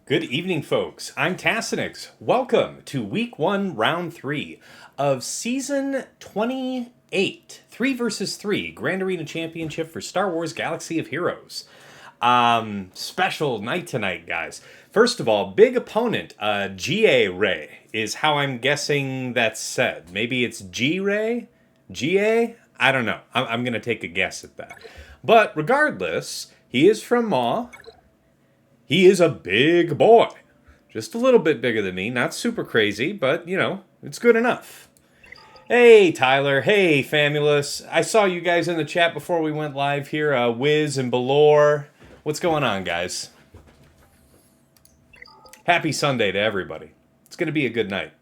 Good evening, folks. I'm Tassinix. Welcome to Week 1, Round 3 of Season 28, 3 versus 3, Grand Arena Championship for Star Wars Galaxy of Heroes. Special night tonight, guys. First of all, big opponent, JieRhE is how I'm guessing that's said. Maybe it's JieRhE? Jie? I don't know. I'm going to take a guess at that. But regardless, he is from Maul. He is a big boy. Just a little bit bigger than me. Not super crazy, but, you know, it's good enough. Hey, Tyler. Hey, Famulous. I saw you guys in the chat before we went live here. Wiz and Belore. What's going on, guys? Happy Sunday to everybody. It's going to be a good night.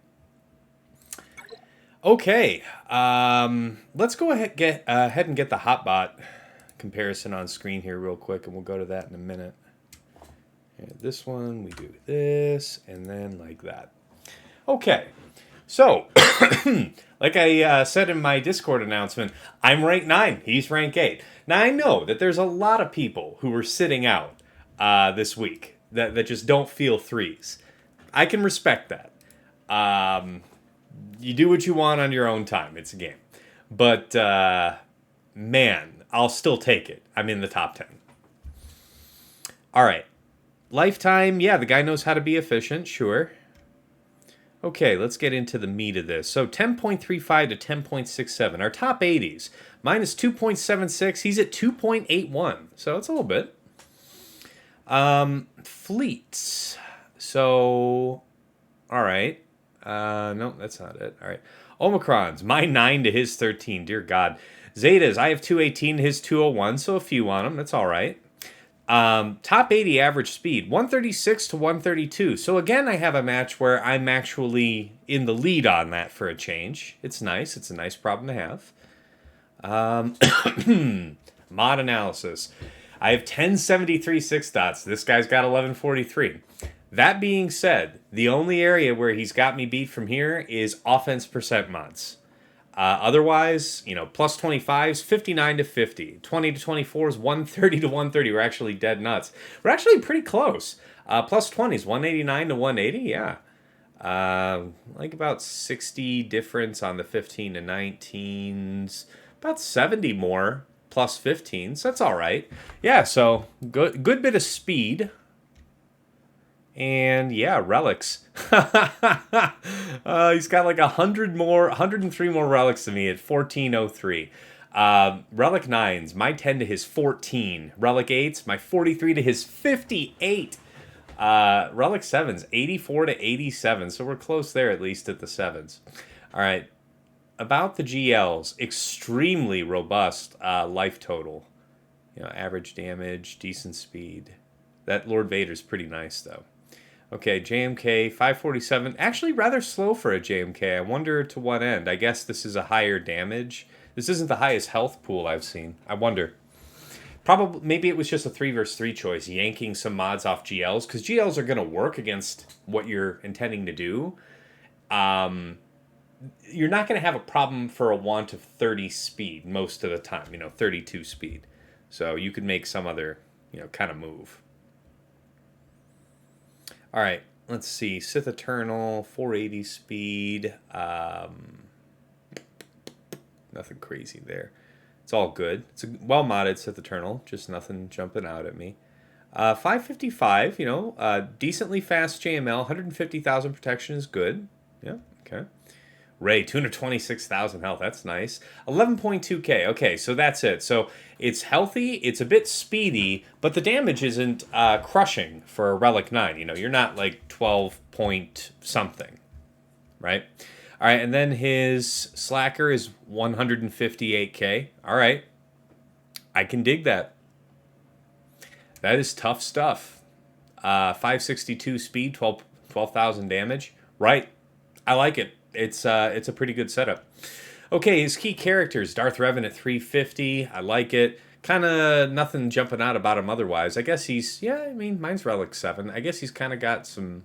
Okay. Let's go ahead and get the Hotbot comparison on screen here real quick, and we'll go to that in a minute. This one, we do this, and then like that. Okay, so, like I said in my Discord announcement, I'm rank 9, he's rank 8. Now, I know that there's a lot of people who are sitting out this week that just don't feel threes. I can respect that. You do what you want on your own time. It's a game. But, man, I'll still take it. I'm in the top 10. All right. Lifetime, yeah, the guy knows how to be efficient, sure. Okay, let's get into the meat of this. So 10.35 to 10.67. Our top 80s. Mine is 2.76. He's at 2.81. So it's a little bit. Fleets. So, all right. No, that's not it. All right. Omicrons. My 9 to his 13. Dear God. Zetas. I have 218 to his 201. So a few on them. That's all right. Top 80 average speed, 136 to 132. So again, I have a match where I'm actually in the lead on that for a change. It's nice. It's a nice problem to have. Mod analysis. I have 1073 6 dots. This guy's got 1143. That being said, the only area where he's got me beat from here is offense percent mods. Otherwise, you know, plus 25s, 59 to 50. 20 to 24s, 130 to 130. We're actually dead nuts. We're actually pretty close. Plus 20s, 189 to 180, yeah. Like about 60 difference on the 15 to 19s. About 70 more plus 15s. That's all right. Yeah, so good bit of speed. And yeah, relics. He's got like 103 more relics than me at 1403. Relic 9s, my 10 to his 14. Relic 8s, my 43 to his 58. Relic 7s, 84 to 87. So we're close there, at least at the 7s. All right. About the GLs, extremely robust life total. You know, average damage, decent speed. That Lord Vader's pretty nice, though. Okay, JMK, 547. Actually, rather slow for a JMK. I wonder to what end. I guess this is a higher damage. This isn't the highest health pool I've seen. I wonder. Probably, maybe it was just a 3 versus 3 choice, yanking some mods off GLs, because GLs are going to work against what you're intending to do. You're not going to have a problem for a want of 30 speed most of the time, you know, 32 speed. So you could make some other, you know, kind of move. All right, let's see. Sith Eternal, 480 speed. Nothing crazy there. It's all good. It's a well-modded Sith Eternal, just nothing jumping out at me. 555, you know, decently fast JML, 150,000 protection is good. Yeah, okay. Rey, 226,000 health. That's nice. 11.2k. Okay, so that's it. So it's healthy. It's a bit speedy, but the damage isn't crushing for a Relic 9. You know, you're not like 12 point something, right? All right, and then his Slacker is 158k. All right. I can dig that. That is tough stuff. 562 speed, 12,000 damage. Right. I like it. It's a pretty good setup. Okay, his key characters, Darth Revan at 350. I like it. Kind of nothing jumping out about him otherwise. I guess mine's Relic 7. I guess he's kind of got some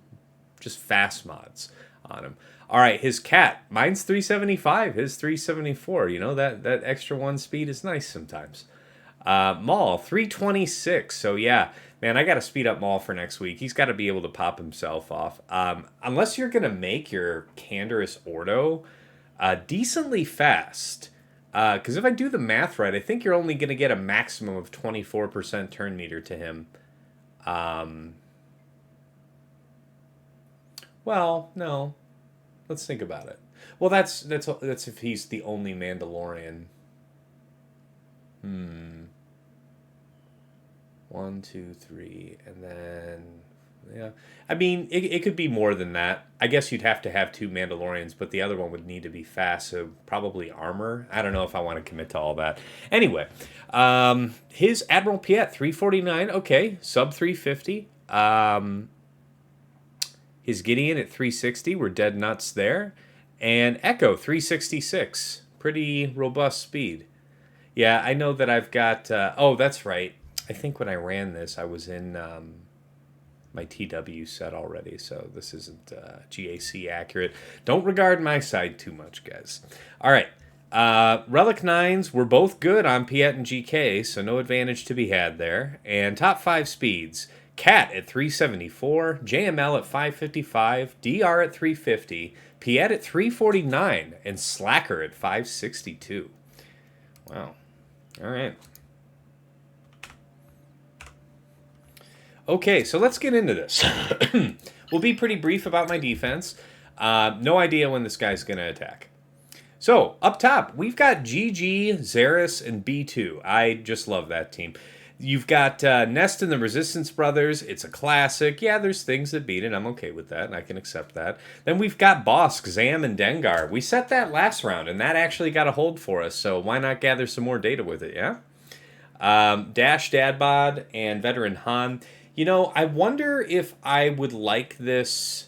just fast mods on him. All right, his cat, mine's 375. His 374. You know, that extra 1 speed is nice sometimes. Maul, 326. So yeah, Man, I got to speed up Maul for next week. He's got to be able to pop himself off. Unless you're going to make your Canderous Ordo decently fast. Because if I do the math right, I think you're only going to get a maximum of 24% turn meter to him. Well, no. Let's think about it. Well, that's if he's the only Mandalorian. 1, 2, 3, and then yeah. I mean, it could be more than that. I guess you'd have to have 2 Mandalorians, but the other one would need to be fast, so probably armor. I don't know if I want to commit to all that. Anyway, his Admiral Piet 349. Okay, sub 350. His Gideon at 360. We're dead nuts there. And Echo 366. Pretty robust speed. Yeah, I know that I've got... oh, that's right. I think when I ran this, I was in my TW set already, so this isn't GAC accurate. Don't regard my side too much, guys. All right. Relic 9s were both good on Piet and GK, so no advantage to be had there. And top 5 speeds. Cat at 374, JML at 555, DR at 350, Piet at 349, and Slacker at 562. Wow. All right. Okay, so let's get into this. We'll be pretty brief about my defense. No idea when this guy's going to attack. So, up top, we've got GG, Zarriss, and B2. I just love that team. You've got Nest and the Resistance Brothers. It's a classic. Yeah, there's things that beat it. I'm okay with that, and I can accept that. Then we've got Bosk, Zam, and Dengar. We set that last round, and that actually got a hold for us, so why not gather some more data with it, yeah? Dash, Dadbod, and Veteran Han. You know, I wonder if I would like this...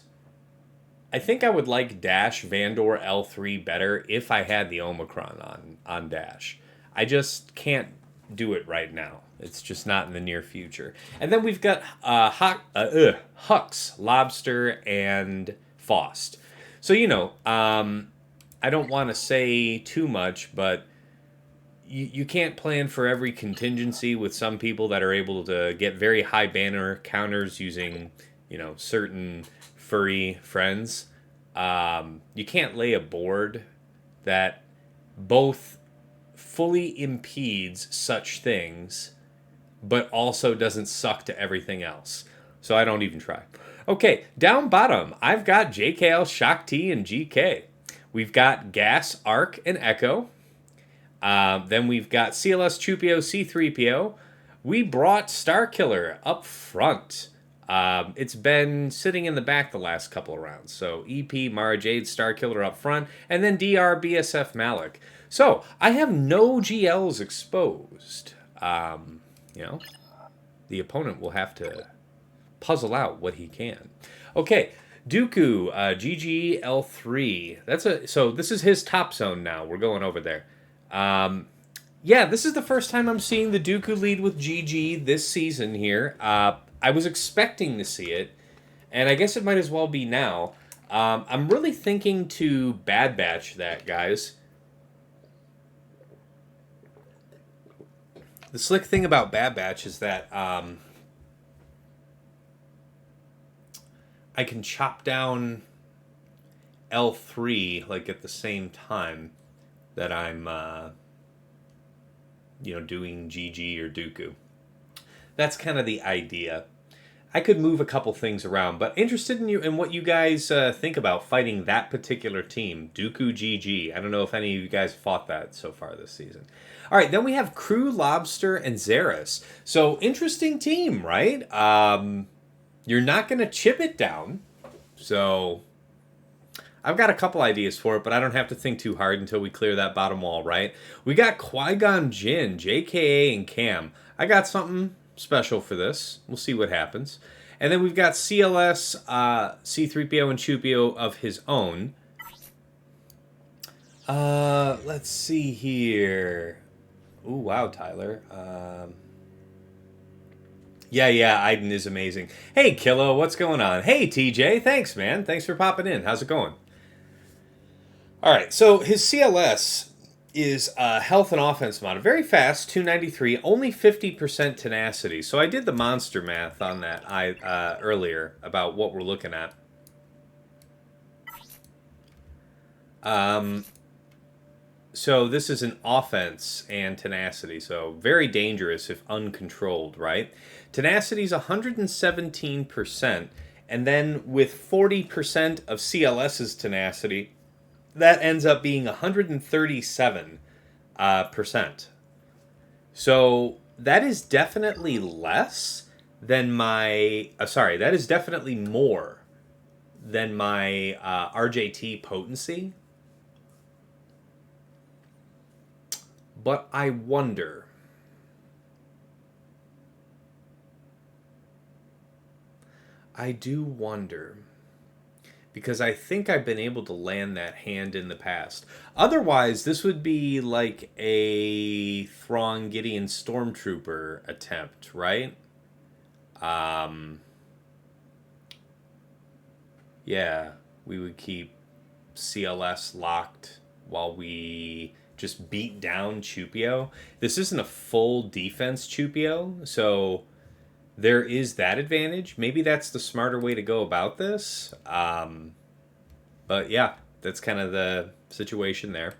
I think I would like Dash Vandor L3 better if I had the Omicron on Dash. I just can't do it right now. It's just not in the near future. And then we've got Hux, Lobster, and Faust. So, you know, I don't want to say too much, but you can't plan for every contingency with some people that are able to get very high banner counters using, you know, certain furry friends. You can't lay a board that both fully impedes such things but also doesn't suck to everything else. So I don't even try. Okay, down bottom, I've got JKL, Shaak T, and GK. We've got Gas, Arc, and Echo. Then we've got CLS, Chewpio, C-3PO. We brought Starkiller up front. It's been sitting in the back the last couple of rounds. So EP, MaraJ, Starkiller up front, and then DR, BSF, Malik. So I have no GLs exposed. You know, the opponent will have to puzzle out what he can. Okay, Dooku, GG L3. So this is his top zone now. We're going over there. Yeah, this is the first time I'm seeing the Dooku lead with GG this season here. I was expecting to see it, and I guess it might as well be now. I'm really thinking to Bad Batch that, guys. The slick thing about Bad Batch is that I can chop down L3 like at the same time that I'm doing GG or Dooku. That's kind of the idea. I could move a couple things around, but interested in what you guys think about fighting that particular team, Dooku GG. I don't know if any of you guys fought that so far this season. All right, then we have Crew, Lobster, and Zarriss. So, interesting team, right? You're not going to chip it down. So, I've got a couple ideas for it, but I don't have to think too hard until we clear that bottom wall, right? We got Qui-Gon Jinn, JKA, and Cam. I got something special for this. We'll see what happens. And then we've got CLS, C-3PO, and Chewpio of his own. Let's see here. Ooh, wow, Tyler. Yeah, Iden is amazing. Hey, Kilo, what's going on? Hey, TJ, thanks, man. Thanks for popping in. How's it going? All right, so his CLS is health and offense mod. Very fast, 293, only 50% tenacity. So I did the monster math on that earlier about what we're looking at. So this is an offense and tenacity, so very dangerous if uncontrolled, right? Tenacity is 117%, and then with 40% of CLS's tenacity, that ends up being 137%. So that is definitely less than my... that is definitely more than my RJT potency. But I wonder. I do wonder. Because I think I've been able to land that hand in the past. Otherwise, this would be like a Thrawn Gideon Stormtrooper attempt, right? Yeah, we would keep CLS locked while we just beat down Chewpio. This isn't a full defense Chewpio, so there is that advantage. Maybe that's the smarter way to go about this. But yeah, that's kind of the situation there.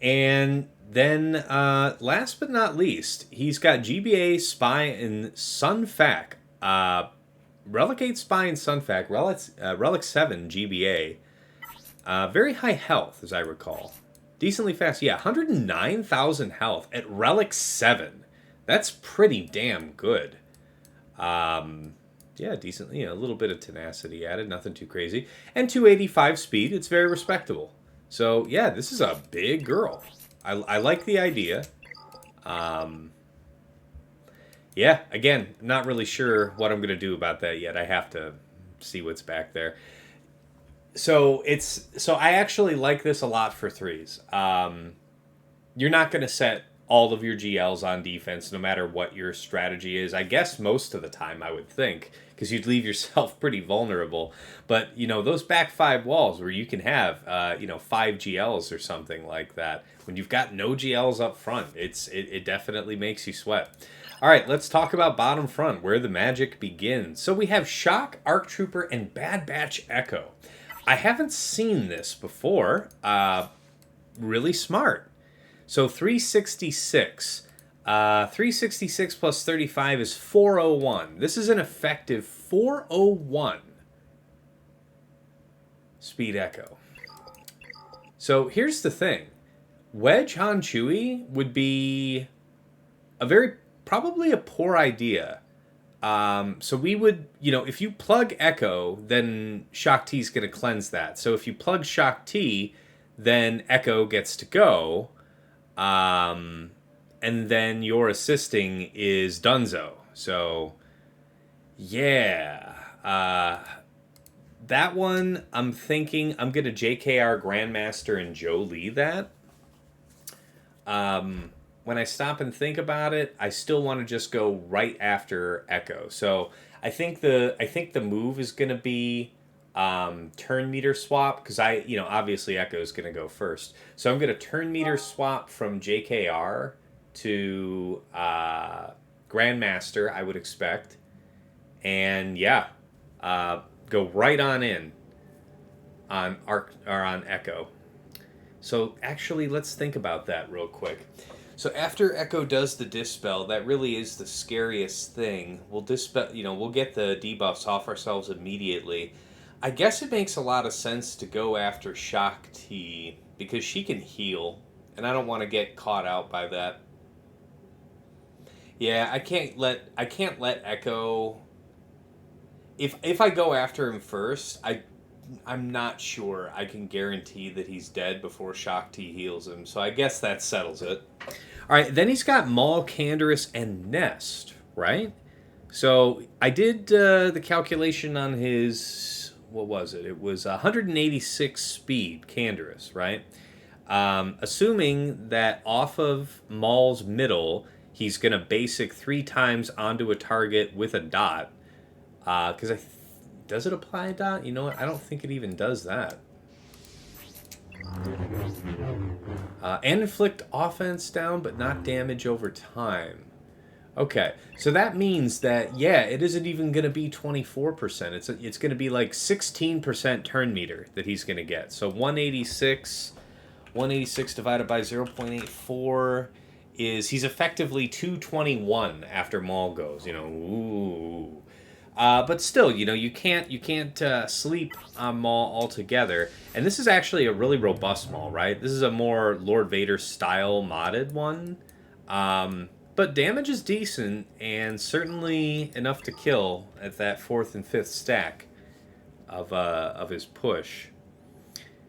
And then, last but not least, he's got GBA, Spy, and Sunfac. Relic 8 Spy and Sunfac. Relic 7 GBA. Very high health, as I recall. Decently fast. Yeah, 109,000 health at Relic 7. That's pretty damn good. Yeah, decently. A little bit of tenacity added. Nothing too crazy. And 285 speed. It's very respectable. So, yeah, this is a big girl. I like the idea. Yeah, again, not really sure what I'm going to do about that yet. I have to see what's back there. So I actually like this a lot for threes. You're not going to set all of your GLs on defense no matter what your strategy is. I guess most of the time, I would think, because you'd leave yourself pretty vulnerable. But, those back 5 walls where you can have, 5 GLs or something like that, when you've got no GLs up front, it definitely makes you sweat. All right, let's talk about bottom front, where the magic begins. So we have Shaak, ARC Trooper, and Bad Batch Echo. I haven't seen this before. Really smart. So 366. 366 plus 35 is 401. This is an effective 401 speed echo. So here's the thing. Wedge Han Chewie would be probably a poor idea. So we would, if you plug Echo, then Shaak T is going to cleanse that. So if you plug Shaak T, then Echo gets to go. And then your assisting is Dunzo. So, yeah. That one, I'm thinking I'm going to JKR Grandmaster and Jolee that. When I stop and think about it, I still want to just go right after Echo. So I think the move is going to be turn meter swap, because obviously Echo is going to go first. So I'm going to turn meter swap from JKR to Grandmaster, I would expect. And yeah, go right on in on Echo. So actually, let's think about that real quick. So after Echo does the dispel, that really is the scariest thing. We'll dispel, we'll get the debuffs off ourselves immediately. I guess it makes a lot of sense to go after Shaak T because she can heal, and I don't want to get caught out by that. Yeah, I can't let Echo. If I go after him first, I'm not sure I can guarantee that he's dead before Shaak T heals him. So I guess that settles it. All right, then he's got Maul, Canderous, and Nest, right? So I did the calculation on his, what was it? It was 186 speed, Canderous, right? Assuming that off of Maul's middle, he's going to basic 3 times onto a target with a dot. Because does it apply a dot? You know what? I don't think it even does that. And inflict offense down, but not damage over time. Okay, so that means that, yeah, it isn't even going to be 24%. It's going to be like 16% turn meter that he's going to get. So 186 divided by 0.84 is, he's effectively 221 after Maul goes, you know, ooh. But still, you know, you can't sleep on Maul altogether. And this is actually a really robust Maul, right? This is a more Lord Vader style modded one. But damage is decent, and certainly enough to kill at that 4th and 5th stack of his push.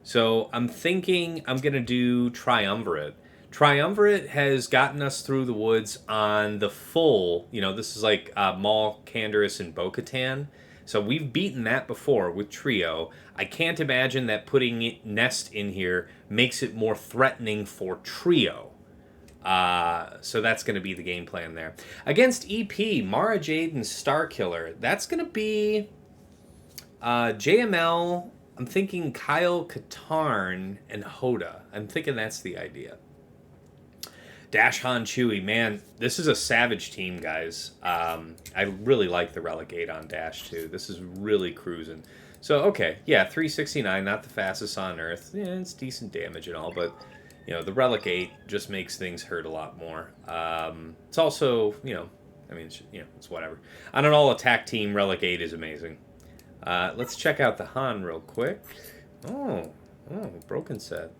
So I'm thinking I'm going to do Triumvirate. Triumvirate has gotten us through the woods on the full, you know, this is like Maul, Canderous, and Bo-Katan. So we've beaten that before with Trio. I can't imagine that putting Nest in here makes it more threatening for Trio. So that's going to be the game plan there. Against EP, MaraJ and Starkiller, that's going to be JML. I'm thinking Kyle, Katarn, and Hoda. I'm thinking that's the idea. Dash Han Chewie, man, this is a savage team, guys. I really like the Relegate on Dash, too. This is really cruising. So, okay, yeah, 369, not the fastest on Earth. Yeah, it's decent damage and all, but, you know, the Relegate just makes things hurt a lot more. It's also, you know, I mean, it's whatever. On an all-attack team, Relegate is amazing. Let's check out the Han real quick. Oh, broken set.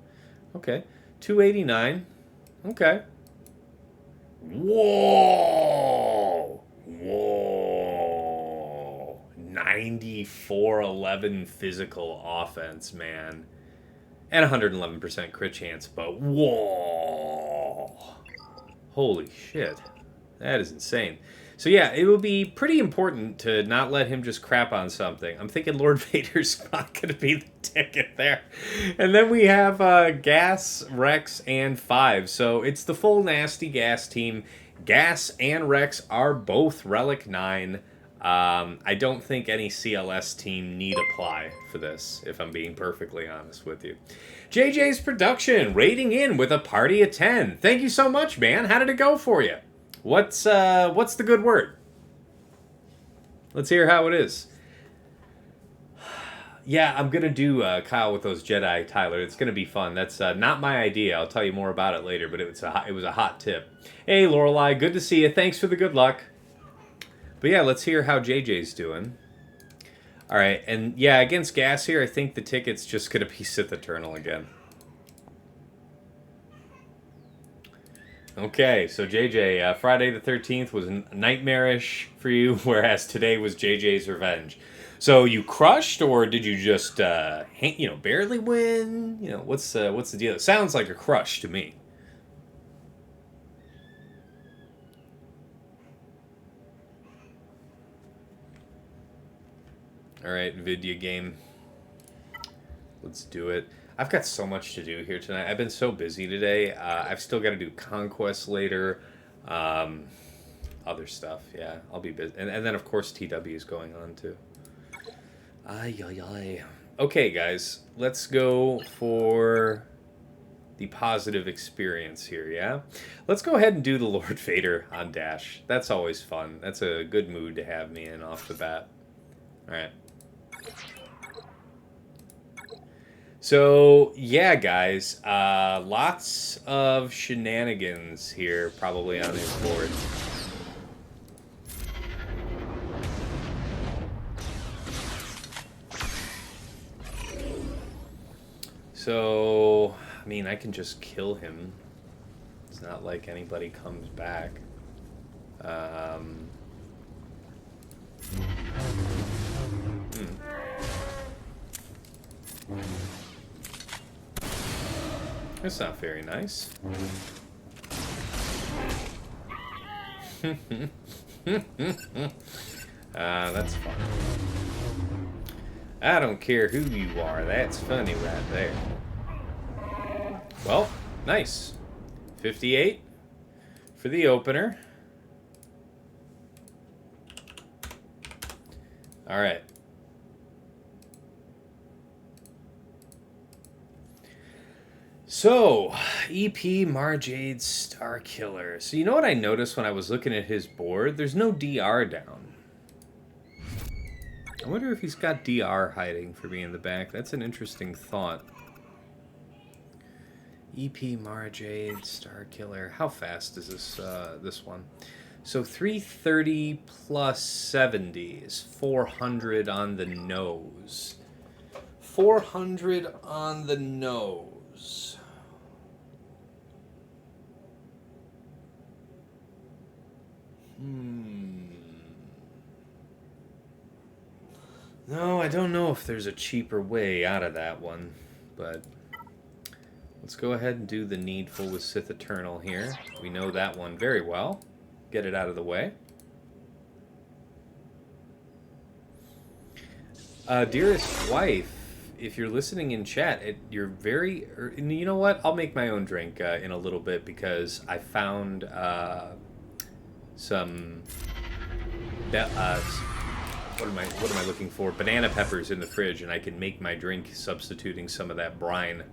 Okay, 289. Okay. Whoa! 94-11 physical offense, man. And 111% crit chance, but whoa! Holy shit. That is insane. So yeah, it will be pretty important to not let him just crap on something. I'm thinking Lord Vader's not going to be the ticket there. And then we have Gas, Rex, and 5. So it's the full nasty Gas team. Gas and Rex are both Relic 9. I don't think any CLS team need apply for this, if I'm being perfectly honest with you. JJ's Production, rating in with a party of 10. Thank you so much, man. How did it go for you? What's the good word? Let's hear how it is. Yeah, I'm gonna do Kyle with those Jedi, Tyler. It's gonna be fun. That's not my idea. I'll tell you more about it later. But it was a hot tip. Hey, Lorelei, good to see you. Thanks for the good luck. But yeah, let's hear how JJ's doing. All right, and yeah, against Gas here, I think the ticket's just gonna be Sith Eternal again. Okay, so JJ, Friday the 13th was nightmarish for you, whereas today was JJ's Revenge. So you crushed, or did you just, barely win? You know, what's the deal? It sounds like a crush to me. All right, video game. Let's do it. I've got so much to do here tonight. I've been so busy today. I've still got to do Conquest later. Other stuff, yeah. I'll be busy. And then, of course, TW is going on, too. Okay, guys. Let's go for the positive experience here, yeah? Let's go ahead and do the Lord Vader on Dash. That's always fun. That's a good mood to have me in off the bat. All right. So, yeah, guys, lots of shenanigans here probably on his board. So, I mean, I can just kill him. It's not like anybody comes back. That's not very nice. That's fun. I don't care who you are. That's funny right there. Well, nice. 58 for the opener. All right. So, EP MaraJ Starkiller. So you know what I noticed when I was looking at his board? There's no DR down. I wonder if he's got DR hiding for me in the back. That's an interesting thought. EP MaraJ Starkiller. How fast is this one? So 330 plus 70 is 400 on the nose. 400 on the nose. No, I don't know if there's a cheaper way out of that one, but let's go ahead and do the needful with Sith Eternal here. We know that one very well. Get it out of the way. Dearest wife, if you're listening in chat, you're very... you know what? I'll make my own drink in a little bit because I found some... what am I looking for? Banana peppers in the fridge, and I can make my drink substituting some of that brine.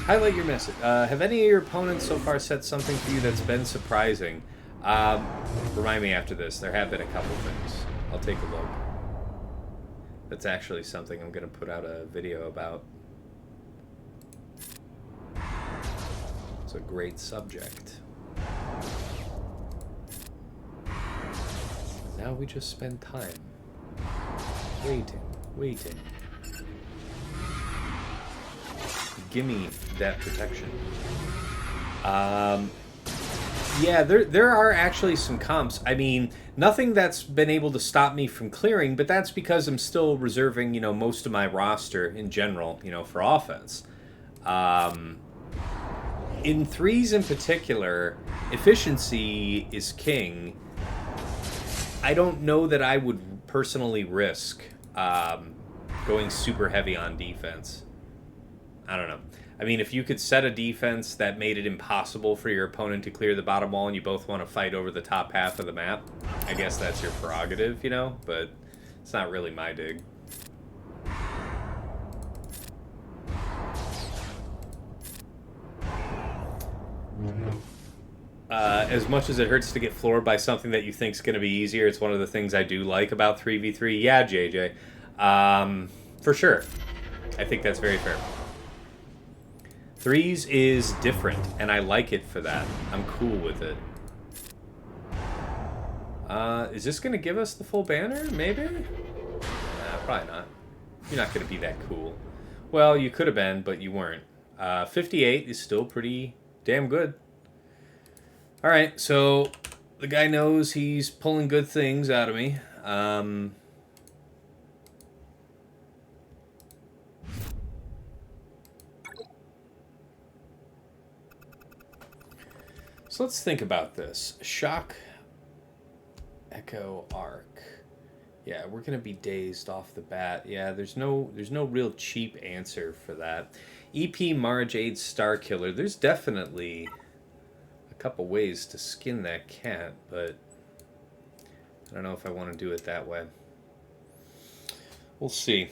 Highlight your message. Have any of your opponents so far said something to you that's been surprising? Remind me after this. There have been a couple things. I'll take a look. That's actually something I'm going to put out a video about. It's a great subject. Now we just spend time waiting. Gimme that protection. Yeah, there are actually some comps. I mean, nothing that's been able to stop me from clearing, but that's because I'm still reserving, most of my roster in general, for offense. In threes in particular, efficiency is king. I don't know that I would personally risk going super heavy on defense. I don't know. I mean, if you could set a defense that made it impossible for your opponent to clear the bottom wall and you both want to fight over the top half of the map, I guess that's your prerogative, but it's not really my dig. As much as it hurts to get floored by something that you think is going to be easier, it's one of the things I do like about 3v3. Yeah, JJ. For sure. I think that's very fair. Threes is different, and I like it for that. I'm cool with it. Is this going to give us the full banner? Maybe? Nah, probably not. You're not going to be that cool. Well, you could have been, but you weren't. 58 is still pretty damn good. Alright, so the guy knows he's pulling good things out of me. So let's think about this. Shaak, Echo, Arc. Yeah, we're gonna be dazed off the bat. Yeah, there's no real cheap answer for that. EP MaraJ Starkiller. There's definitely a couple ways to skin that cat, but I don't know if I want to do it that way. We'll see.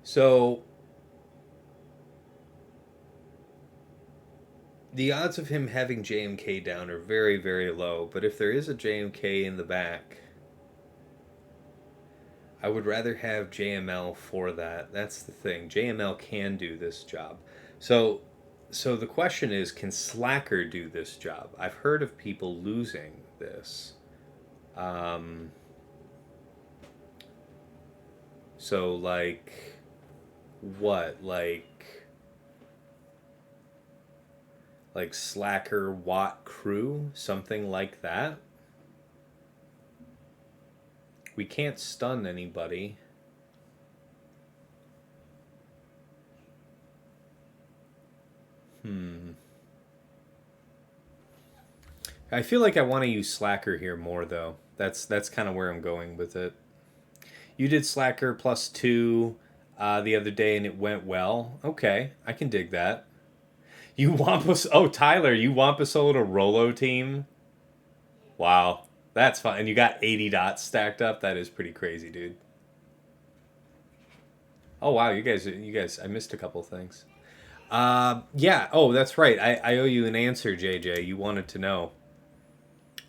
So the odds of him having JMK down are very, very low, but if there is a JMK in the back, I would rather have JML for that. That's the thing. JML can do this job. So the question is, can Slacker do this job? I've heard of people losing this. So, like, what? Like Slacker Watt Crew? Something like that? We can't stun anybody. I feel like I want to use Slacker here more, though. That's kind of where I'm going with it. You did Slacker +2 the other day, and it went well. Okay, I can dig that. You Wampa... Oh, Tyler, you Wampa soloed a Rolo team? Wow, that's fun. And you got 80 dots stacked up? That is pretty crazy, dude. Oh wow, you guys, I missed a couple things. Yeah. Oh, that's right. I owe you an answer, JJ. You wanted to know.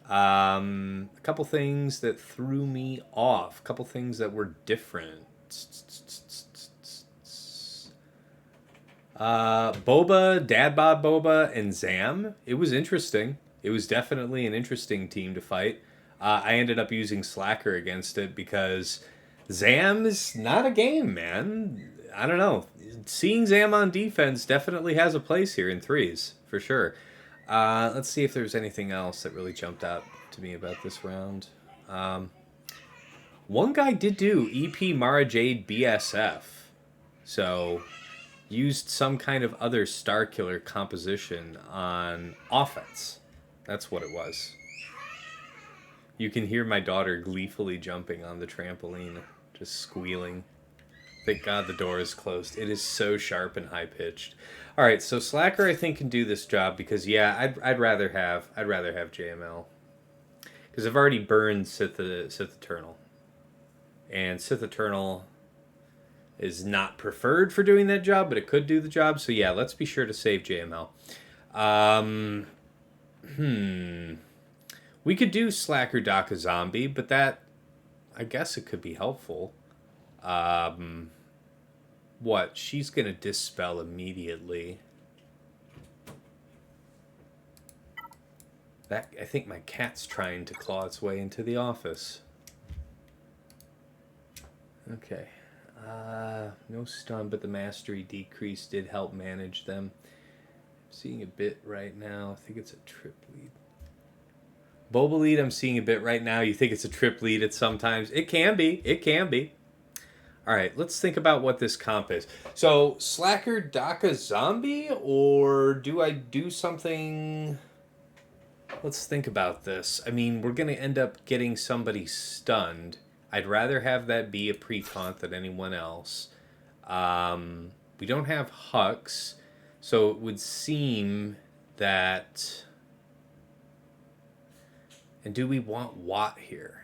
A couple things that threw me off. A couple things that were different. Boba, Dad Bod Boba, and Zam. It was interesting. It was definitely an interesting team to fight. I ended up using Slacker against it because Zam is not a game, man. I don't know. Seeing Zam on defense definitely has a place here in threes, for sure. Let's see if there's anything else that really jumped out to me about this round. One guy did do EP MaraJ BSF. So used some kind of other Star Killer composition on offense. That's what it was. You can hear my daughter gleefully jumping on the trampoline, just squealing. Thank God the door is closed. It is so sharp and high pitched. All right, so Slacker I think can do this job because yeah, I'd rather have JML because I've already burned Sith Eternal, and Sith Eternal is not preferred for doing that job, but it could do the job. So yeah, let's be sure to save JML. We could do Slacker Daka Zombie, but that, I guess it could be helpful. What? She's going to dispel immediately. That, I think my cat's trying to claw its way into the office. Okay. No stun, but the mastery decrease did help manage them. I'm seeing a bit right now. I think it's a trip lead. Boba lead, I'm seeing a bit right now. You think it's a trip lead at sometimes? It can be. It can be. All right, let's think about what this comp is. So, Slacker Daka Zombie, or do I do something... Let's think about this. I mean, we're going to end up getting somebody stunned. I'd rather have that be a pre-taunt than anyone else. We don't have Hux, so it would seem that... And do we want Watt here?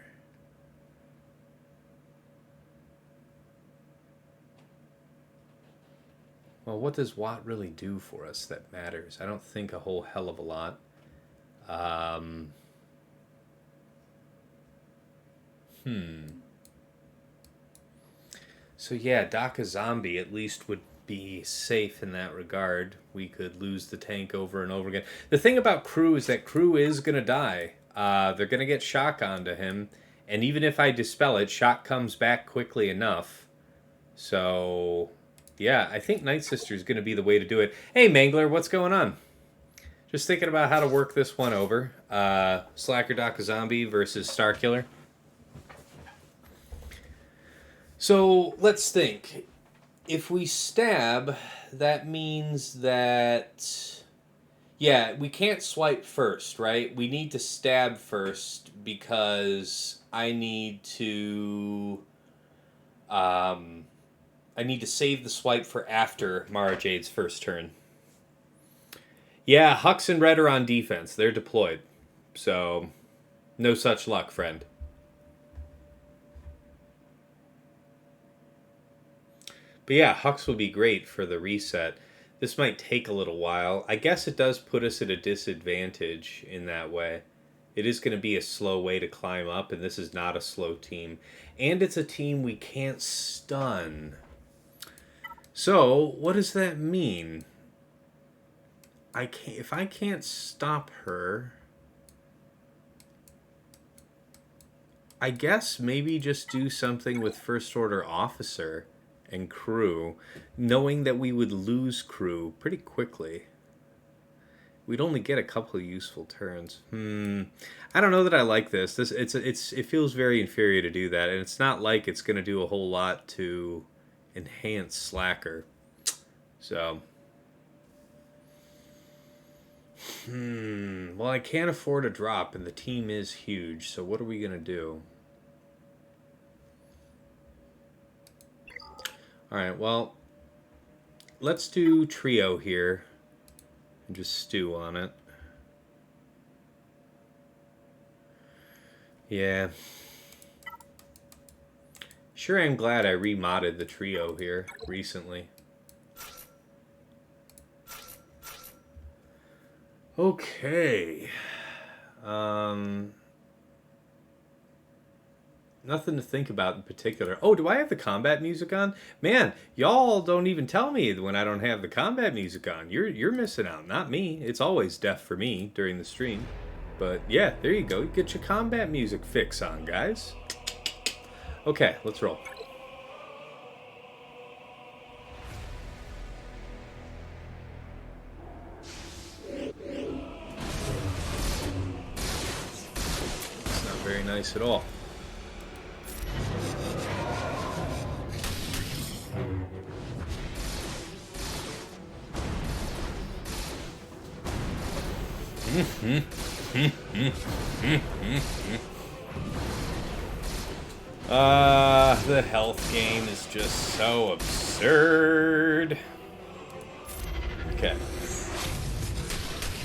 Well, what does Watt really do for us that matters? I don't think a whole hell of a lot. So yeah, Daka Zombie at least would be safe in that regard. We could lose the tank over and over again. The thing about Crew is that Crew is going to die. They're going to get Shaak onto him. And even if I dispel it, Shaak comes back quickly enough. So, yeah, I think Night Sister is going to be the way to do it. Hey, Mangler, what's going on? Just thinking about how to work this one over. Slacker Daka Zombie versus Starkiller. So, let's think. If we stab, that means that... Yeah, we can't swipe first, right? We need to stab first because I need to... I need to save the swipe for after MaraJ's first turn. Yeah, Hux and Red are on defense. They're deployed. So, no such luck, friend. But yeah, Hux will be great for the reset. This might take a little while. I guess it does put us at a disadvantage in that way. It is going to be a slow way to climb up, and this is not a slow team. And it's a team we can't stun. So, what does that mean? If I can't stop her, I guess maybe just do something with First Order Officer and Crew, knowing that we would lose Crew pretty quickly. We'd only get a couple of useful turns. I don't know that I like this. It feels very inferior to do that, and it's not like it's going to do a whole lot to enhance Slacker. So, well, I can't afford a drop, and the team is huge. So what are we going to do? All right, well, let's do trio here and just stew on it. Yeah. Sure am glad I remodded the trio here recently. Okay. Nothing to think about in particular. Oh, do I have the combat music on? Man, y'all don't even tell me when I don't have the combat music on. You're missing out, not me. It's always deaf for me during the stream. But yeah, there you go. Get your combat music fix on, guys. Okay, let's roll. It's not very nice at all. The health gain is just so absurd. Okay.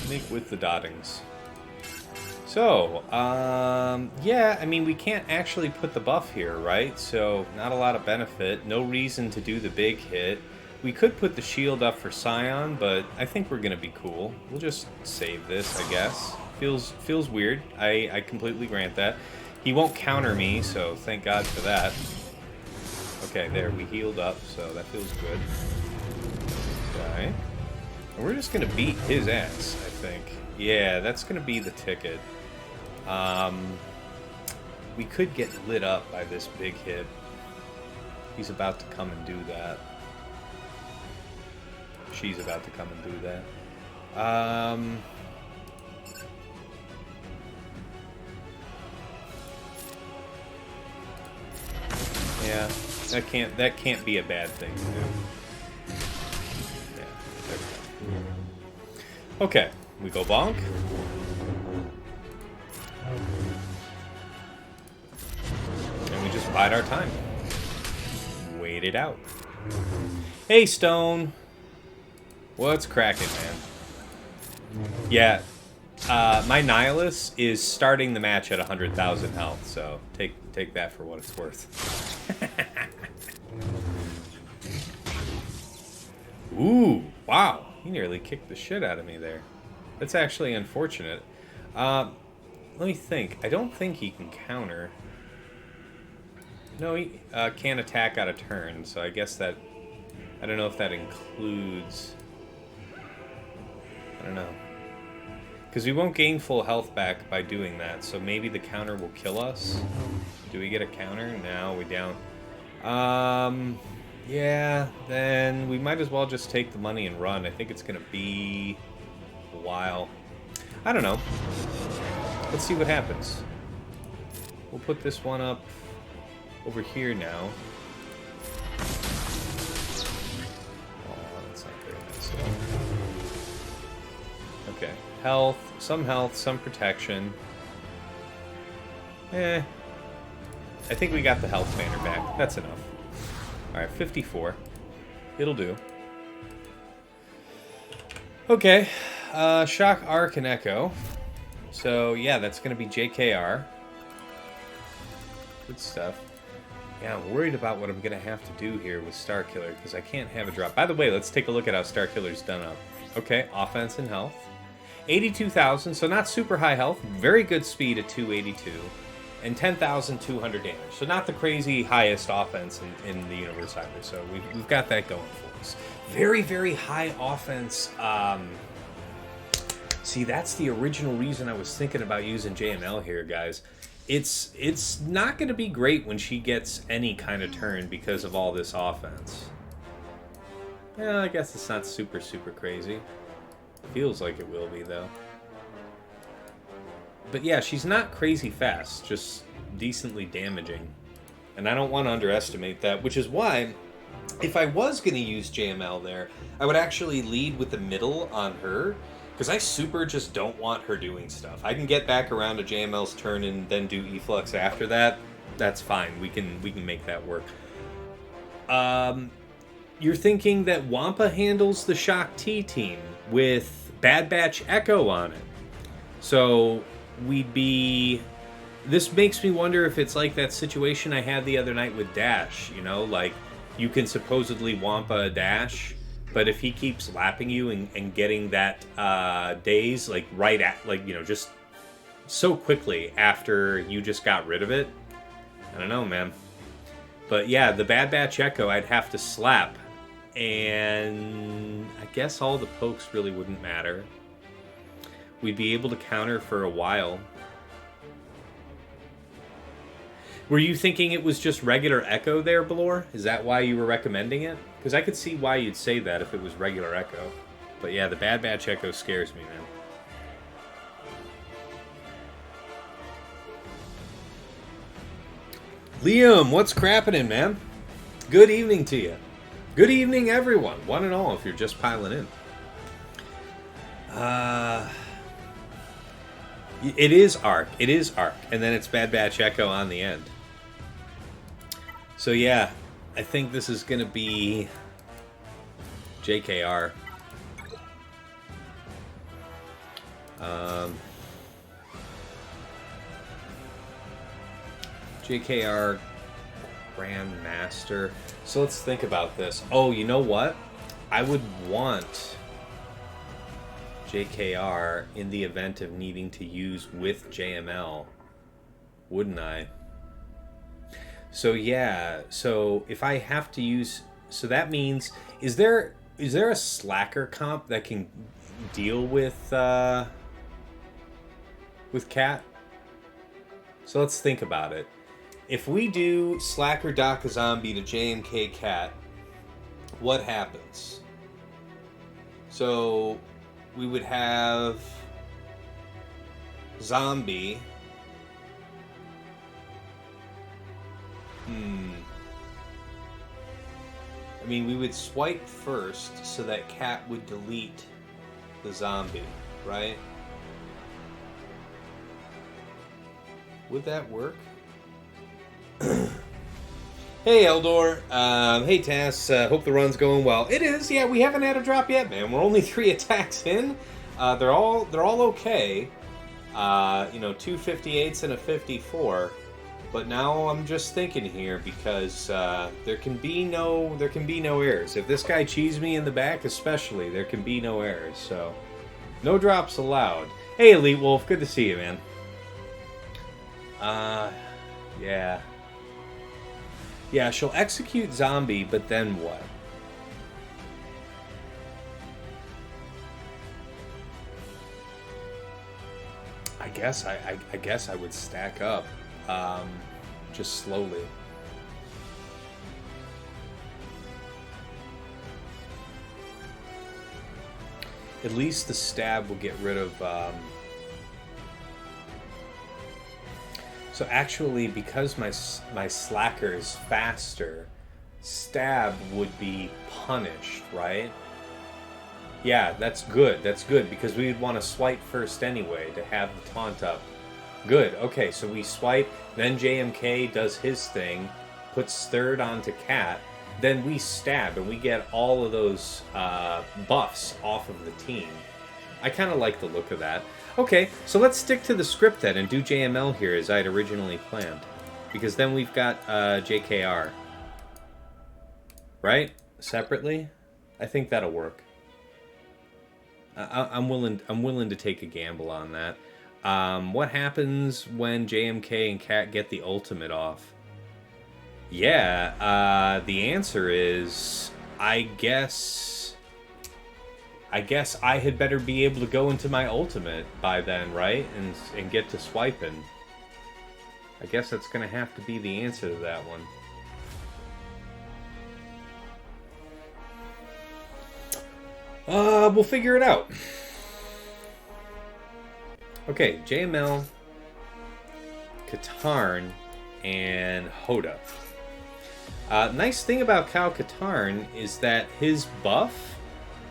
Make with the dottings. So, yeah, I mean, we can't actually put the buff here, right? So, not a lot of benefit. No reason to do the big hit. We could put the shield up for Scion, but I think we're gonna be cool. We'll just save this, I guess. Feels weird. I completely grant that. He won't counter me, so thank God for that. Okay, there, we healed up, so that feels good. Okay. And we're just gonna beat his ass, I think. Yeah, that's gonna be the ticket. We could get lit up by this big hit. He's about to come and do that. She's about to come and do that. Yeah, that can't be a bad thing to do. Yeah. Okay, we go bonk. And we just bide our time. Wait it out. Hey, Stone. What's cracking, man? Yeah, my Nihilus is starting the match at 100,000 health, so take that for what it's worth. Ooh, wow. He nearly kicked the shit out of me there. That's actually unfortunate. Let me think. I don't think he can counter. No, he can't attack out of turn, so I guess that... I don't know if that includes... I don't know. Because we won't gain full health back by doing that, so maybe the counter will kill us. Do we get a counter? No, we don't. Yeah, then we might as well just take the money and run. I think it's going to be a while. I don't know. Let's see what happens. We'll put this one up over here now. Oh, that's not very nice at all. Okay, health, some protection. I think we got the health banner back. That's enough. Alright, 54. It'll do. Okay, Shaak, Arc, and Echo. So, yeah, that's going to be JKR. Good stuff. Yeah, I'm worried about what I'm going to have to do here with Starkiller, because I can't have a drop. By the way, let's take a look at how Starkiller's done up. Okay, offense and health. 82,000, so not super high health. Very good speed at 282. And 10,200 damage. So not the crazy highest offense in the universe either. So we've got that going for us. Very, very high offense. See, that's the original reason I was thinking about using JML here, guys. It's not going to be great when she gets any kind of turn because of all this offense. Yeah, I guess it's not super, super crazy. Feels like it will be, though. But yeah, she's not crazy fast, just decently damaging. And I don't want to underestimate that, which is why, if I was going to use JML there, I would actually lead with the middle on her, because I super just don't want her doing stuff. I can get back around to JML's turn and then do E-Flux after that. That's fine. We can make that work. You're thinking that Wampa handles the Shaak T team with Bad Batch Echo on it. So we'd be This makes me wonder if it's like that situation I had the other night with Dash, you know, like you can supposedly Wampa a Dash, but if he keeps lapping you and getting that daze, like right at, like, you know, just so quickly after you just got rid of it, I don't know, man. But yeah, the Bad Batch Echo I'd have to slap, and I guess all the pokes really wouldn't matter. We'd be able to counter for a while. Were you thinking it was just regular Echo there, Balor? Is that why you were recommending it? Because I could see why you'd say that if it was regular Echo. But yeah, the Bad Batch Echo scares me, man. Liam, what's crappin', man? Good evening to you. Good evening, everyone. One and all, if you're just piling in. It is Arc. It is Arc. And then it's Bad Batch Echo on the end. So yeah, I think this is going to be JKR. JKR Grandmaster. So let's think about this. Oh, you know what? I would want JKR in the event of needing to use with JML, wouldn't I? So yeah, so if I have to use, so that means, is there a slacker comp that can deal with Cat? So let's think about it. If we do slacker Daka Zombie to JMK Cat, what happens? So we would have Zombie. I mean, we would swipe first so that Cat would delete the zombie, right? Would that work? Hey, Eldor. Hey, Tass. Hope the run's going well. It is. Yeah, we haven't had a drop yet, man. We're only 3 attacks in. They're all okay. You know, 2 58s and a 54. But now I'm just thinking here because there can be no errors. If this guy cheese me in the back, especially, there can be no errors. So, no drops allowed. Hey, Elite Wolf. Good to see you, man. Yeah. Yeah, she'll execute zombie, but then what? I guess I would stack up, just slowly. At least the stab will get rid of. So actually, because my slacker is faster, stab would be punished, right? Yeah, that's good. That's good, because we would want to swipe first anyway to have the taunt up. Good. Okay, so we swipe, then JMK does his thing, puts third onto Cat, then we stab, and we get all of those buffs off of the team. I kind of like the look of that. Okay, so let's stick to the script then and do JML here as I'd originally planned. Because then we've got JKR. Right? Separately? I think that'll work. I'm willing to take a gamble on that. What happens when JMK and Cat get the ultimate off? Yeah, the answer is, I guess I had better be able to go into my ultimate by then, right? And get to swiping. I guess that's going to have to be the answer to that one. We'll figure it out. Okay, JML, Katarn, and Hoda. Nice thing about Cal Katarn is that his buff,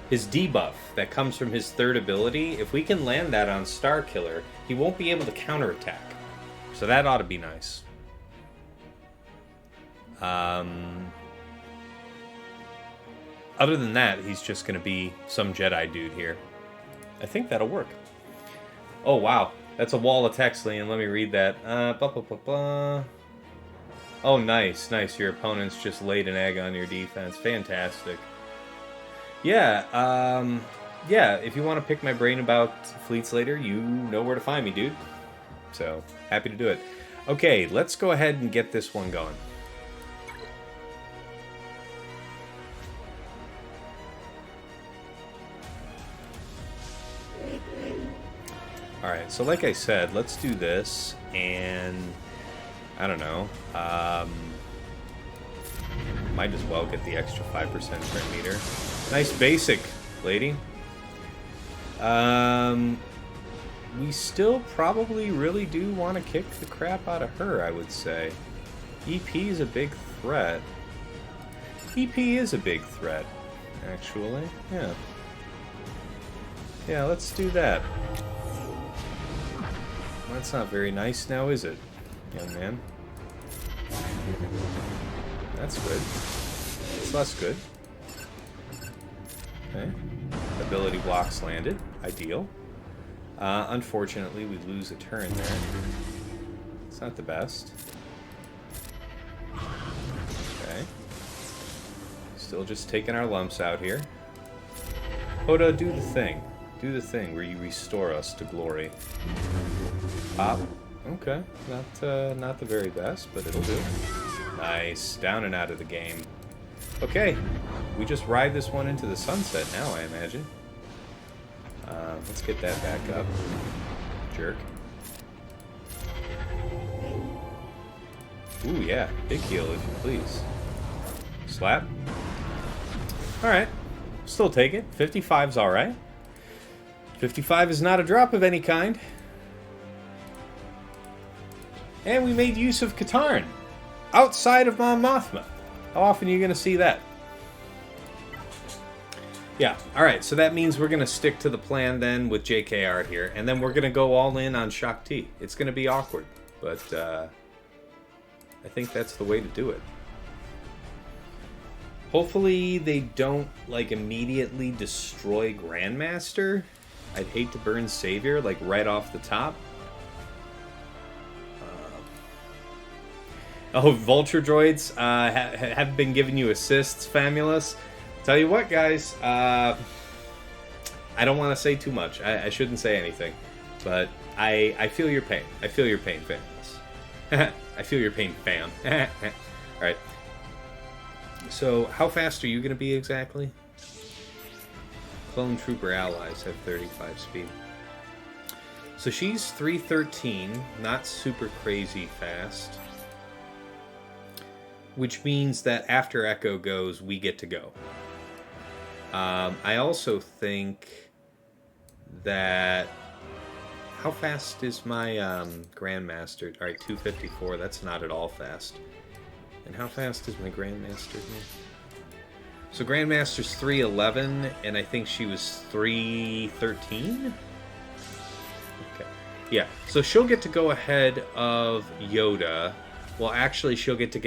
his debuff that comes from his third ability, if we can land that on Starkiller, he won't be able to counterattack. So that ought to be nice. Other than that, he's just going to be some Jedi dude here. I think that'll work. Oh, wow. That's a wall of text, Liam. Let me read that. Blah, blah, blah, blah. Oh, nice, nice. Your opponent's just laid an egg on your defense. Fantastic. Yeah, yeah, if you want to pick my brain about fleets later, you know where to find me, dude. So, happy to do it. Okay, let's go ahead and get this one going. Alright, so like I said, let's do this, and I don't know, might as well get the extra 5% per meter. Nice basic, lady. We still probably really do want to kick the crap out of her, I would say. EP is a big threat. EP is a big threat, actually. Yeah. Yeah, let's do that. That's not very nice now, is it, young man? That's good. It's less good. Okay. Ability blocks landed. Ideal. Unfortunately, we lose a turn there. It's not the best. Okay. Still just taking our lumps out here. Hoda, do the thing. Do the thing where you restore us to glory. Pop. Okay. Not the very best, but it'll do. Nice. Down and out of the game. Okay. We just ride this one into the sunset now, I imagine. Let's get that back up. Jerk. Ooh, yeah. Big heal, if you please. Slap. Alright. Still take it. 55's alright. 55 is not a drop of any kind. And we made use of Katarn. Outside of Mon Mothma. How often are you going to see that? Yeah, alright, so that means we're going to stick to the plan then with JKR here, and then we're going to go all in on Shaak Ti. It's going to be awkward, but I think that's the way to do it. Hopefully they don't, like, immediately destroy Grandmaster. I'd hate to burn Savior, like, right off the top. Oh, Vulture Droids have been giving you assists, Famulous. Tell you what, guys, I don't want to say too much. I shouldn't say anything, but I feel your pain. I feel your pain, Famulous. I feel your pain, fam. Alright. So, how fast are you going to be exactly? Clone Trooper allies have 35 speed. So she's 313, not super crazy fast. Which means that after Echo goes, we get to go. I also think that... How fast is my Grandmaster? Alright, 254. That's not at all fast. And how fast is my Grandmaster? So Grandmaster's 311, and I think she was 313? Okay. Yeah, so she'll get to go ahead of Yoda. Well, actually, she'll get to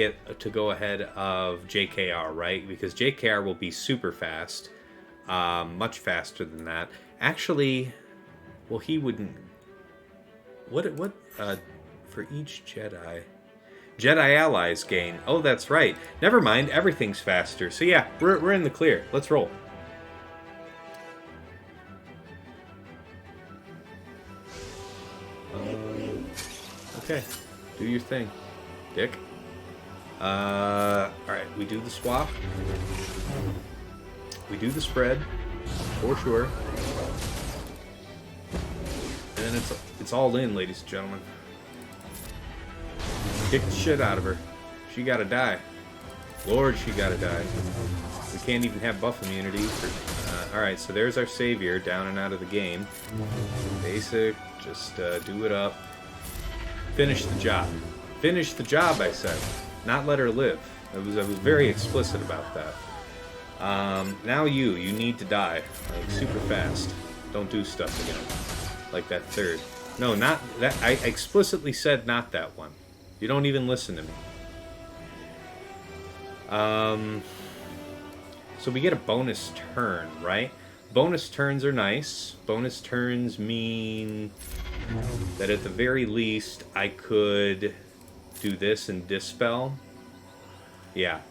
go ahead of JKR, right? Because JKR will be super fast. Much faster than that. Actually, well, he wouldn't... What, for each Jedi... Jedi allies gain. Oh, that's right. Never mind, everything's faster. So yeah, we're in the clear. Let's roll. Okay, do your thing, Dick. Alright, we do the swap. We do the spread, for sure. And then it's all in, ladies and gentlemen. Kick the shit out of her. She gotta die. Lord, she gotta die. We can't even have buff immunity. Alright, so there's our savior down and out of the game. Basic, just do it up. Finish the job. Finish the job, I said. Not let her live. I was very explicit about that. Now you need to die. Like, super fast. Don't do stuff again. Like that third. No, not that. I explicitly said not that one. You don't even listen to me. So we get a bonus turn, right? bonus turns are nice. Bonus turns mean that at the very least I could do this and dispel. Yeah.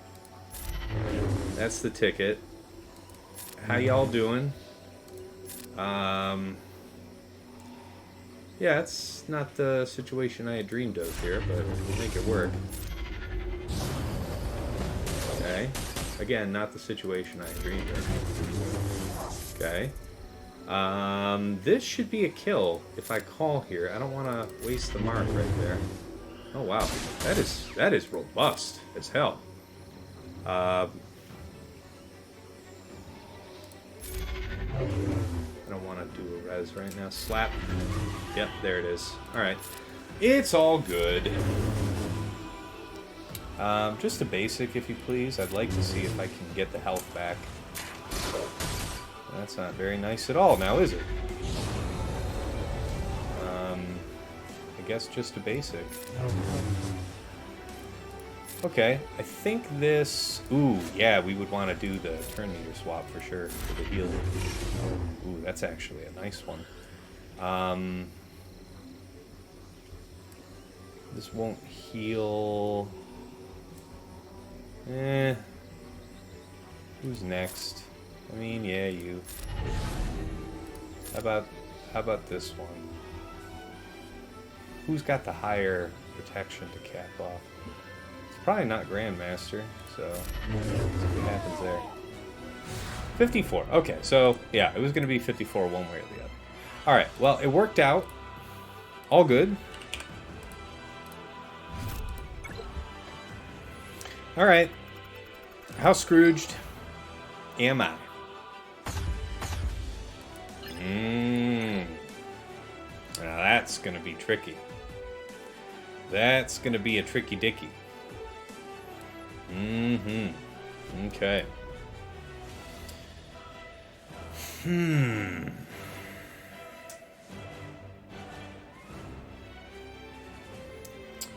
That's the ticket. How y'all doing? Yeah, it's not the situation I had dreamed of here, but we'll make it work. Okay. Again, not the situation I had dreamed of. Okay. This should be a kill if I call here. I don't want to waste the mark right there. Oh wow, that is robust as hell. I don't want to do a res right now. Slap. Yep, there it is. Alright. It's all good. Just a basic, if you please. I'd like to see if I can get the health back. That's not very nice at all now, is it? I guess just a basic. Okay, I think this... Ooh, yeah, we would want to do the turn meter swap for sure, for the heal. Ooh, that's actually a nice one. This won't heal... Who's next? I mean, yeah, you. How about this one? Who's got the higher protection to cap off? It's probably not Grandmaster, so let's see what happens there. 54. Okay, so yeah, it was going to be 54 one way or the other. All right, well, it worked out. All good. All right. How Scrooged am I? Now that's going to be tricky. That's going to be a tricky dicky. Okay.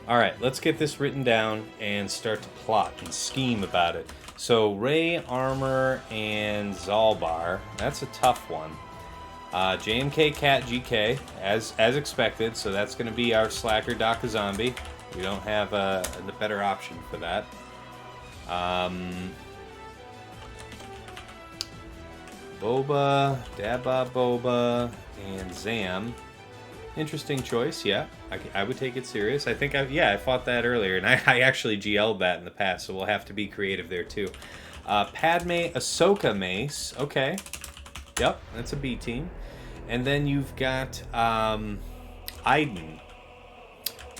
Alright, let's get this written down and start to plot and scheme about it. So, Rey, Armor, and Zalbar. That's a tough one. JMK, Cat, GK, as expected. So that's going to be our slacker Daka zombie. We don't have the better option for that. Boba, Dabba, Boba, and Zam. Interesting choice, yeah. I would take it serious. I think, I fought that earlier, and I actually GL'd that in the past, so we'll have to be creative there, too. Padme, Ahsoka, Mace. Okay. Yep, that's a B team. And then you've got Iden.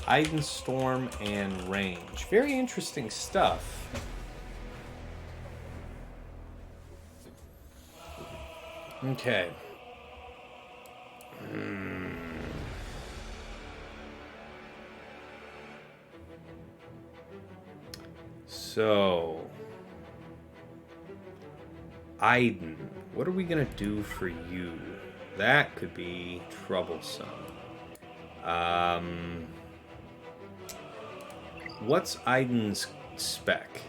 Iden, Storm, and Range. Very interesting stuff. Okay. So, Iden, what are we gonna do for you? That could be troublesome. What's Iden's spec?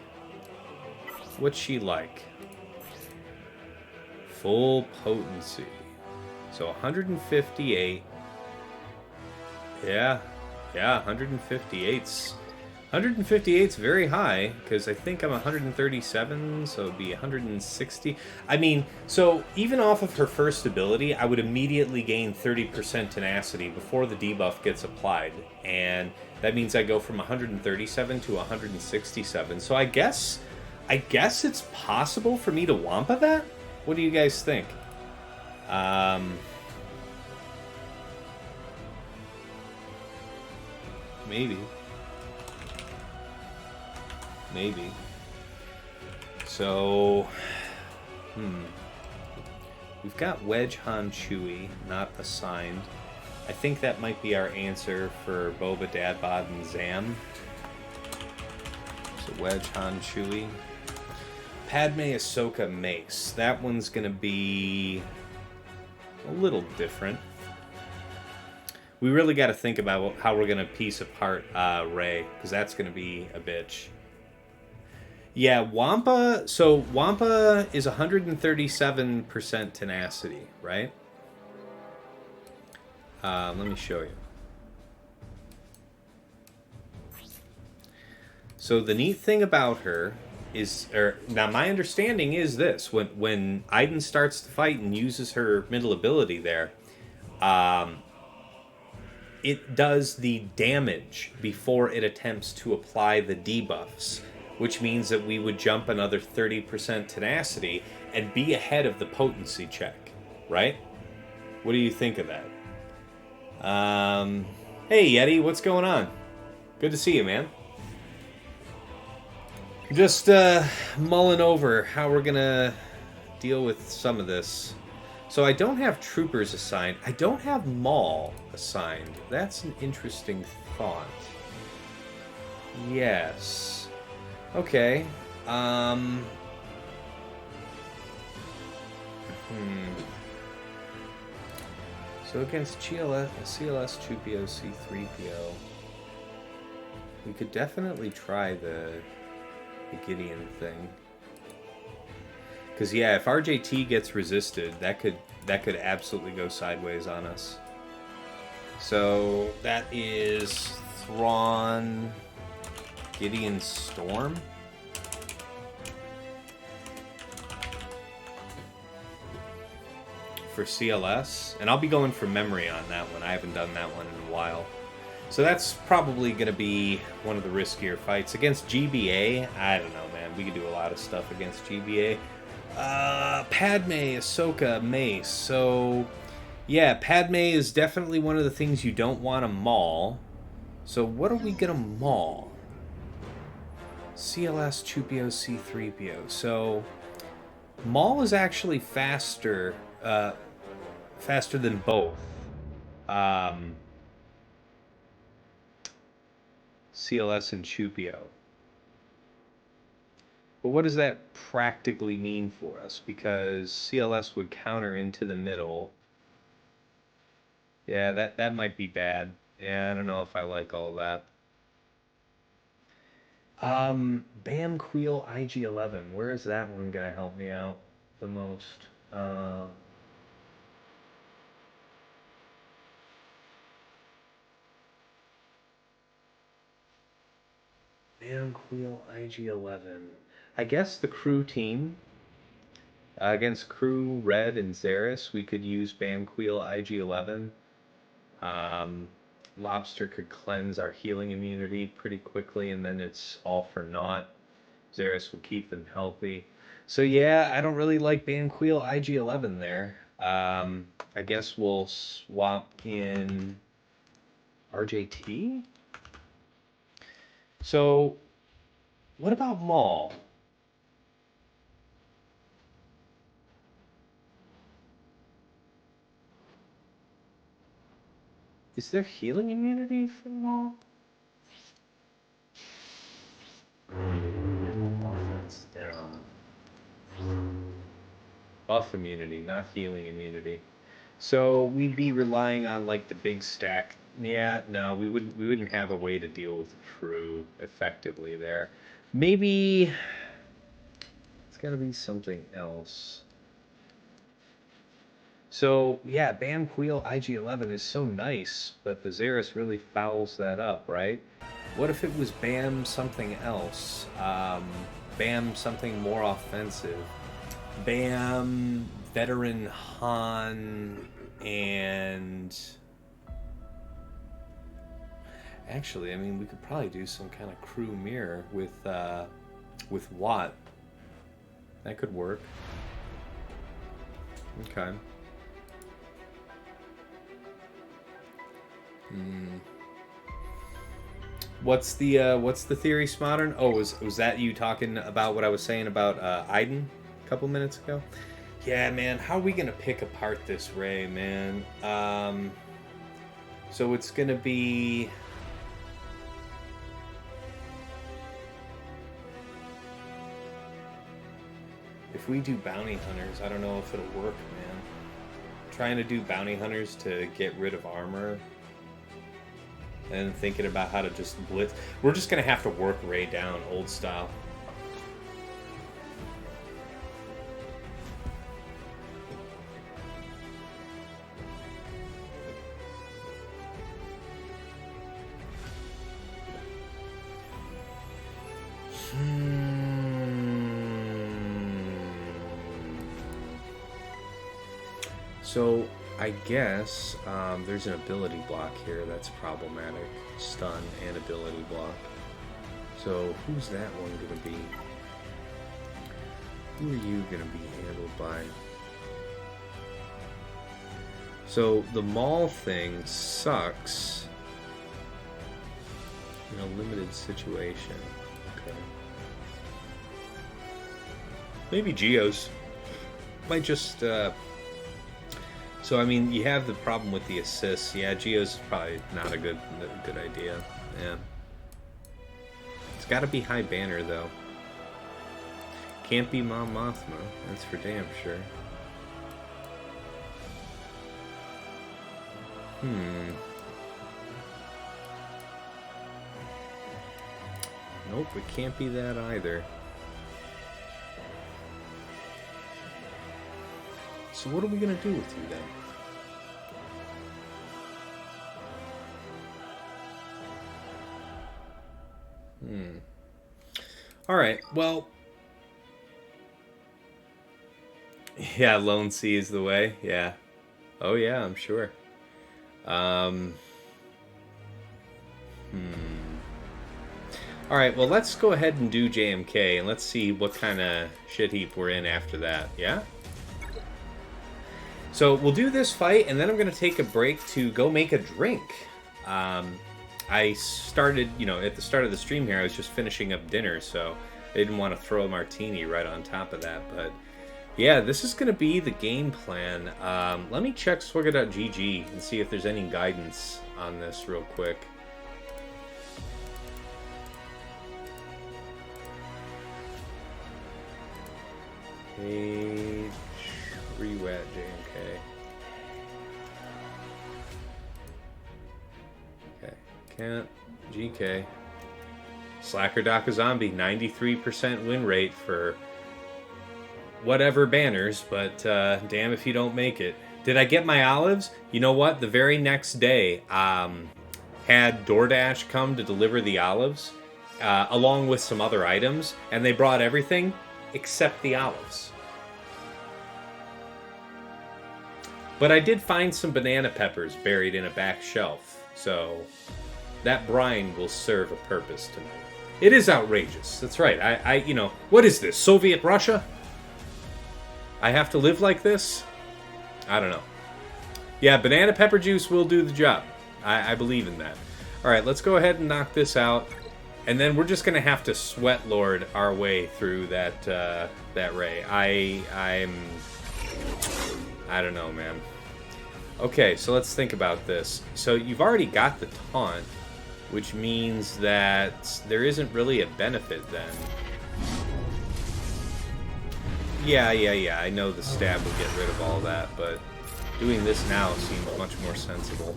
What's she like? Full potency. So 158. Yeah, 158's 158's very high, because I think I'm 137, so it'd be 160. I mean, so even off of her first ability, I would immediately gain 30% tenacity before the debuff gets applied, and that means I go from 137 to 167. So I guess it's possible for me to Wampa that? What do you guys think? Maybe. So, we've got Wedge Han Chewie, not assigned. I think that might be our answer for Boba, Dadbod, and Zam. So Wedge Han Chewie. Padme, Ahsoka, Mace. That one's going to be a little different. We really got to think about how we're going to piece apart Rey, because that's going to be a bitch. Yeah, Wampa. So Wampa is 137% tenacity, right? Let me show you. So the neat thing about her is, now my understanding is this: when Iden starts to fight and uses her middle ability there, it does the damage before it attempts to apply the debuffs, which means that we would jump another 30% tenacity and be ahead of the potency check, right? What do you think of that? Hey Yeti, what's going on? Good to see you, man. Just mulling over how we're gonna deal with some of this. So I don't have troopers assigned. I don't have Maul assigned. That's an interesting thought. Yes. Okay. So against CLS, Chewpio, C3PO, we could definitely try the Gideon thing. Because yeah, if RJT gets resisted, that could absolutely go sideways on us. So that is Thrawn, Gideon Storm. For CLS, and I'll be going from memory on that one. I haven't done that one in a while. So that's probably going to be one of the riskier fights. Against GBA, I don't know, man. We could do a lot of stuff against GBA. Padme, Ahsoka, Mace. So, yeah, Padme is definitely one of the things you don't want to maul. So what are we going to maul? CLS, Chewpio, C3PO. So, Maul is actually faster than both. CLS and Chewpio. But what does that practically mean for us? Because CLS would counter into the middle. Yeah, that might be bad. Yeah, I don't know if I like all that. Bam Queel IG-11. Where is that one gonna help me out the most? Bam Queel IG-11. I guess the crew team. Against crew, Red, and Zarriss, we could use Bam Queel IG-11. Lobster could cleanse our healing immunity pretty quickly, and then it's all for naught. Zarriss will keep them healthy. So yeah, I don't really like Bam Queel IG-11 there. I guess we'll swap in RJT. So, what about Maul? Is there healing immunity for Maul? Offense down. Buff immunity, not healing immunity. So we'd be relying on like the big stack. Yeah, no, we wouldn't have a way to deal with crew effectively there. Maybe it's gotta be something else. So yeah, Bam Queel IG-11 is so nice, but the Zarriss really fouls that up, right? What if it was Bam something else? Bam something more offensive. Bam veteran Han and actually, I mean, we could probably do some kind of crew mirror with Watt. That could work. Okay. What's the theory, Smodern? Oh, was that you talking about what I was saying about Iden a couple minutes ago? Yeah, man. How are we gonna pick apart this Rey, man? So it's gonna be. If we do bounty hunters, I don't know if it'll work, man. Trying to do bounty hunters to get rid of armor. And thinking about how to just blitz. We're just going to have to work Rey down, old style. So, I guess there's an ability block here that's problematic. Stun and ability block. So, who's that one going to be? Who are you going to be handled by? So, the Maul thing sucks in a limited situation. Okay. Maybe Geo's. Might just... So, I mean, you have the problem with the assists. Yeah, Geo's probably not a good idea. Yeah. It's got to be high banner, though. Can't be Mom Mothma. That's for damn sure. Nope, it can't be that either. So what are we going to do with you then? Alright, well... Yeah, Lone Sea is the way, yeah. Oh yeah, I'm sure. Alright, well let's go ahead and do JMK, and let's see what kind of shit heap we're in after that, yeah? So we'll do this fight, and then I'm going to take a break to go make a drink. I started, you know, at the start of the stream here, I was just finishing up dinner, so I didn't want to throw a martini right on top of that, but yeah, this is going to be the game plan. Let me check swigger.gg and see if there's any guidance on this real quick. Page rewet JMK. Okay, can't GK. Slacker Daka Zombie, 93% win rate for whatever banners, but damn if you don't make it. Did I get my olives? You know what? The very next day, had DoorDash come to deliver the olives, along with some other items, and they brought everything except the olives. But I did find some banana peppers buried in a back shelf, so that brine will serve a purpose tonight. It is outrageous. That's right. You know, what is this, Soviet Russia? I have to live like this? I don't know. Yeah, banana pepper juice will do the job. I believe in that. Alright, let's go ahead and knock this out. And then we're just going to have to sweat lord our way through that Rey. I don't know, man. Okay, so let's think about this. So you've already got the taunt, which means that there isn't really a benefit then. Yeah, I know the stab will get rid of all that, but doing this now seems much more sensible.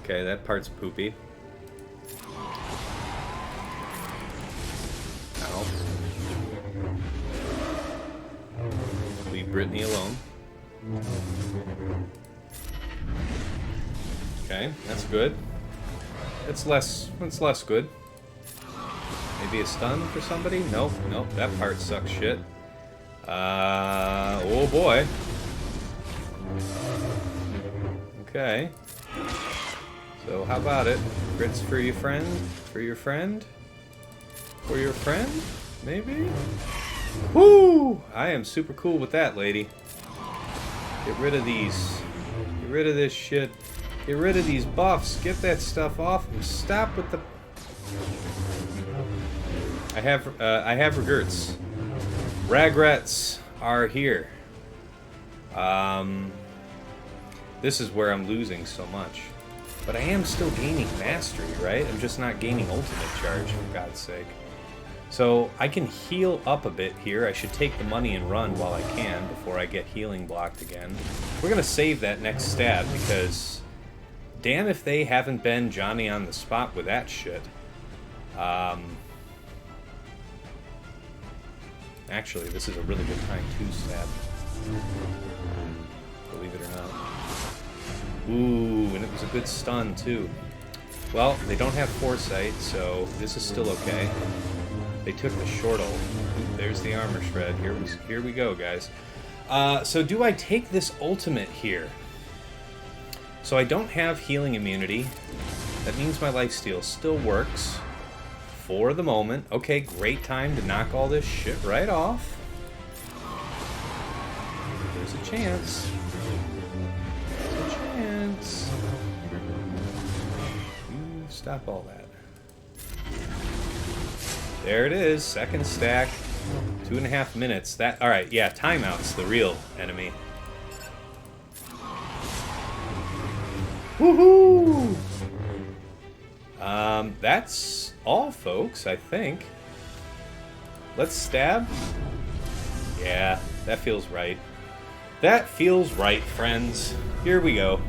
Okay, that part's poopy. Ow. Leave Brittany alone. Okay, that's good. It's less good. Maybe a stun for somebody? Nope, that part sucks shit. Oh boy. Okay. So how about it? Grits for your friend? For your friend? For your friend? Maybe? Woo! I am super cool with that, lady. Get rid of these. Get rid of this shit. Get rid of these buffs. Get that stuff off and stop with the... I have regrets. Regrets are here. This is where I'm losing so much. But I am still gaining mastery, right? I'm just not gaining ultimate charge, for God's sake. So I can heal up a bit here. I should take the money and run while I can before I get healing blocked again. We're going to save that next stab because damn if they haven't been Johnny on the spot with that shit. Actually, this is a really good time to stab. Believe it or not. Ooh, and it was a good stun, too. Well, they don't have foresight, so this is still okay. They took the short ult. There's the armor shred. Here we go, guys. So do I take this ultimate here? So I don't have healing immunity. That means my lifesteal still works for the moment. Okay, great time to knock all this shit right off. There's a chance. There's a chance. You stop all that. There it is, second stack. 2.5 minutes. That, all right, yeah, timeout's the real enemy. Woohoo! That's all, folks, I think. Let's stab. Yeah, that feels right. That feels right, friends. Here we go.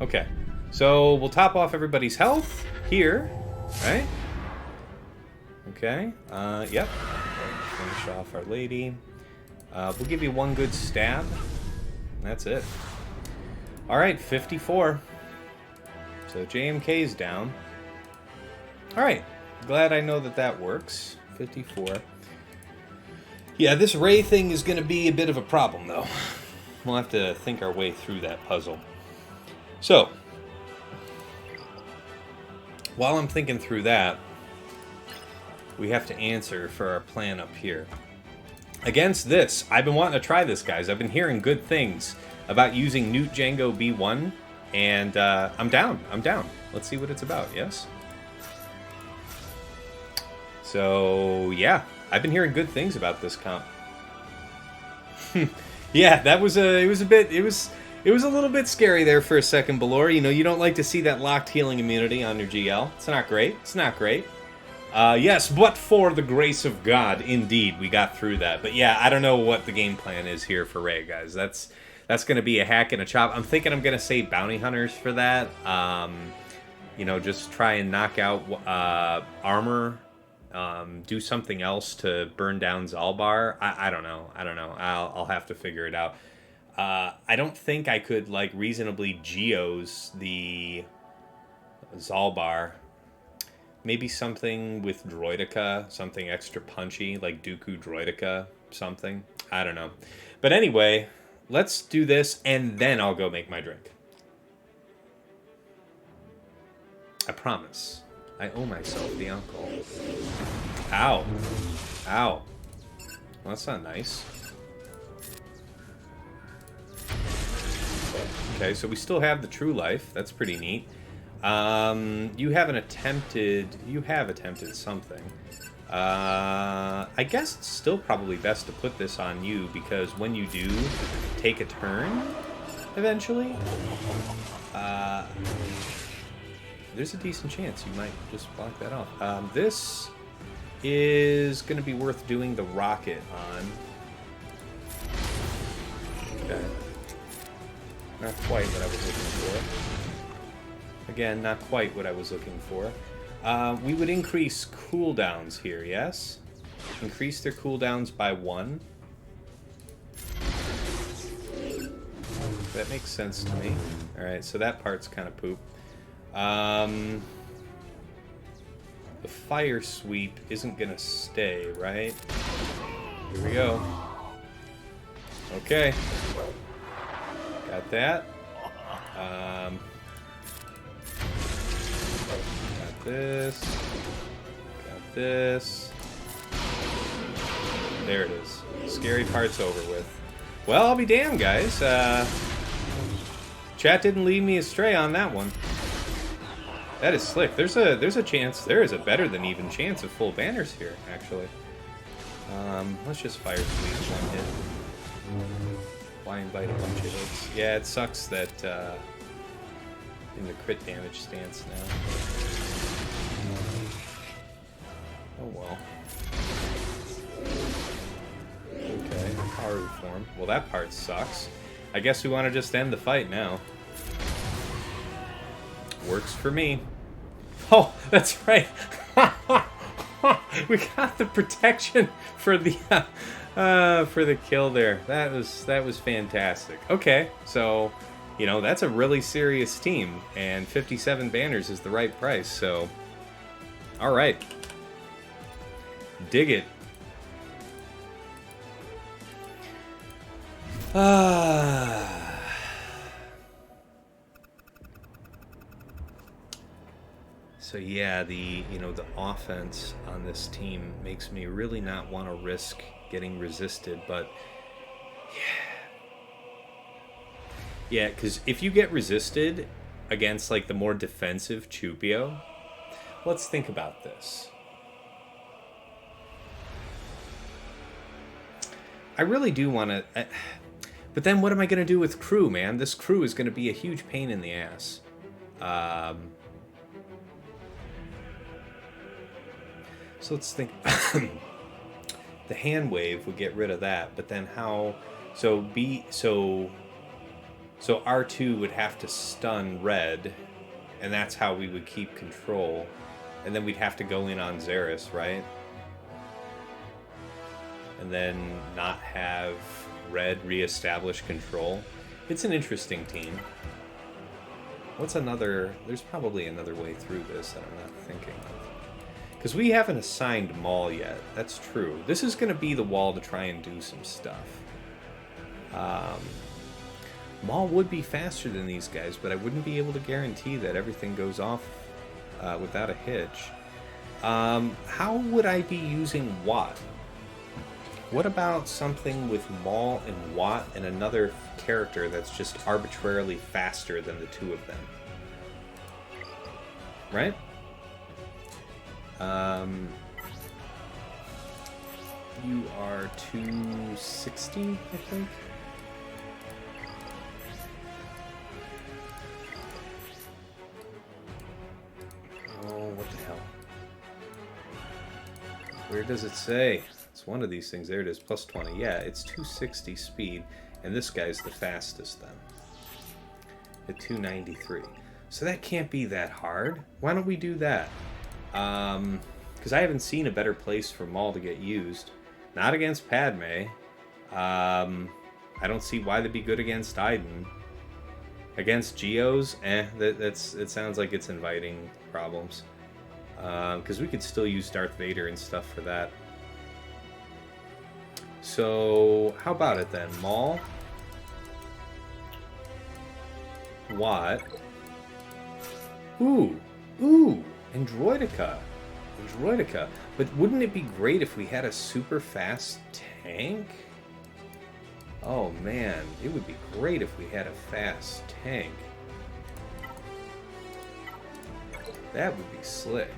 Okay, so we'll top off everybody's health here, right? Okay, yep. Finish off our lady. We'll give you one good stab. That's it. Alright, 54. So JMK's down. Alright, glad I know that that works. 54. Yeah, this Rey thing is going to be a bit of a problem, though. We'll have to think our way through that puzzle. So, while I'm thinking through that, we have to answer for our plan up here. Against this, I've been wanting to try this, guys. I've been hearing good things about using Nute Django B1, and I'm down. I'm down. Let's see what it's about, yes? So, yeah. I've been hearing good things about this comp. Yeah, that was a little bit scary there for a second, Balor. You know, you don't like to see that locked healing immunity on your GL. It's not great. It's not great. Yes, but for the grace of God, indeed, we got through that. But yeah, I don't know what the game plan is here for Rey, guys. That's going to be a hack and a chop. I'm thinking I'm going to save bounty hunters for that. You know, just try and knock out armor. Do something else to burn down Zalbar. I don't know. I'll have to figure it out. I don't think I could, like, reasonably geos the Zalbar. Maybe something with Droideka, something extra punchy, like Dooku Droideka, something. I don't know. But anyway, let's do this, and then I'll go make my drink. I promise. I owe myself the uncle. Ow. Ow. Well, that's not nice. Okay, so we still have the true life. That's pretty neat. You have attempted something. I guess it's still probably best to put this on you, because when you do take a turn, eventually, there's a decent chance you might just block that off. This is going to be worth doing the rocket on. Okay. Not quite what I was looking for. Again, not quite what I was looking for. We would increase cooldowns here, yes? Increase their cooldowns by 1. That makes sense to me. Alright, so that part's kind of poop. The fire sweep isn't gonna stay, right? Here we go. Okay. Got that. Got this. Got this. There it is. Scary part's over with. Well, I'll be damned, guys. Chat didn't lead me astray on that one. That is slick. There's a chance. There is a better than even chance of full banners here, actually. Let's just fire sweep one hit. Blind bite a bunch of hits. Yeah, it sucks that in the crit damage stance now. Oh well. Okay, power reform. Well, that part sucks. I guess we want to just end the fight now. Works for me. Oh, that's right. We got the protection for the kill there. That was fantastic. Okay, so you know that's a really serious team, and 57 banners is the right price. So All right. Dig it. So yeah, the offense on this team makes me really not want to risk getting resisted, but yeah, because if you get resisted against like the more defensive Chewpio, let's think about this. I really do want to, but then what am I going to do with crew, man? This crew is going to be a huge pain in the ass. So let's think. The hand wave would get rid of that, but then how? So R2 would have to stun Red, and that's how we would keep control. And then we'd have to go in on Zarriss, right? And then not have Red reestablish control. It's an interesting team. What's another? There's probably another way through this that I'm not thinking of. Because we haven't assigned Maul yet. That's true. This is going to be the wall to try and do some stuff. Maul would be faster than these guys, but I wouldn't be able to guarantee that everything goes off without a hitch. How would I be using Watt? What about something with Maul and Watt and another character that's just arbitrarily faster than the two of them? Right? You are 260, I think. Oh, what the hell? Where does it say? It's one of these things. There it is, plus 20. Yeah, it's 260 speed, and this guy's the fastest then. At 293. So that can't be that hard. Why don't we do that? Because I haven't seen a better place for Maul to get used. Not against Padme. I don't see why they'd be good against Iden. Against Geos, it sounds like it's inviting problems. Because we could still use Darth Vader and stuff for that. So, how about it then? Maul. Watt. Ooh. And Droideka. But wouldn't it be great if we had a super fast tank? Oh man, it would be great if we had a fast tank. That would be slick.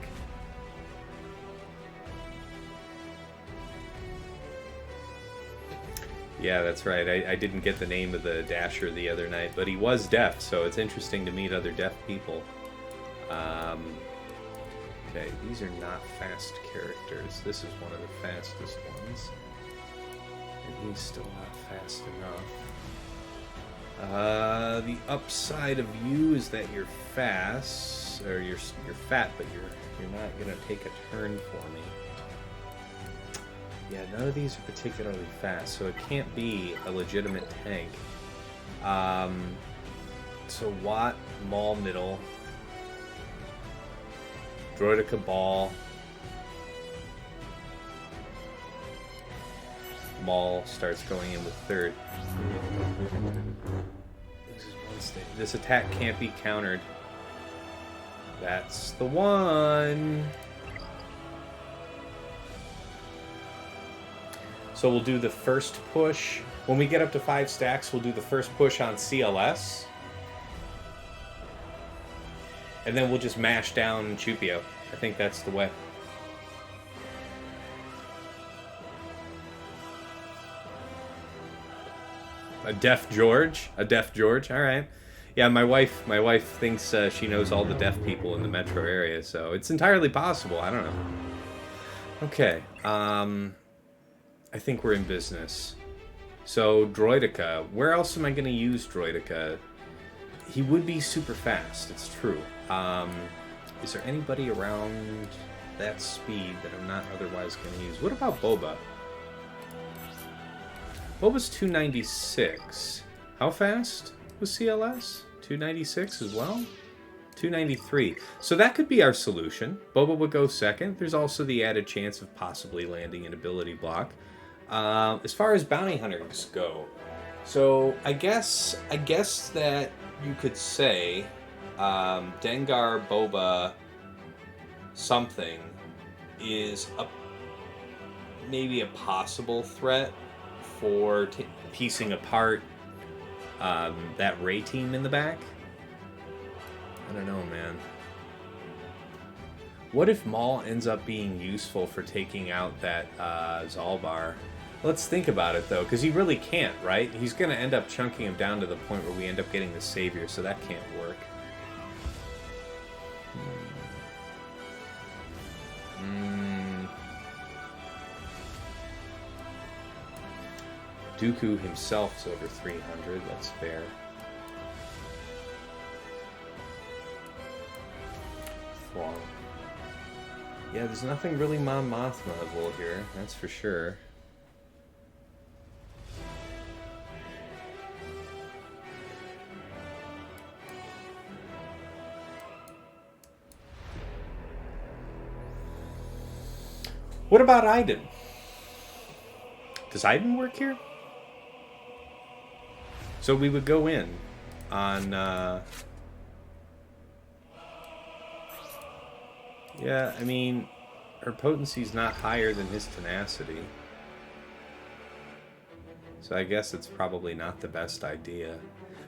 Yeah, that's right. I didn't get the name of the Dasher the other night, but he was deaf, so it's interesting to meet other deaf people. Okay, these are not fast characters. This is one of the fastest ones. And he's still not fast enough. The upside of you is that you're fast, or you're fat, but you're not gonna take a turn for me. Yeah, none of these are particularly fast, so it can't be a legitimate tank. So Watt, Maul middle, Droideka ball, Maul starts going in with third. This is one state. This attack can't be countered. That's the one. So we'll do the first push. When we get up to 5 stacks, we'll do the first push on CLS. And then we'll just mash down Chewpio. I think that's the way. A deaf George? A deaf George? Alright. Yeah, my wife thinks she knows all the deaf people in the metro area, so it's entirely possible. I don't know. Okay. I think we're in business. So, Droideka. Where else am I going to use Droideka? He would be super fast, it's true. Is there anybody around that speed that I'm not otherwise going to use? What about Boba? Boba's 296. How fast was CLS? 296 as well? 293. So that could be our solution. Boba would go second. There's also the added chance of possibly landing an ability block. As far as bounty hunters go, so I guess that you could say Dengar, Boba, something is maybe a possible threat for piecing apart that Rey team in the back. I don't know, man. What if Maul ends up being useful for taking out that Zalbar? Let's think about it, though, because he really can't, right? He's going to end up chunking him down to the point where we end up getting the Savior, so that can't work. Dooku himself's over 300, that's fair. Long. Yeah, there's nothing really Mon Mothma-able here, that's for sure. What about Iden? Does Iden work here? So we would go in on... Yeah, I mean, her potency's not higher than his tenacity. So I guess it's probably not the best idea.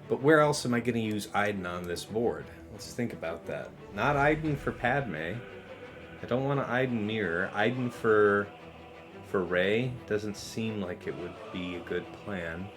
But where else am I going to use Iden on this board? Let's think about that. Not Iden for Padme. I don't want to Iden mirror. Iden for Rey doesn't seem like it would be a good plan.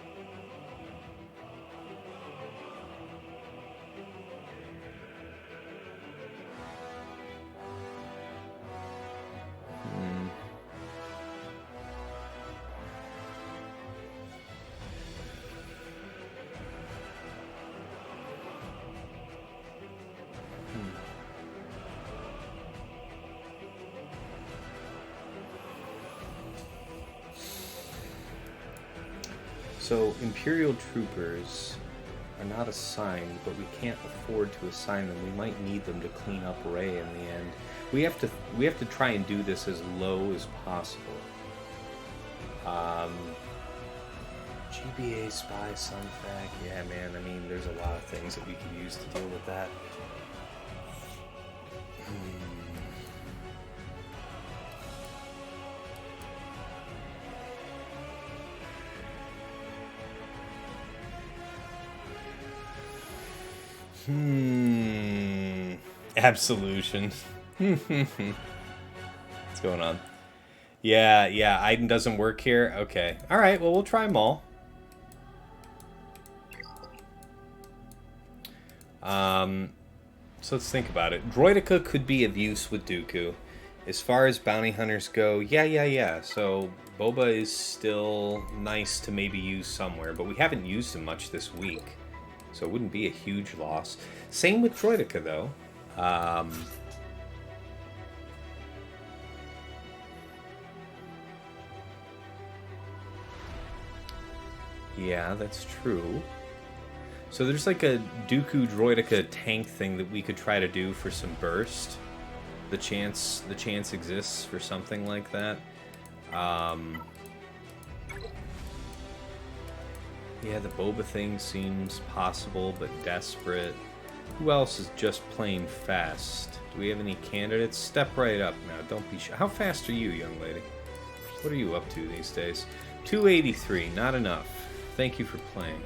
So, Imperial troopers are not assigned, but we can't afford to assign them. We might need them to clean up Rey in the end. We have to try and do this as low as possible. GBA spy sunfac. Yeah, man. I mean, there's a lot of things that we could use to deal with that. Absolution. What's going on? Yeah, Iden doesn't work here? Okay. Alright, well, we'll try Maul. So let's think about it. Droideka could be of use with Dooku. As far as bounty hunters go, yeah. So Boba is still nice to maybe use somewhere, but we haven't used him much this week. So it wouldn't be a huge loss. Same with Droideka, though. Yeah, that's true. So there's like a Dooku Droideka tank thing that we could try to do for some burst. The chance exists for something like that. Yeah, the Boba thing seems possible, but desperate. Who else is just plain fast? Do we have any candidates? Step right up now. Don't be shy. How fast are you, young lady? What are you up to these days? 283. Not enough. Thank you for playing.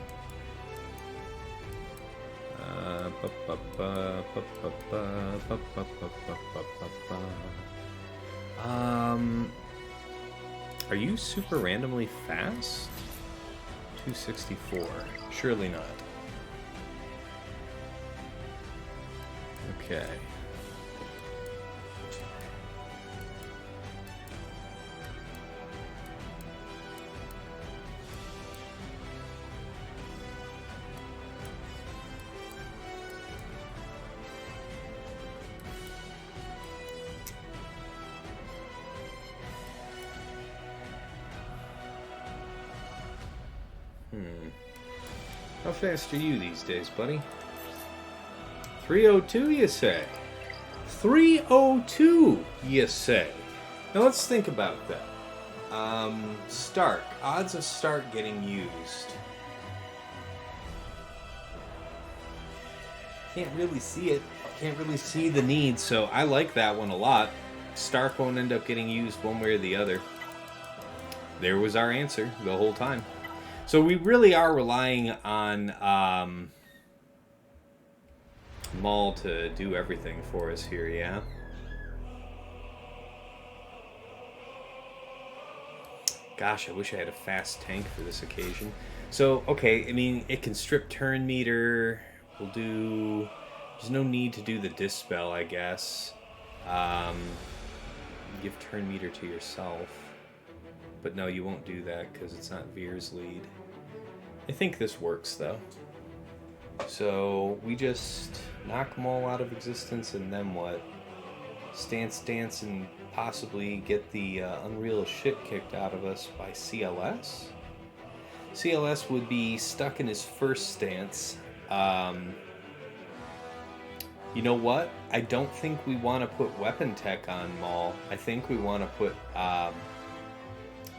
Are you super randomly fast? 264. Surely not. Okay. How fast are you these days, buddy? 302, you say? 302, you say? Now let's think about that. Stark. Odds of Stark getting used. Can't really see it. Can't really see the need, so I like that one a lot. Stark won't end up getting used one way or the other. There was our answer the whole time. So we really are relying on Maul to do everything for us here, yeah? Gosh, I wish I had a fast tank for this occasion. So, okay, I mean, it can strip turn meter. We'll do... There's no need to do the Dispel, I guess. Give turn meter to yourself. But no, you won't do that because it's not Veer's lead. I think this works, though. So, we just knock them all out of existence, and then what? Stance, and possibly get the unreal shit kicked out of us by CLS? CLS would be stuck in his first stance. You know what? I don't think we want to put weapon tech on Maul. I think we want to put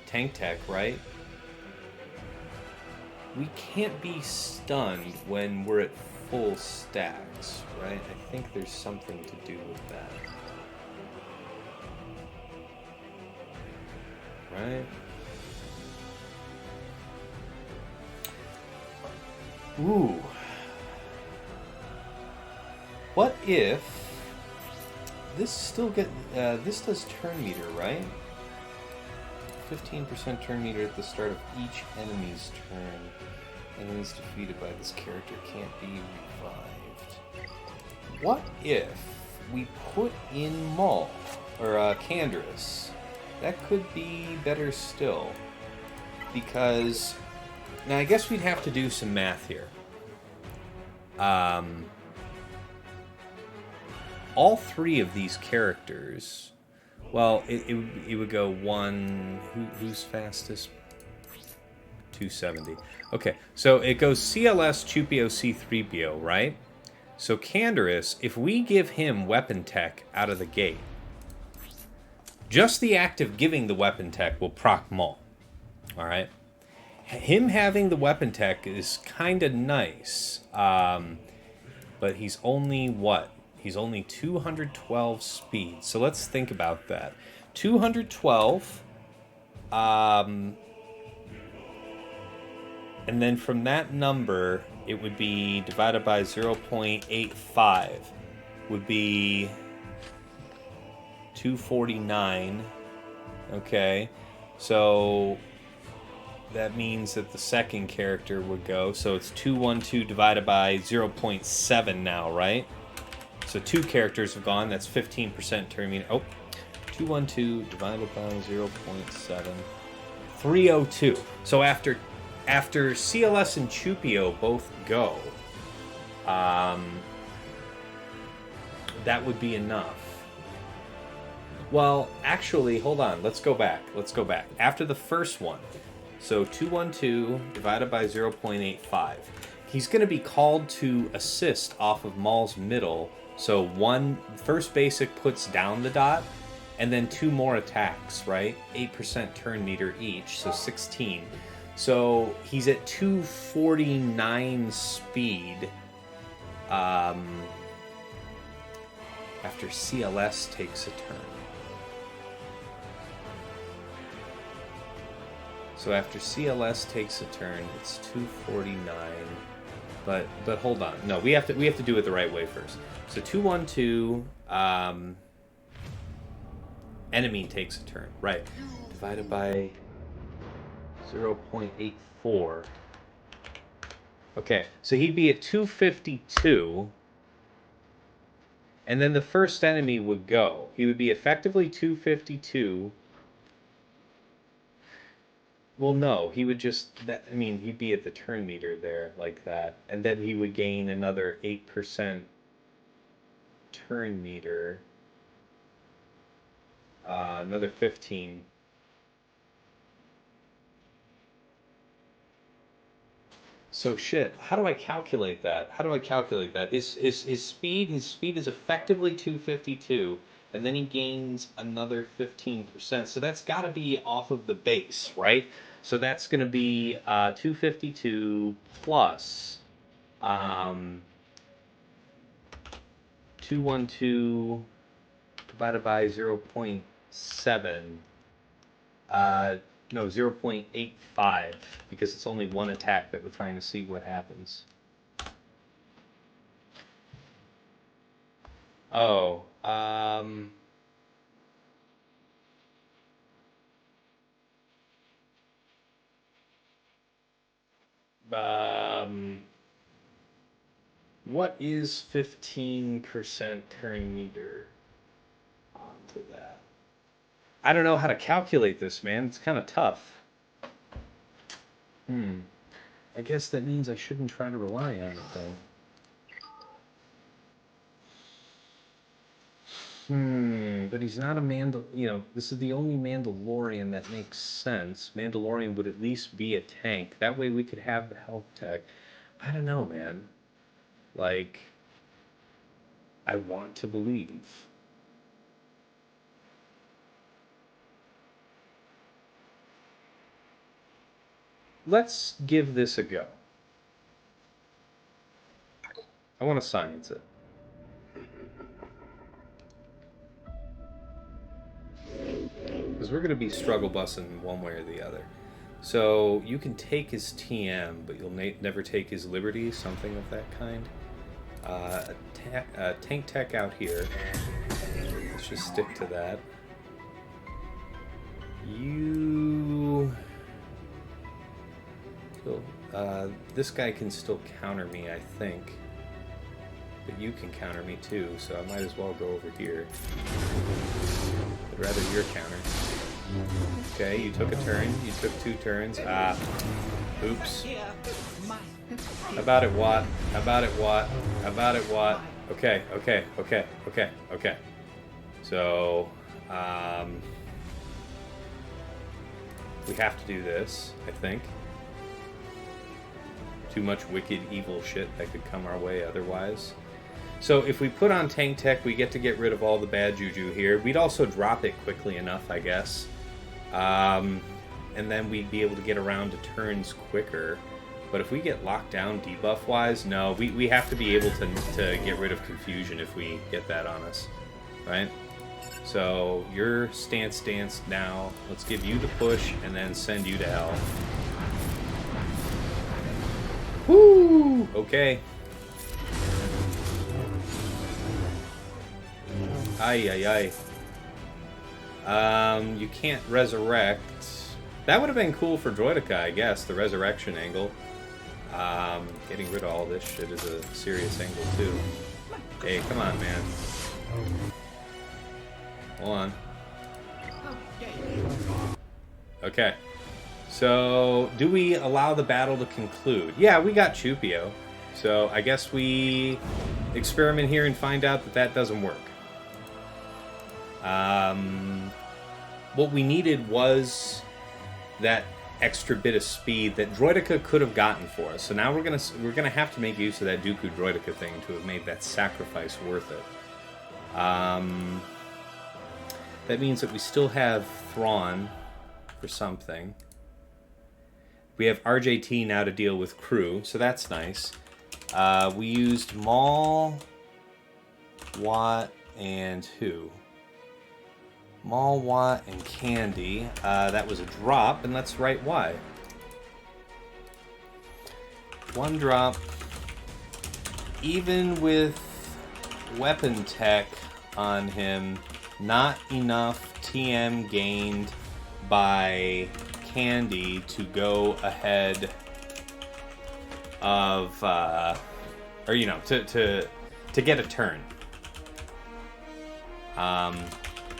tank tech, right? We can't be stunned when we're at full stacks, right? I think there's something to do with that. Right? Ooh. What if this still this does turn meter, right? 15% turn meter at the start of each enemy's turn. Enemies defeated by this character can't be revived. What if we put in Maul or Canderous? That could be better still, because now I guess we'd have to do some math here. All three of these characters, well, it would go one. Who's fastest? 270. Okay, so it goes CLS, Chewpio, C3PO, right? So Canderous, if we give him weapon tech out of the gate, just the act of giving the weapon tech will proc Maul. All right? Him having the weapon tech is kind of nice. But he's only what? He's only 212 speed. So let's think about that. 212. And then from that number, it would be divided by 0.85. Would be 249. Okay, so that means that the second character would go. So it's 212 divided by 0.7 now, right? So two characters have gone. That's 15% turn meter. Oh, 212 divided by 0.7. 302. So after CLS and Chewpio both go, that would be enough. Well, actually, hold on. Let's go back. After the first one, so 212 divided by 0.85. He's going to be called to assist off of Maul's middle. So first basic puts down the dot, and then two more attacks, right? 8% turn meter each, so 16. So he's at 249 speed after CLS takes a turn. So after CLS takes a turn, it's 249. But hold on. No, we have to do it the right way first. So 212 enemy takes a turn. Right. Divided by 0.84. Okay, so he'd be at 252. And then the first enemy would go. He would be effectively 252. Well, no, he would just... he'd be at the turn meter there, like that. And then he would gain another 8% turn meter. Another 15. So shit. How do I calculate that? How do I calculate that? His speed. His speed is effectively 252, and then he gains another 15%. So that's got to be off of the base, right? So that's going to be 252 plus 212 divided by 0.7. No, 0.85, because it's only one attack that we're trying to see what happens. Oh, what is 15% turn meter onto that? I don't know how to calculate this, man. It's kind of tough. I guess that means I shouldn't try to rely on it, though. But he's not a this is the only Mandalorian that makes sense. Mandalorian would at least be a tank. That way we could have the health tech. I don't know, man. Like, I want to believe. Let's give this a go. I want to science it. Because we're going to be struggle bussing one way or the other. So you can take his TM, but you'll never take his Liberty, something of that kind. Tank tech out here. Let's just stick to that. This guy can still counter me, I think. But you can counter me too, so I might as well go over here. I'd rather your counter. Okay, you took a turn. You took 2 turns. Oops. About it, what? About it, what? About it, what? Okay. So, we have to do this, I think. Too much wicked, evil shit that could come our way otherwise. So if we put on tank tech, we get to get rid of all the bad juju here. We'd also drop it quickly enough, I guess. And then we'd be able to get around to turns quicker. But if we get locked down debuff-wise, no, we have to be able to get rid of confusion if we get that on us, right? So your stance now. Let's give you the push and then send you to hell. Woo! Okay. Ay. You can't resurrect. That would have been cool for Droideka, I guess, the resurrection angle. Getting rid of all this shit is a serious angle, too. Hey, come on, man. Hold on. Okay. So, do we allow the battle to conclude? Yeah, we got Chewpio. So, I guess we experiment here and find out that doesn't work. What we needed was that extra bit of speed that Droideka could have gotten for us. So now we're gonna have to make use of that Dooku Droideka thing to have made that sacrifice worth it. That means that we still have Thrawn for something. We have RJT now to deal with crew, so that's nice. We used Maul, Watt, and who? Maul, Watt, and Candy. That was a drop, and let's write why. 1 drop. Even with weapon tech on him, not enough TM gained by Candy to go ahead of, to get a turn.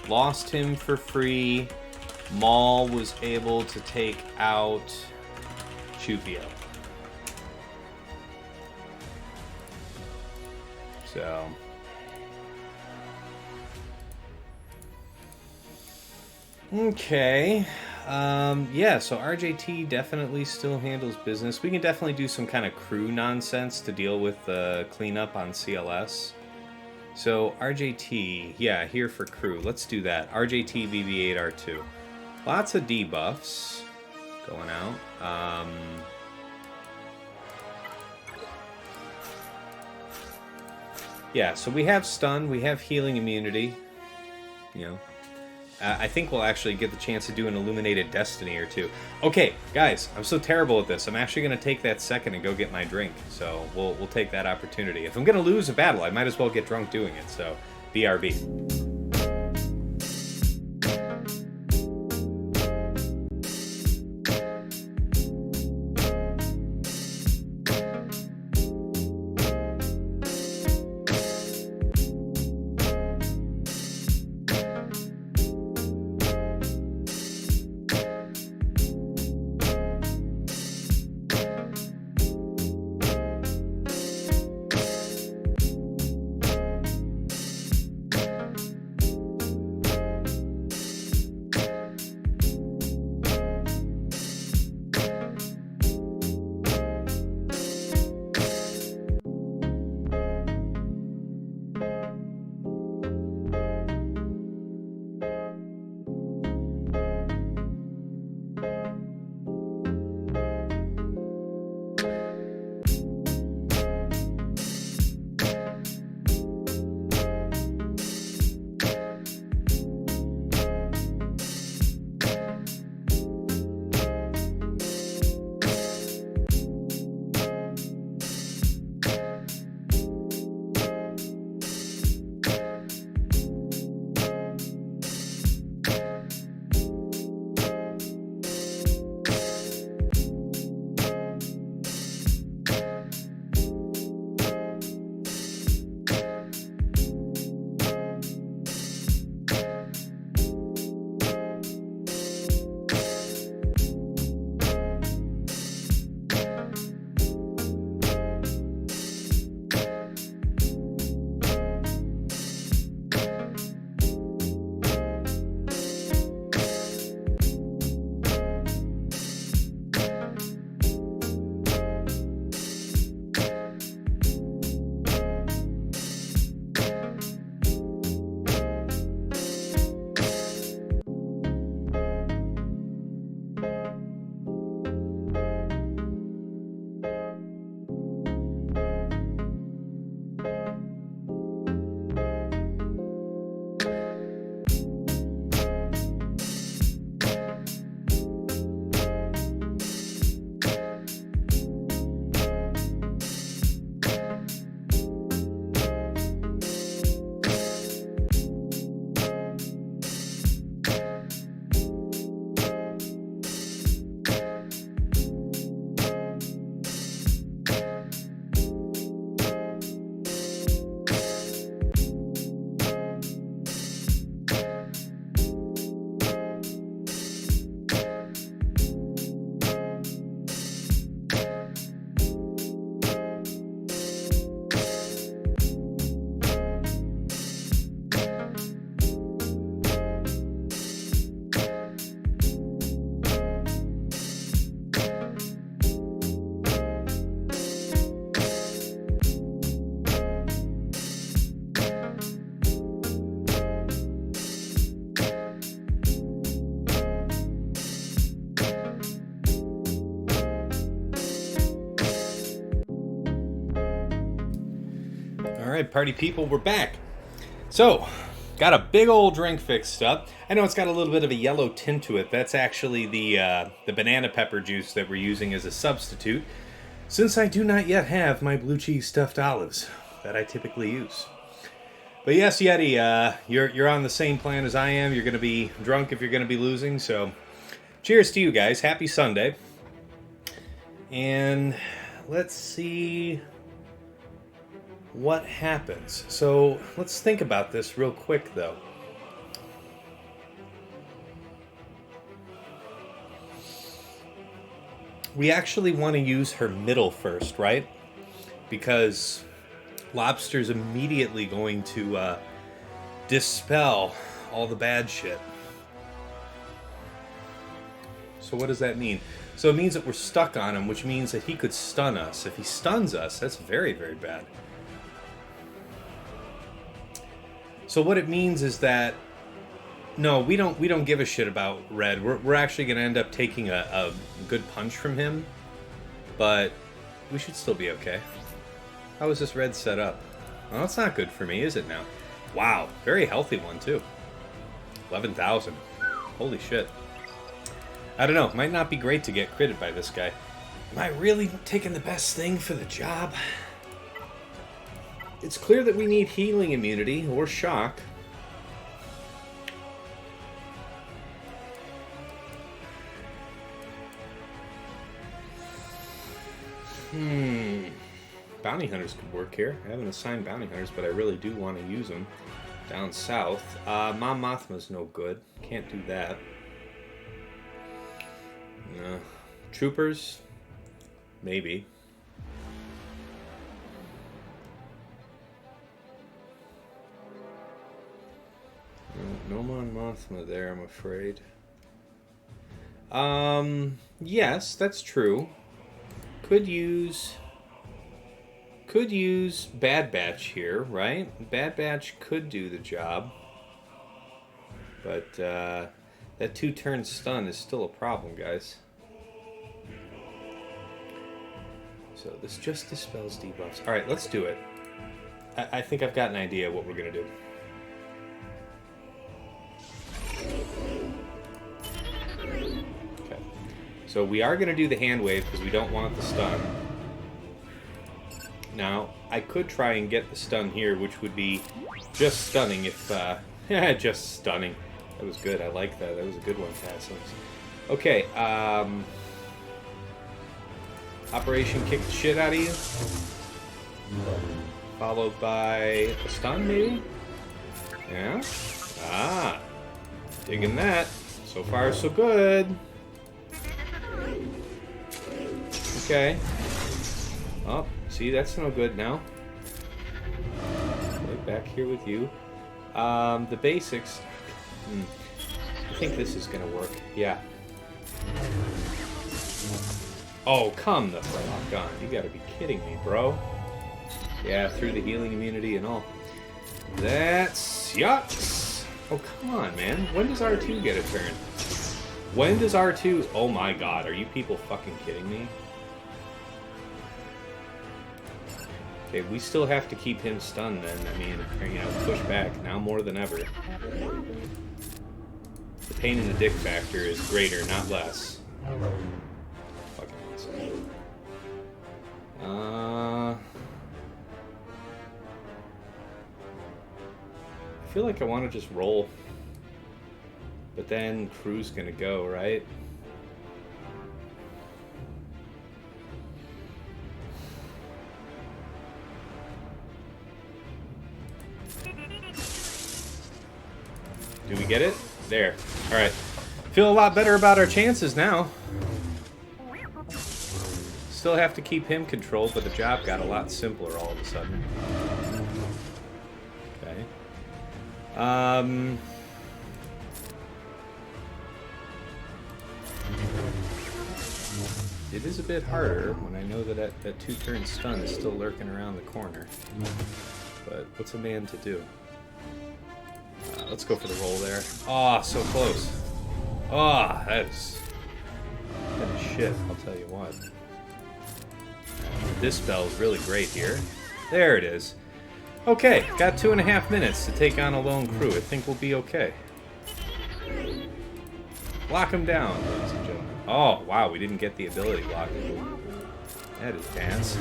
Lost him for free. Maul was able to take out Chewpio. So okay. Yeah, so RJT definitely still handles business. We can definitely do some kind of crew nonsense to deal with the cleanup on CLS. So RJT, yeah, here for crew. Let's do that. RJT VV8R2. Lots of debuffs going out. Yeah, so we have stun, we have healing immunity. You know, I think we'll actually get the chance to do an Illuminated Destiny or two. Okay, guys, I'm so terrible at this. I'm actually going to take that second and go get my drink. So we'll take that opportunity. If I'm going to lose a battle, I might as well get drunk doing it. So BRB. Alright, party people, we're back. So, got a big old drink fixed up. I know it's got a little bit of a yellow tint to it. That's actually the banana pepper juice that we're using as a substitute, since I do not yet have my blue cheese stuffed olives that I typically use. But yes, JieRhE, you're on the same plan as I am. You're going to be drunk if you're going to be losing, so cheers to you guys. Happy Sunday. And let's see what happens. So let's think about this real quick, though. We actually want to use her middle first, right? Because Lobster's immediately going to dispel all the bad shit. So what does that mean? So it means that we're stuck on him, which means that he could stun us. If he stuns us, that's very, very bad. So what it means is that no, we don't give a shit about red. We're actually going to end up taking a good punch from him, but we should still be okay. How is this red set up? Well, that's not good for me, is it now? Wow, very healthy one too. 11,000. Holy shit. I don't know. Might not be great to get critted by this guy. Am I really taking the best thing for the job? It's clear that we need healing immunity or shock. Bounty hunters could work here. I haven't assigned bounty hunters, but I really do want to use them. Down south. Mom Mothma's no good. Can't do that. No. Troopers? Maybe. No Mon Mothma there, I'm afraid. Yes, that's true. Could use Bad Batch here, right? Bad Batch could do the job. But that 2-turn stun is still a problem, guys. So this just dispels debuffs. Alright, let's do it. I think I've got an idea of what we're going to do. Okay. So we are going to do the hand wave because we don't want the stun. Now, I could try and get the stun here, which would be just stunning if... just stunning. That was good. I like that. That was a good one, Tassels. Okay, Operation Kick the Shit Out of You. Followed by a stun, maybe? Yeah? Ah. Digging that. So far, so good. Okay. Oh, see, that's no good now. Okay, back here with you. The basics... I think this is gonna work. Yeah. Oh, come the fuck on. You gotta be kidding me, bro. Yeah, through the healing immunity and all. That sucks. Oh, come on, man. When does R2 get a turn? When does R2... Oh my god, are you people fucking kidding me? Okay, we still have to keep him stunned then. I mean, you know, push back now more than ever. The pain in the dick factor is greater, not less. Fucking awesome. I feel like I want to just roll. But then crew's gonna go, right? Do we get it? There. Alright. Feel a lot better about our chances now. Still have to keep him controlled, but the job got a lot simpler all of a sudden. Okay. It is a bit harder when I know that that 2-turn stun is still lurking around the corner. But what's a man to do? Let's go for the roll there. Ah, oh, so close. Ah, oh, that is shit, I'll tell you what. This spell is really great here. There it is. Okay, got 2.5 minutes to take on a lone crew. I think we'll be okay. Lock him down, ladies and gentlemen. Oh, wow, we didn't get the ability block. That is dance.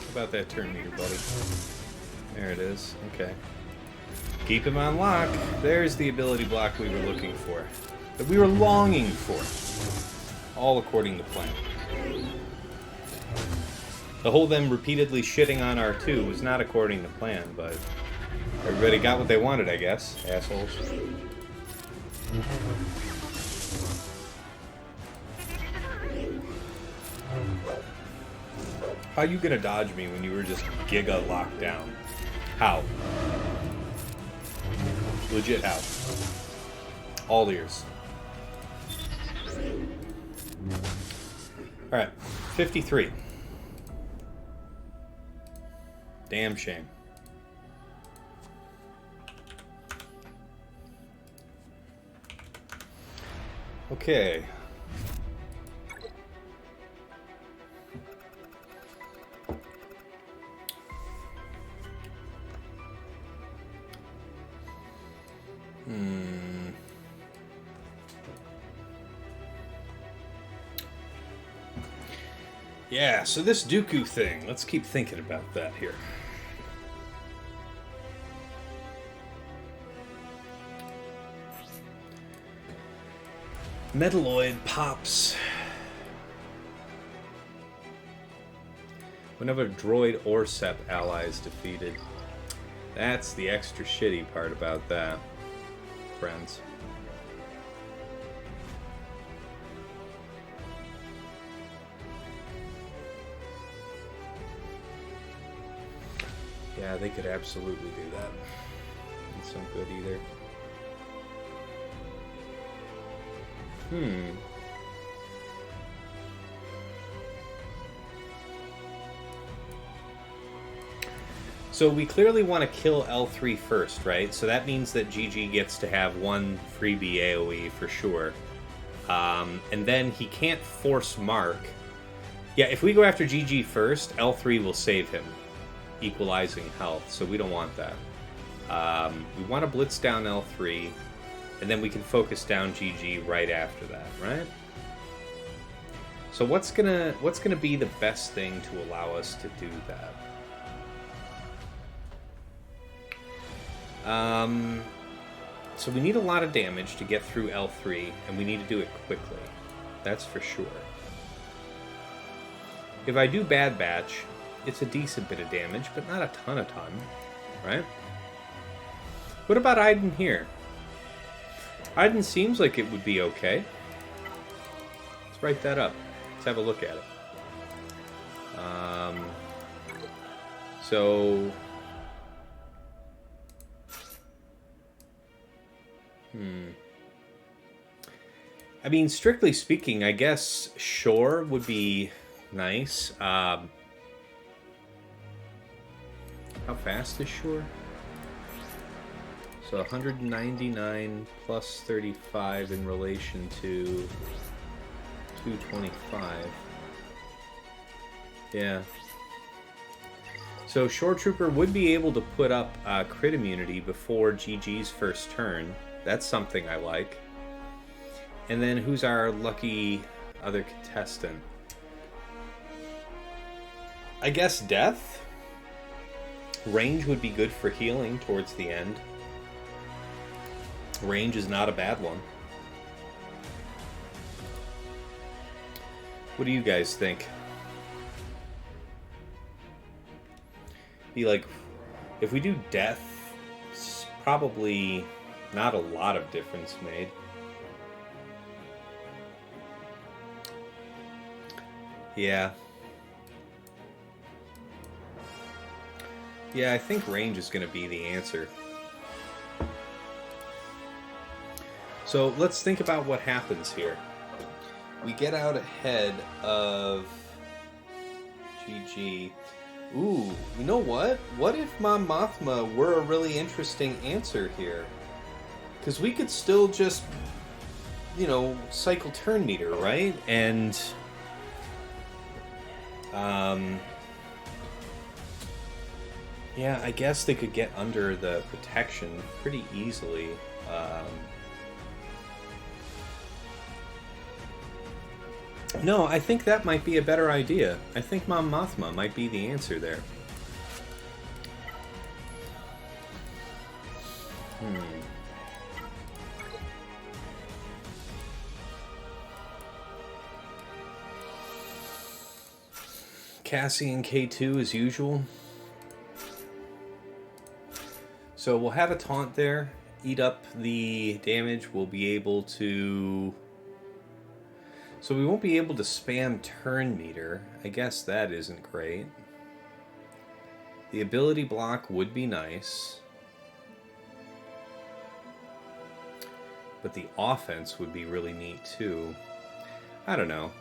How about that turn meter, buddy? There it is. Okay. Keep him on lock. There's the ability block we were looking for. That we were longing for. All according to plan. The whole them repeatedly shitting on R2 was not according to plan, but everybody got what they wanted, I guess. Assholes. How you gonna dodge me when you were just giga locked down? How? Legit how? All ears. Alright, 53. Damn shame. Okay. Yeah, so this Dooku thing, let's keep thinking about that here. Metalloid pops. Whenever a droid or SEP ally is defeated. That's the extra shitty part about that, friends. Yeah, they could absolutely do that. It's not good either. So we clearly want to kill L3 first, right? So that means that GG gets to have one freebie AoE for sure. And then he can't force Mark. Yeah, if we go after GG first, L3 will save him, equalizing health, so we don't want that. We want to blitz down L3, and then we can focus down GG right after that, right? So what's gonna be the best thing to allow us to do that? So we need a lot of damage to get through L3, and we need to do it quickly. That's for sure. If I do Bad Batch, it's a decent bit of damage, but not a ton, right? What about Iden here? Iden seems like it would be okay. Let's write that up. Let's have a look at it. I mean, strictly speaking, I guess Shore would be nice. How fast is Shore? So 199 plus 35 in relation to 225. Yeah. So Shore Trooper would be able to put up crit immunity before GG's first turn. That's something I like. And then who's our lucky other contestant? I guess Death? Range would be good for healing towards the end. Range is not a bad one. What do you guys think? Be like, if we do Death, it's probably not a lot of difference made. Yeah. Yeah, I think range is going to be the answer. So let's think about what happens here. We get out ahead of GG. Ooh, you know what? What if Mon Mothma were a really interesting answer here? Because we could still just, you know, cycle turn meter, right? And yeah, I guess they could get under the protection pretty easily. No, I think that might be a better idea. I think Mon Mothma might be the answer there. Cassian K2 as usual. So we'll have a taunt there, eat up the damage, we'll be able to... So we won't be able to spam turn meter. I guess that isn't great. The ability block would be nice. But the offense would be really neat too. I don't know.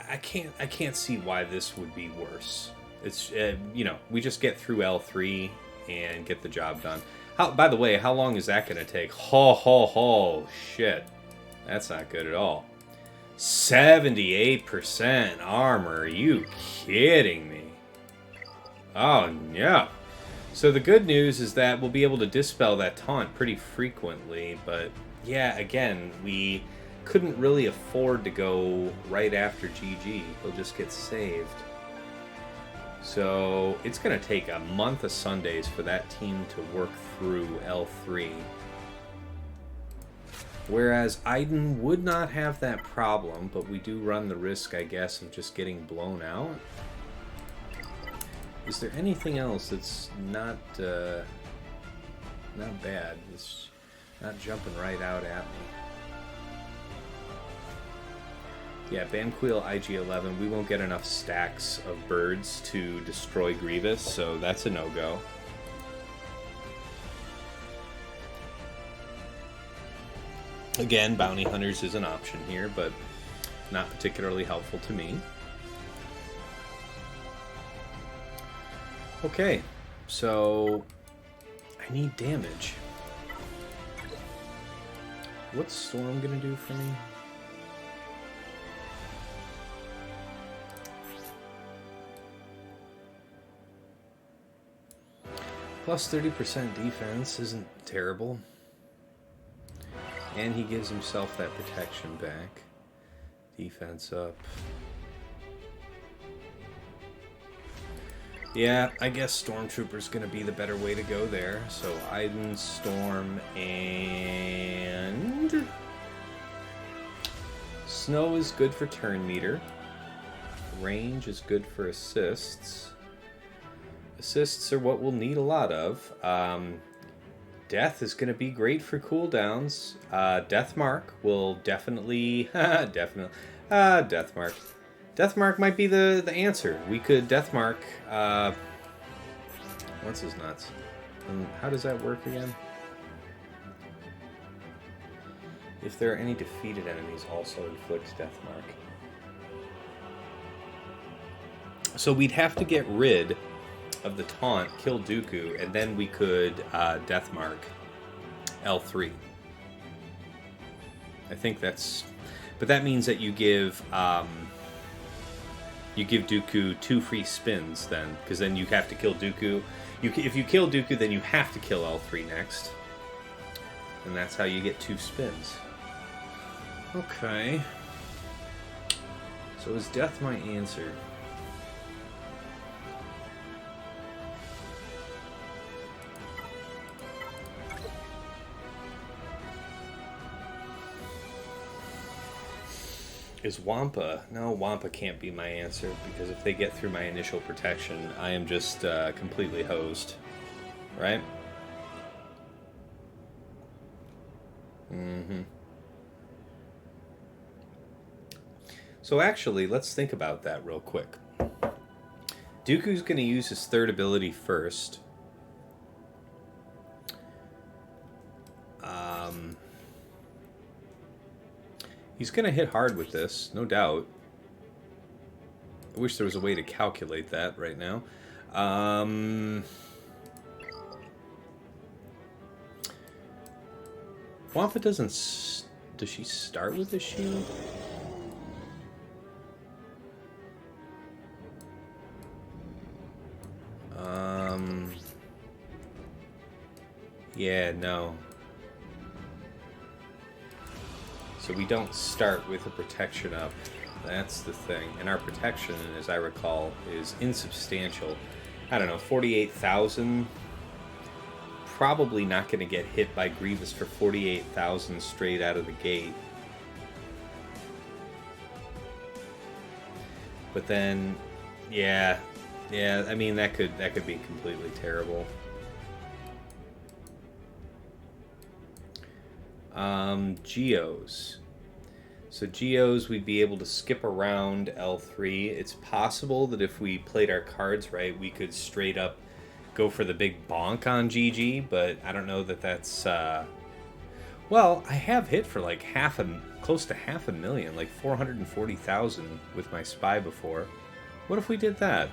I can't see why this would be worse. It's you know, we just get through L3 and get the job done. By the way, how long is that going to take? Ho, shit. That's not good at all. 78% armor. Are you kidding me? Oh, no. So the good news is that we'll be able to dispel that taunt pretty frequently, but yeah, again, we couldn't really afford to go right after GG. He'll just get saved. So it's going to take a month of Sundays for that team to work through L3. Whereas Iden would not have that problem, but we do run the risk, I guess, of just getting blown out. Is there anything else that's not bad? It's not jumping right out at me. Yeah, Banquil IG-11, we won't get enough stacks of birds to destroy Grievous, so that's a no-go. Again, Bounty Hunters is an option here, but not particularly helpful to me. Okay, so I need damage. What's Storm gonna do for me? Plus 30% defense isn't terrible. And he gives himself that protection back. Defense up. Yeah, I guess Stormtrooper's going to be the better way to go there. So Iden, Storm, and... Snow is good for turn meter. Range is good for assists. Assists are what we'll need a lot of. Death is going to be great for cooldowns. Death Mark will definitely... definitely... Death Mark. Death Mark might be the answer. We could Death Mark... what's his nuts? And how does that work again? If there are any defeated enemies, also inflicts Death Mark. So we'd have to get rid of the taunt, kill Dooku, and then we could Death Mark L3. I think that's... But that means that you give Dooku 2 free spins then, because then you have to kill Dooku. If you kill Dooku, then you have to kill L3 next. And that's how you get 2 spins. Okay. So is death my answer? Is Wampa? No, Wampa can't be my answer, because if they get through my initial protection, I am just completely hosed. Right? Mm-hmm. So actually, let's think about that real quick. Dooku's going to use his third ability first. He's going to hit hard with this, no doubt. I wish there was a way to calculate that right now. Wampa doesn't... Does she start with a shield? Yeah, no. So we don't start with a protection up. That's the thing. And our protection, as I recall, is insubstantial. I don't know, 48,000? Probably not going to get hit by Grievous for 48,000 straight out of the gate. But then, yeah, I mean, that could be completely terrible. Geos. So Geos, we'd be able to skip around L3. It's possible that if we played our cards right, we could straight up go for the big bonk on GG, but I don't know that that's... Well, I have hit for like close to half a million, like 440,000 with my spy before. What if we did that?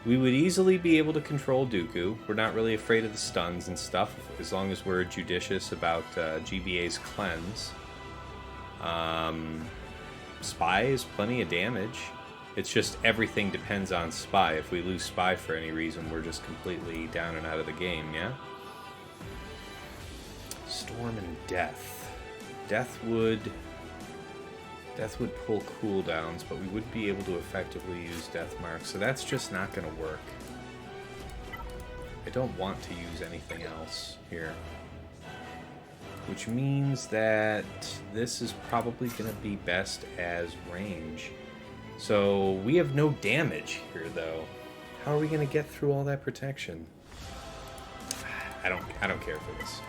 We would easily be able to control Dooku. We're not really afraid of the stuns and stuff, as long as we're judicious about GBA's cleanse. Spy is plenty of damage. It's just everything depends on Spy. If we lose Spy for any reason, we're just completely down and out of the game, yeah? Storm and Death. Death would pull cooldowns, but we wouldn't be able to effectively use Death Mark, so that's just not going to work. I don't want to use anything else here. Which means that this is probably going to be best as range. So we have no damage here, though. How are we going to get through all that protection? I don't care for this.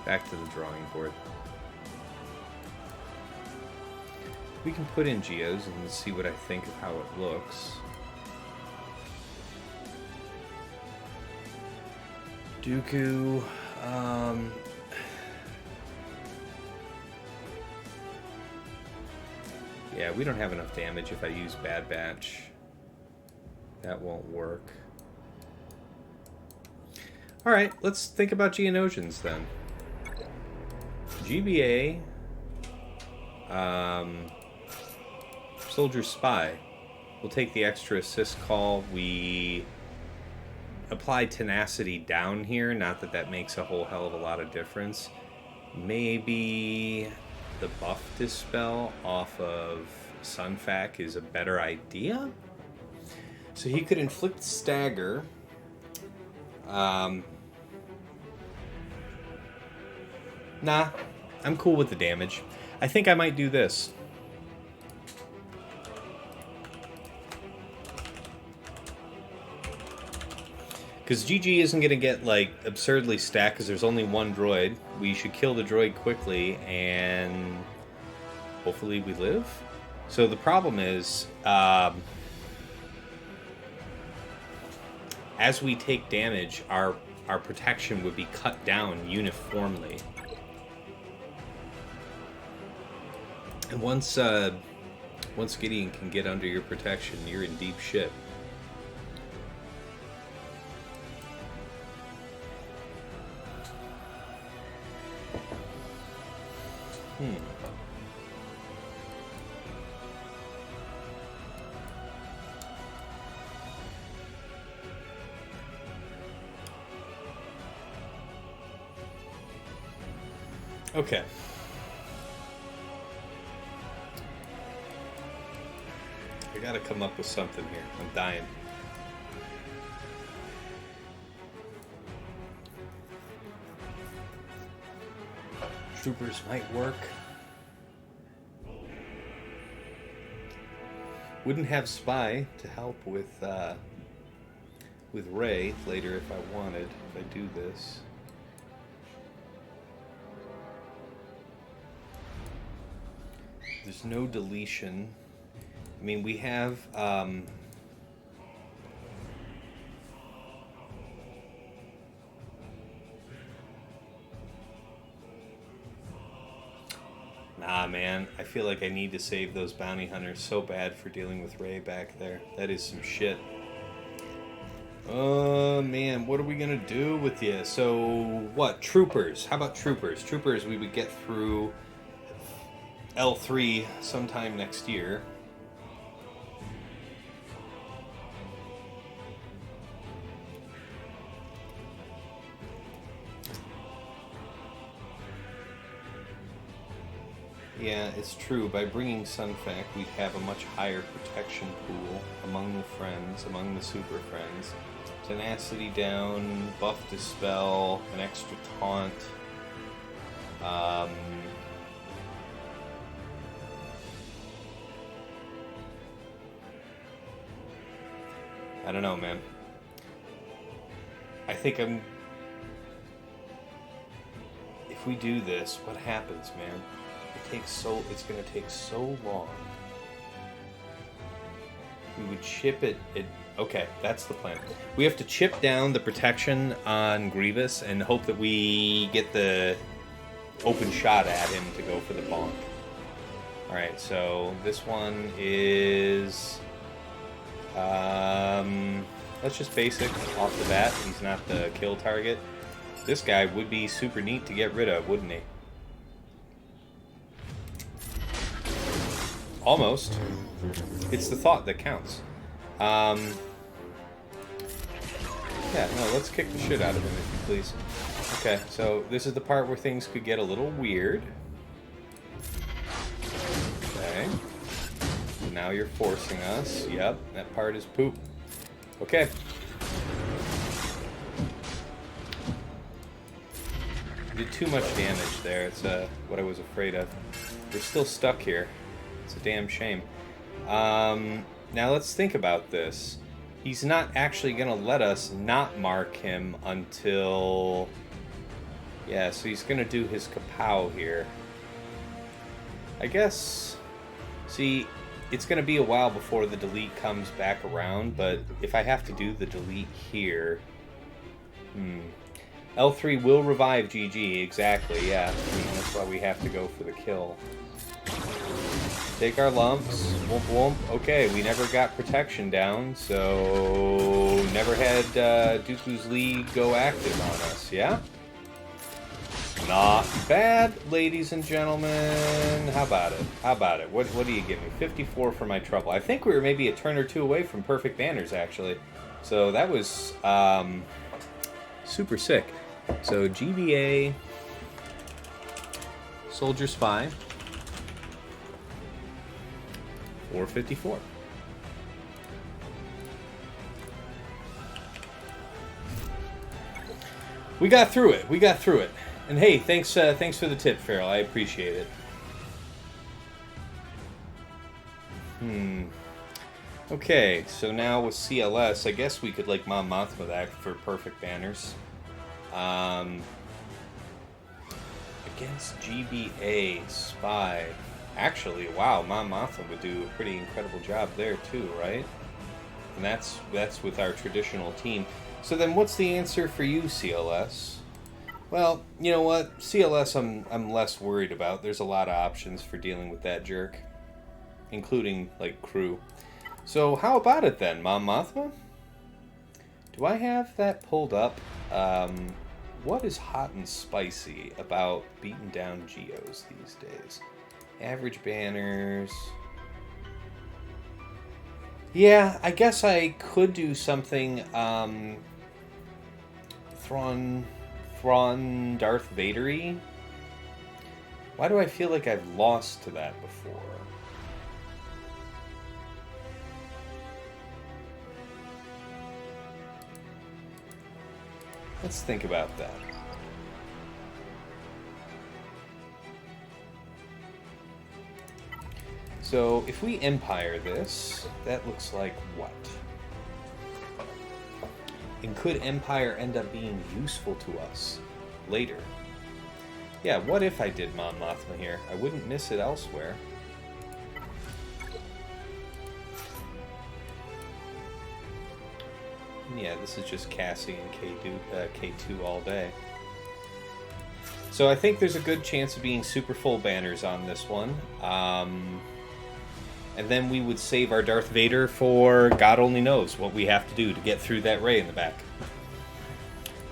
Back to the drawing board. We can put in Geos and see what I think of how it looks. Dooku, yeah, we don't have enough damage if I use Bad Batch. That won't work. Alright, let's think about Geonosians then. GBA, Soldier Spy. We'll take the extra assist call. We apply Tenacity down here. Not that that makes a whole hell of a lot of difference. Maybe the buff dispel off of Sunfac is a better idea. So he could inflict stagger. Nah, I'm cool with the damage. I think I might do this. Because GG isn't going to get, like, absurdly stacked because there's only one droid. We should kill the droid quickly and hopefully we live. So the problem is, as we take damage, our protection would be cut down uniformly. And once Gideon can get under your protection, you're in deep shit. Okay. I gotta come up with something here. I'm dying. Troopers might work. Wouldn't have Spy to help with Rey later if I wanted, if I do this. There's no deletion. I mean, we have nah, man. I feel like I need to save those bounty hunters so bad for dealing with Rey back there. That is some shit. Oh, man. What are we going to do with you? So, what? Troopers. How about Troopers? Troopers, we would get through L3 sometime next year. Yeah, it's true. By bringing Sunfac, we'd have a much higher protection pool among the friends, among the super friends. Tenacity down, buff dispel, an extra taunt. I don't know, man. I think if we do this, what happens, man? It's gonna take so long. We would chip it. Okay, that's the plan. We have to chip down the protection on Grievous and hope that we get the open shot at him to go for the bonk. Alright, so this one is... let's just basic off the bat. He's not the kill target. This guy would be super neat to get rid of, wouldn't he? Almost. It's the thought that counts. Yeah, no, let's kick the shit out of him, if you please. Okay, so this is the part where things could get a little weird. Okay. Now you're forcing us. Yep, that part is poop. Okay. Did too much damage there. It's what I was afraid of. We're still stuck here. It's a damn shame. Now let's think about this. He's not actually going to let us not mark him until... Yeah, so he's going to do his kapow here. I guess... See, it's going to be a while before the delete comes back around, but if I have to do the delete here... L3 will revive GG, exactly, yeah. That's why we have to go for the kill. Take our lumps. Whoomp whoomp. Okay, we never got protection down, so never had Dooku's lead go active on us, yeah? Not bad, ladies and gentlemen. How about it? How about it? What do you give me? 54 for my trouble. I think we were maybe a turn or two away from perfect banners, actually. So that was super sick. So GBA, Soldier Spy, 454. We got through it. We got through it. And hey, thanks for the tip, Farrell. I appreciate it. Okay, so now with CLS, I guess we could like Mom Mothma that for perfect banners. Against GBA Spy. Actually, wow, Mom Mothma would do a pretty incredible job there too, right? And that's with our traditional team. So then what's the answer for you, CLS? Well, you know what? CLS I'm less worried about. There's a lot of options for dealing with that jerk. Including, like, crew. So how about it then, Mom Mothma? Do I have that pulled up? What is hot and spicy about beating down Geos these days? Average banners. Yeah, I guess I could do something, Thrawn Darth Vader-y? Why do I feel like I've lost to that before? Let's think about that. So, if we Empire this, that looks like what? And could Empire end up being useful to us later? Yeah, what if I did Mom Mothma here? I wouldn't miss it elsewhere. Yeah, this is just Cassie and K2 all day. So I think there's a good chance of being super full banners on this one. And then we would save our Darth Vader for God only knows what we have to do to get through that Rey in the back.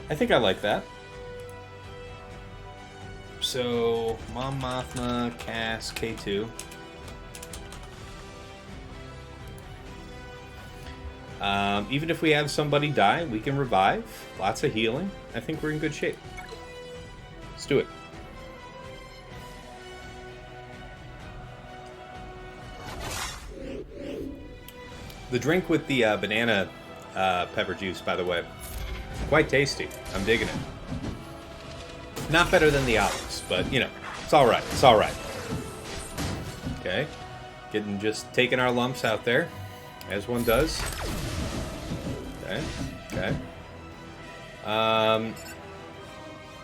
I think I like that. So, Mom Mothma, Cass, K2. Even if we have somebody die, we can revive. Lots of healing. I think we're in good shape. Let's do it. The drink with the banana pepper juice, by the way, quite tasty. I'm digging it. Not better than the olives, but, you know, it's all right. It's all right. Okay. Just taking our lumps out there, as one does. Okay. Okay.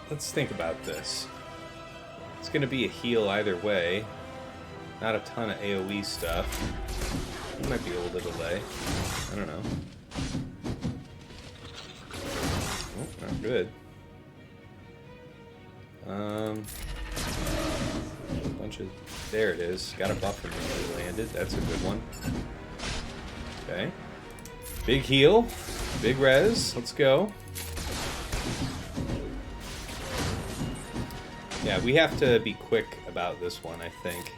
Let's think about this. It's going to be a heal either way. Not a ton of AoE stuff. It might be able to delay. I don't know. Oh, not good. Bunch of... There it is. Got a buff from when he landed. That's a good one. Okay. Big heal. Big res. Let's go. Yeah, we have to be quick about this one, I think.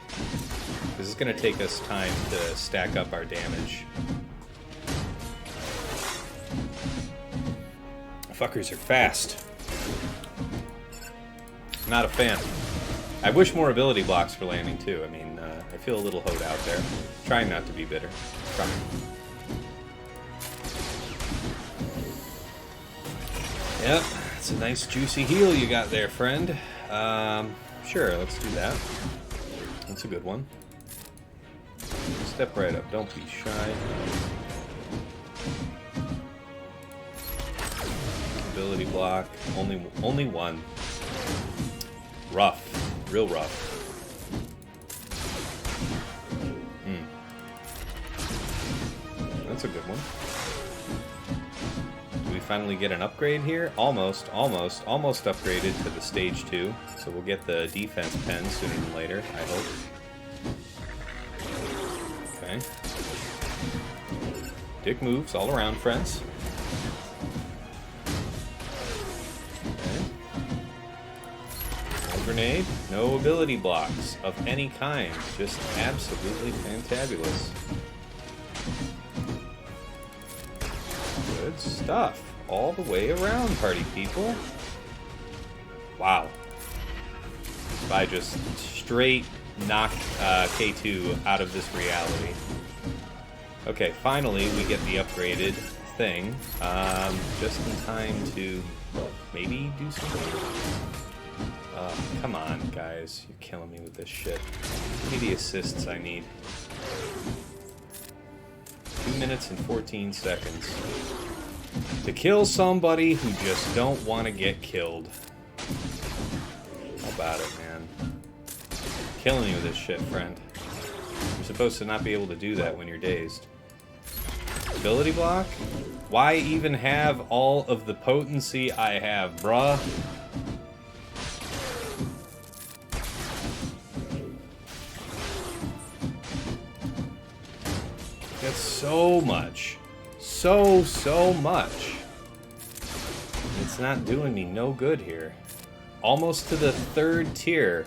This is going to take us time to stack up our damage. Fuckers are fast. Not a fan. I wish more ability blocks for landing, too. I mean, I feel a little Hoda out there. Trying not to be bitter. Trying. Yep, it's a nice juicy heal you got there, friend. Sure, let's do that. That's a good one. Step right up, don't be shy. Ability block, only one. Rough, real rough. That's a good one. Do we finally get an upgrade here? Almost upgraded to the stage 2. So we'll get the defense pen sooner than later, I hope. Okay. Dick moves all around, friends. Okay. No grenade, no ability blocks of any kind. Just absolutely fantabulous. Good stuff. All the way around, party people. Wow. I just straight knocked K2 out of this reality. Okay, finally we get the upgraded thing. Just in time to maybe do something. Come on, guys. You're killing me with this shit. Give me the assists I need. 2 minutes and 14 seconds. To kill somebody who just don't want to get killed. How about it, man? Killing you with this shit, friend. You're supposed to not be able to do that when you're dazed. Ability block? Why even have all of the potency I have, bruh? That's so much. So much. It's not doing me no good here. Almost to the 3rd tier.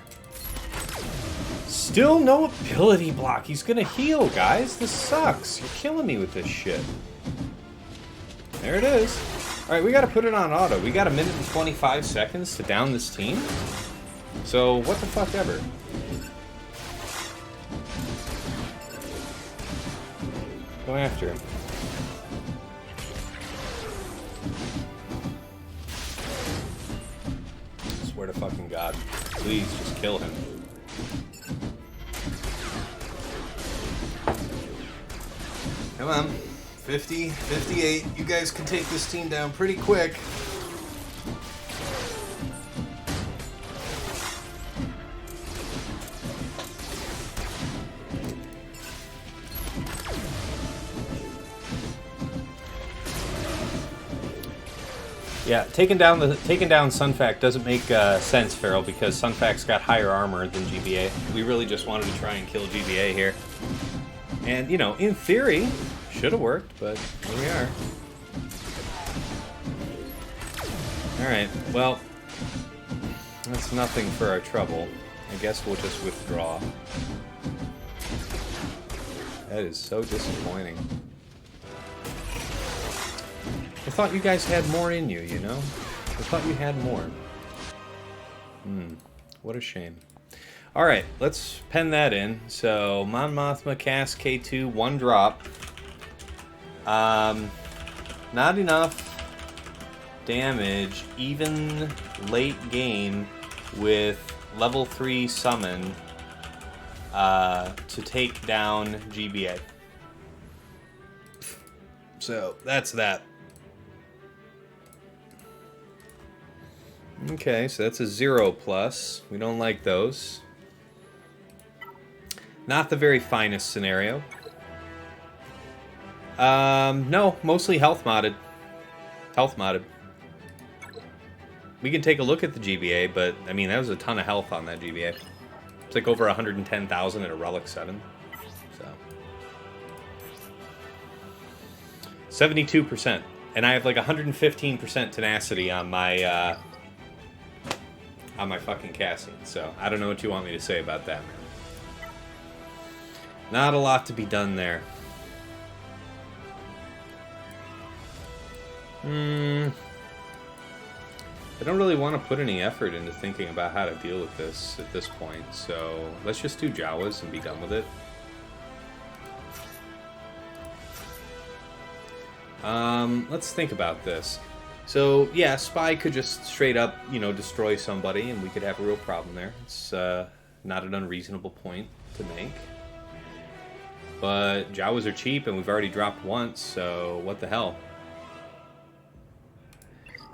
Still no ability block. He's gonna heal, guys. This sucks. You're killing me with this shit. There it is. Alright, we gotta put it on auto. We got 1 minute and 25 seconds to down this team. So, what the fuck ever. Go after him. I swear to fucking God. Please, just kill him. Come on. 50, 58. You guys can take this team down pretty quick. Yeah, taking down Sunfac doesn't make sense, Farrell, because Sunfac's got higher armor than GBA. We really just wanted to try and kill GBA here. And, you know, in theory, should have worked, but here we are. Alright, well, that's nothing for our trouble. I guess we'll just withdraw. That is so disappointing. I thought you guys had more in you, you know? I thought you had more. What a shame. Alright, let's pen that in. So, Mon Mothma cast K2, 1 drop. Not enough damage, even late game, with level 3 summon to take down GBA. So, that's that. Okay, so that's a 0+. We don't like those. Not the very finest scenario. No, mostly health modded. Health modded. We can take a look at the GBA, but, I mean, that was a ton of health on that GBA. It's like over 110,000 at a Relic 7. So. 72%. And I have like 115% tenacity on my fucking casting. So, I don't know what you want me to say about that, man. Not a lot to be done there. I don't really want to put any effort into thinking about how to deal with this at this point, so let's just do JawaS and be done with it. Let's think about this. So, yeah, Spy could just straight up, you know, destroy somebody, and we could have a real problem there. It's not an unreasonable point to make. But JawaS are cheap, and we've already dropped once, so what the hell?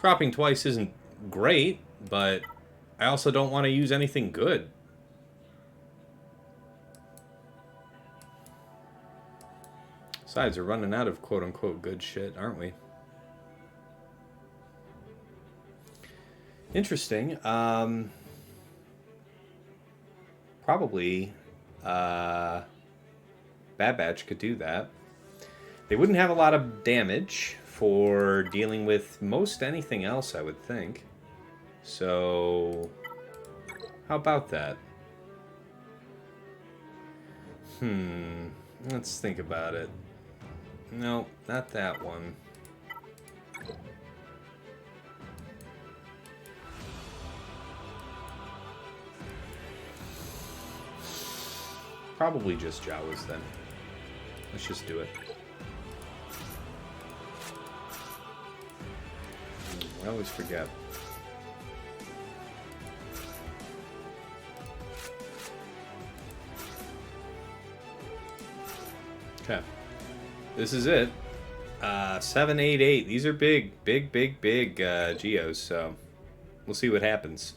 Dropping twice isn't great, but I also don't want to use anything good. Besides, we're running out of quote-unquote good shit, aren't we? Interesting. Probably Bad Batch could do that. They wouldn't have a lot of damage for dealing with most anything else, I would think. So, how about that? Let's think about it. No, not that one. Probably just JawaS then. Let's just do it. I always forget. Okay. This is it. 788. These are big geos, so we'll see what happens.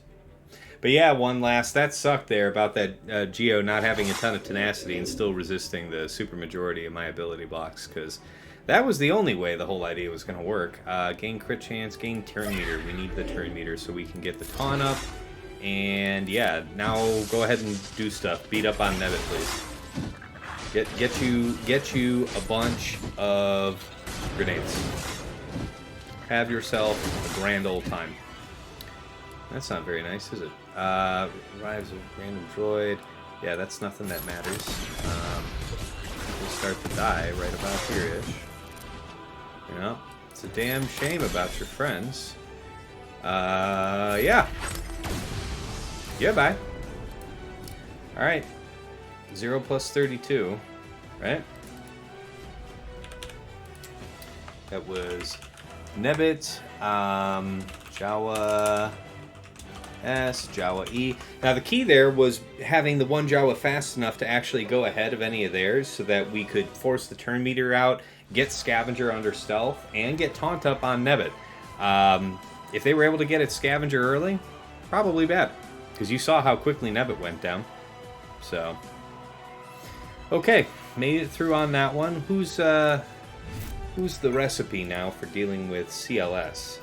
But yeah, one last. That sucked there about that geo not having a ton of tenacity and still resisting the supermajority of my ability blocks, because that was the only way the whole idea was going to work. Gain crit chance, gain turn meter. We need the turn meter so we can get the taunt up. And yeah, now go ahead and do stuff. Beat up on Nebit, please. Get you a bunch of grenades. Have yourself a grand old time. That's not very nice, is it? Arrives a random droid. Yeah, that's nothing that matters. People start to die right about here-ish. You know, it's a damn shame about your friends. Yeah. Yeah, bye. Alright. 0 plus 32, right? That was Nebit, JawaS, JawaE. Now the key there was having the one Jawa fast enough to actually go ahead of any of theirs so that we could force the turn meter out, get Scavenger under stealth, and get Taunt up on Nebit. If they were able to get it Scavenger early, probably bad. Because you saw how quickly Nebit went down. So, okay, made it through on that one. Who's the recipe now for dealing with CLS?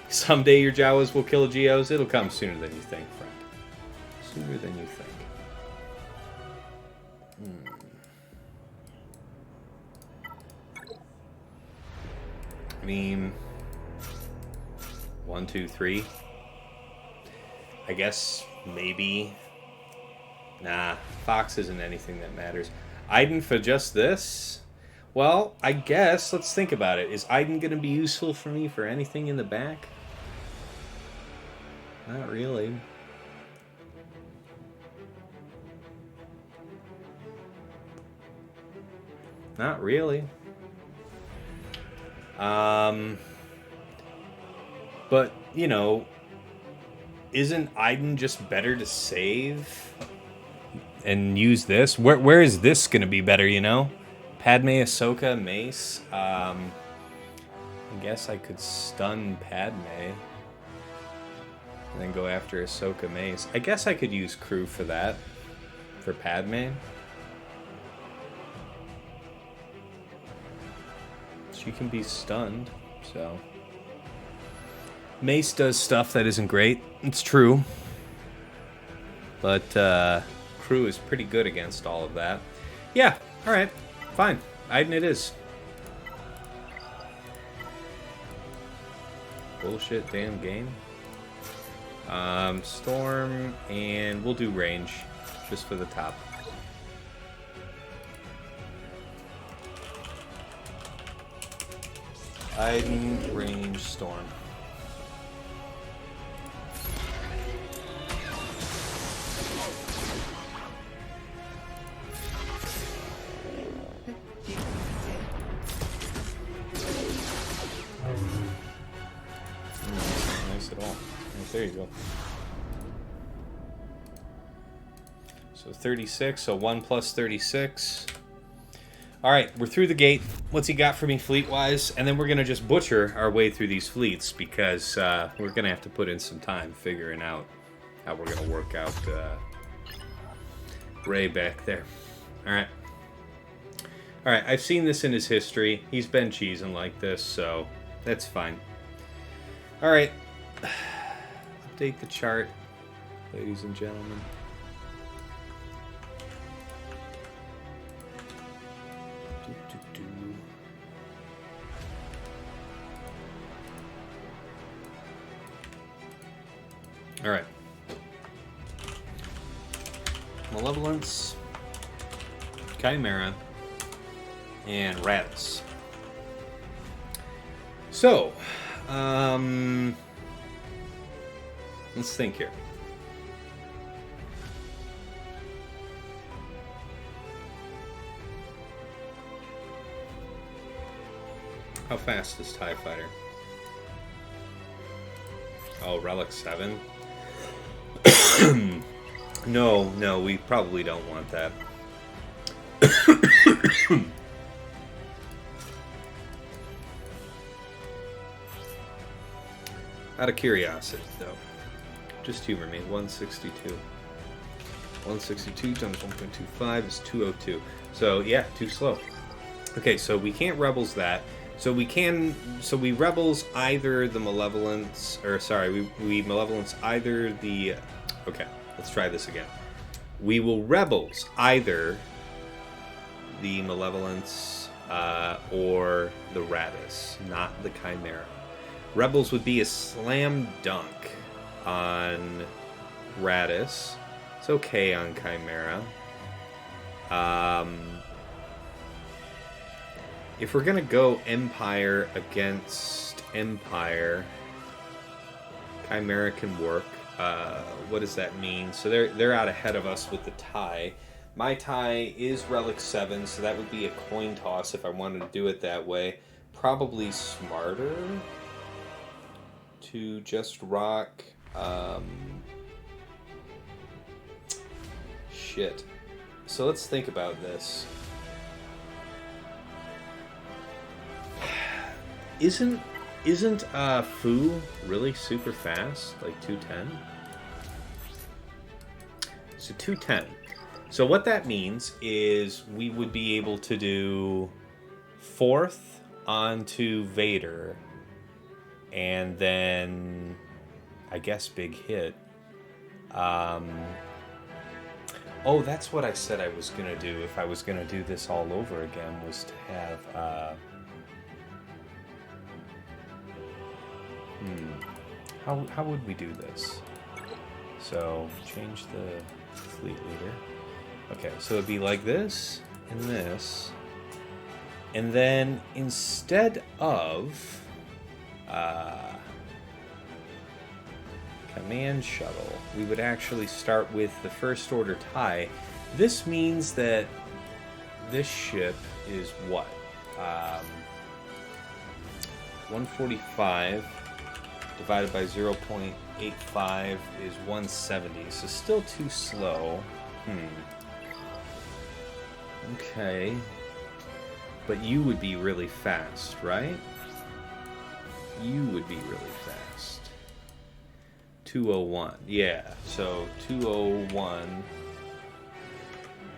Someday your Jawas will kill Geos. It'll come sooner than you think, friend. Sooner than you think. I mean, 1, 2, 3. I guess maybe. Nah, Fox isn't anything that matters. Iden for just this? Well, I guess, let's think about it. Is Iden going to be useful for me for anything in the back? Not really. Not really. But, you know, isn't Iden just better to save and use this? Where is this going to be better, you know? Padme, Ahsoka, Mace. I guess I could stun Padme. And then go after Ahsoka Mace. I guess I could use crew for that. For Padme. She can be stunned, so... Mace does stuff that isn't great. It's true. But crew is pretty good against all of that. Yeah, alright. Fine. Iden it is. Bullshit damn game. Storm, and we'll do range. Just for the top. Iden, range, storm. Nice at all. Right, there you go. So 36, so 1 plus 36. Alright, we're through the gate. What's he got for me fleet-wise? And then we're going to just butcher our way through these fleets because we're going to have to put in some time figuring out how we're going to work out Rey back there. Alright. Alright, I've seen this in his history. He's been cheesing like this, so that's fine. Alright. Update the chart, ladies and gentlemen. Alright. Malevolence, Chimera, and Raddus. So, let's think here. How fast is TIE Fighter? Oh, Relic 7? No, we probably don't want that. Out of curiosity, though. Just humor me. 162. 162 times 1.25 is 202. So, yeah, too slow. Okay, so we can't Rebels that. So we Rebels either the Malevolence, or sorry, we Malevolence either the, okay, let's try this again. We will Rebels either the Malevolence or the Raddus, not the Chimera. Rebels would be a slam dunk on Raddus. It's okay on Chimera. If we're gonna go Empire against Empire, Chimera can work. What does that mean? So they're out ahead of us with the tie. My tie is Relic 7, so that would be a coin toss if I wanted to do it that way. Probably smarter to just rock shit. So let's think about this. Isn't Fu really super fast? Like 210? So 210. So what that means is we would be able to do 4th onto Vader, and then I guess big hit. Oh, that's what I said I was gonna do if I was gonna do this all over again, was to have how would we do this? So change the fleet leader. Okay, so it'd be like this and this, and then instead of command shuttle, we would actually start with the First Order TIE. This means that this ship is what? 145 divided by 0.85 is 170, so still too slow. Okay. But you would be really fast, right? You would be really fast. 201. Yeah, so 201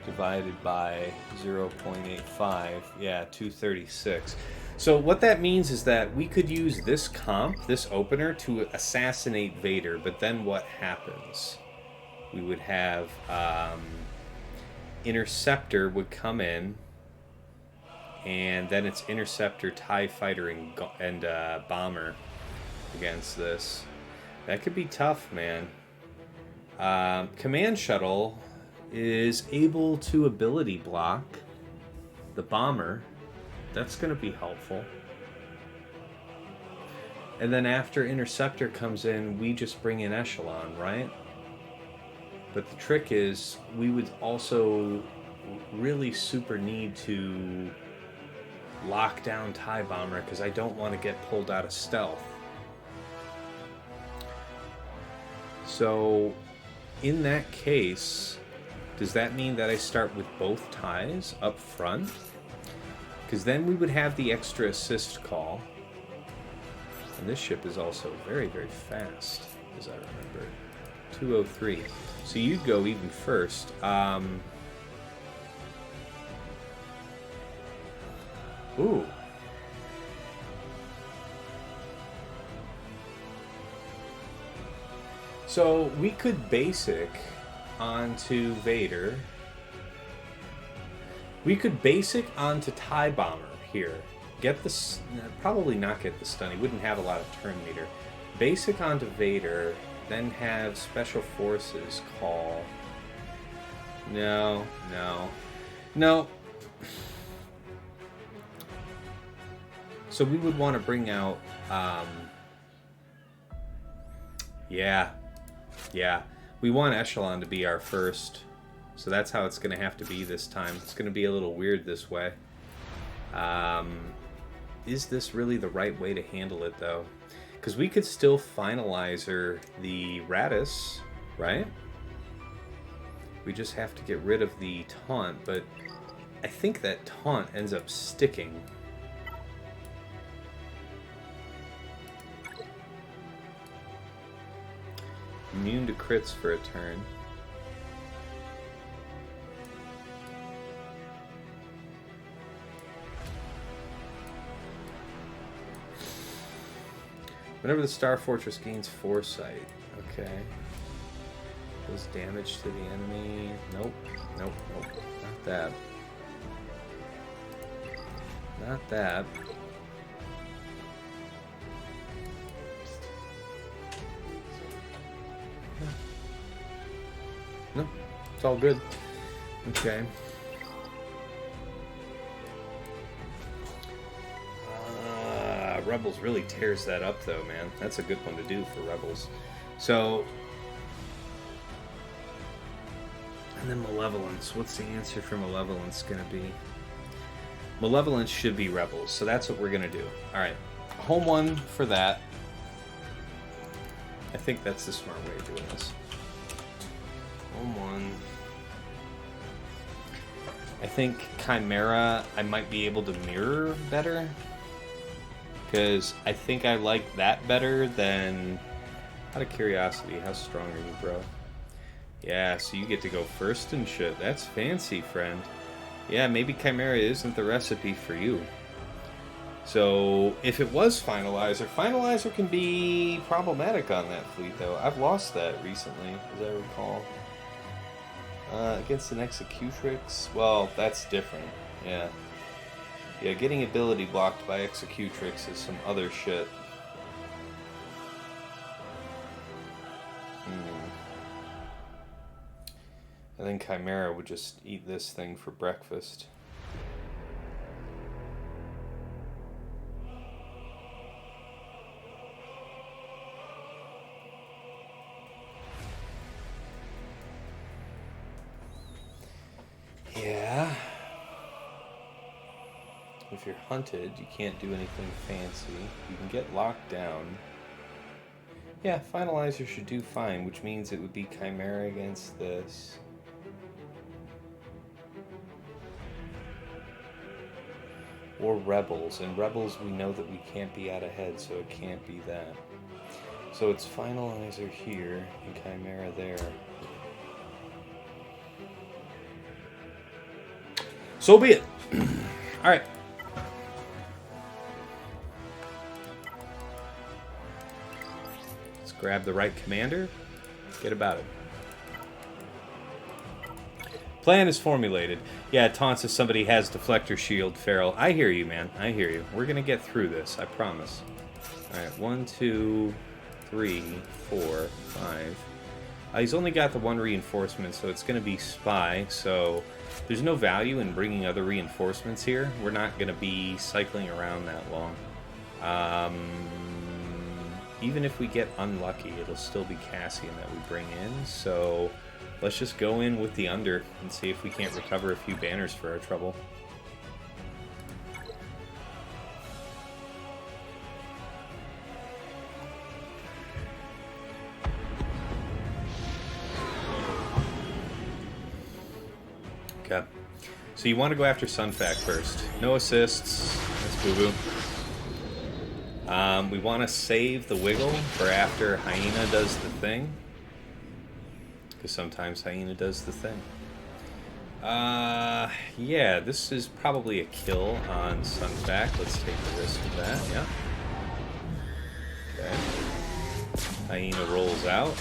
divided by 0.85. Yeah, 236. So what that means is that we could use this comp, this opener, to assassinate Vader, but then what happens? We would have Interceptor would come in, and then it's Interceptor, TIE Fighter, and Bomber against this. That could be tough, man. Command Shuttle is able to ability block the Bomber. That's going to be helpful. And then after Interceptor comes in, we just bring in Echelon, right? But the trick is, we would also really super need to lock down TIE Bomber, because I don't want to get pulled out of stealth. So, in that case, does that mean that I start with both TIEs up front? Because then we would have the extra assist call. And this ship is also very, very fast, as I remember. 203. So you'd go even first. Ooh. So we could basic onto Vader. We could basic onto TIE Bomber here. Get the... Probably not get the stun. He wouldn't have a lot of turn meter. Basic onto Vader, then have Special Forces call... No. So we would want to bring out... Yeah. We want Echelon to be our first... So that's how it's going to have to be this time. It's going to be a little weird this way. Is this really the right way to handle it, though? Because we could still Finalizer the Raddus, right? We just have to get rid of the taunt, but I think that taunt ends up sticking. Immune to crits for a turn. Whenever the Star Fortress gains Foresight. Okay. Does damage to the enemy. Nope. Not that. Not that. No. It's all good. Okay. Rebels really tears that up, though, man. That's a good one to do for Rebels. So, and then Malevolence. What's the answer for Malevolence going to be? Malevolence should be Rebels, so that's what we're going to do. All right, home one for that. I think that's the smart way of doing this. Home one. I think Chimera I might be able to mirror better. Because I think I like that better than... Out of curiosity, how strong are you, bro? Yeah, so you get to go first and shit. That's fancy, friend. Yeah, maybe Chimera isn't the recipe for you. So, if it was Finalizer can be problematic on that fleet, though. I've lost that recently, as I recall. Against an Executrix? Well, that's different. Yeah. Yeah, getting ability blocked by Executrix is some other shit. I think Chimera would just eat this thing for breakfast. Yeah. If you're hunted, you can't do anything fancy. You can get locked down. Yeah, Finalizer should do fine, which means it would be Chimera against this. Or Rebels. And Rebels, we know that we can't be out ahead, so it can't be that. So it's Finalizer here and Chimera there. So be it. Alright. Let's grab the right commander. Get about it. Plan is formulated. Yeah, it taunts if somebody has deflector shield, Feral. I hear you, man. I hear you. We're gonna get through this, I promise. Alright, 1, 2, 3, 4, 5. He's only got the one reinforcement, so it's gonna be Spy, so there's no value in bringing other reinforcements here. We're not gonna be cycling around that long. Even if we get unlucky, it'll still be Cassian that we bring in, so let's just go in with the under and see if we can't recover a few banners for our trouble. Okay. So you want to go after Sunfac first. No assists. That's boo-boo. We want to save the wiggle for after Hyena does the thing. Because sometimes Hyena does the thing. Yeah, this is probably a kill on Sunfac. Let's take the risk of that, yeah. Okay. Hyena rolls out.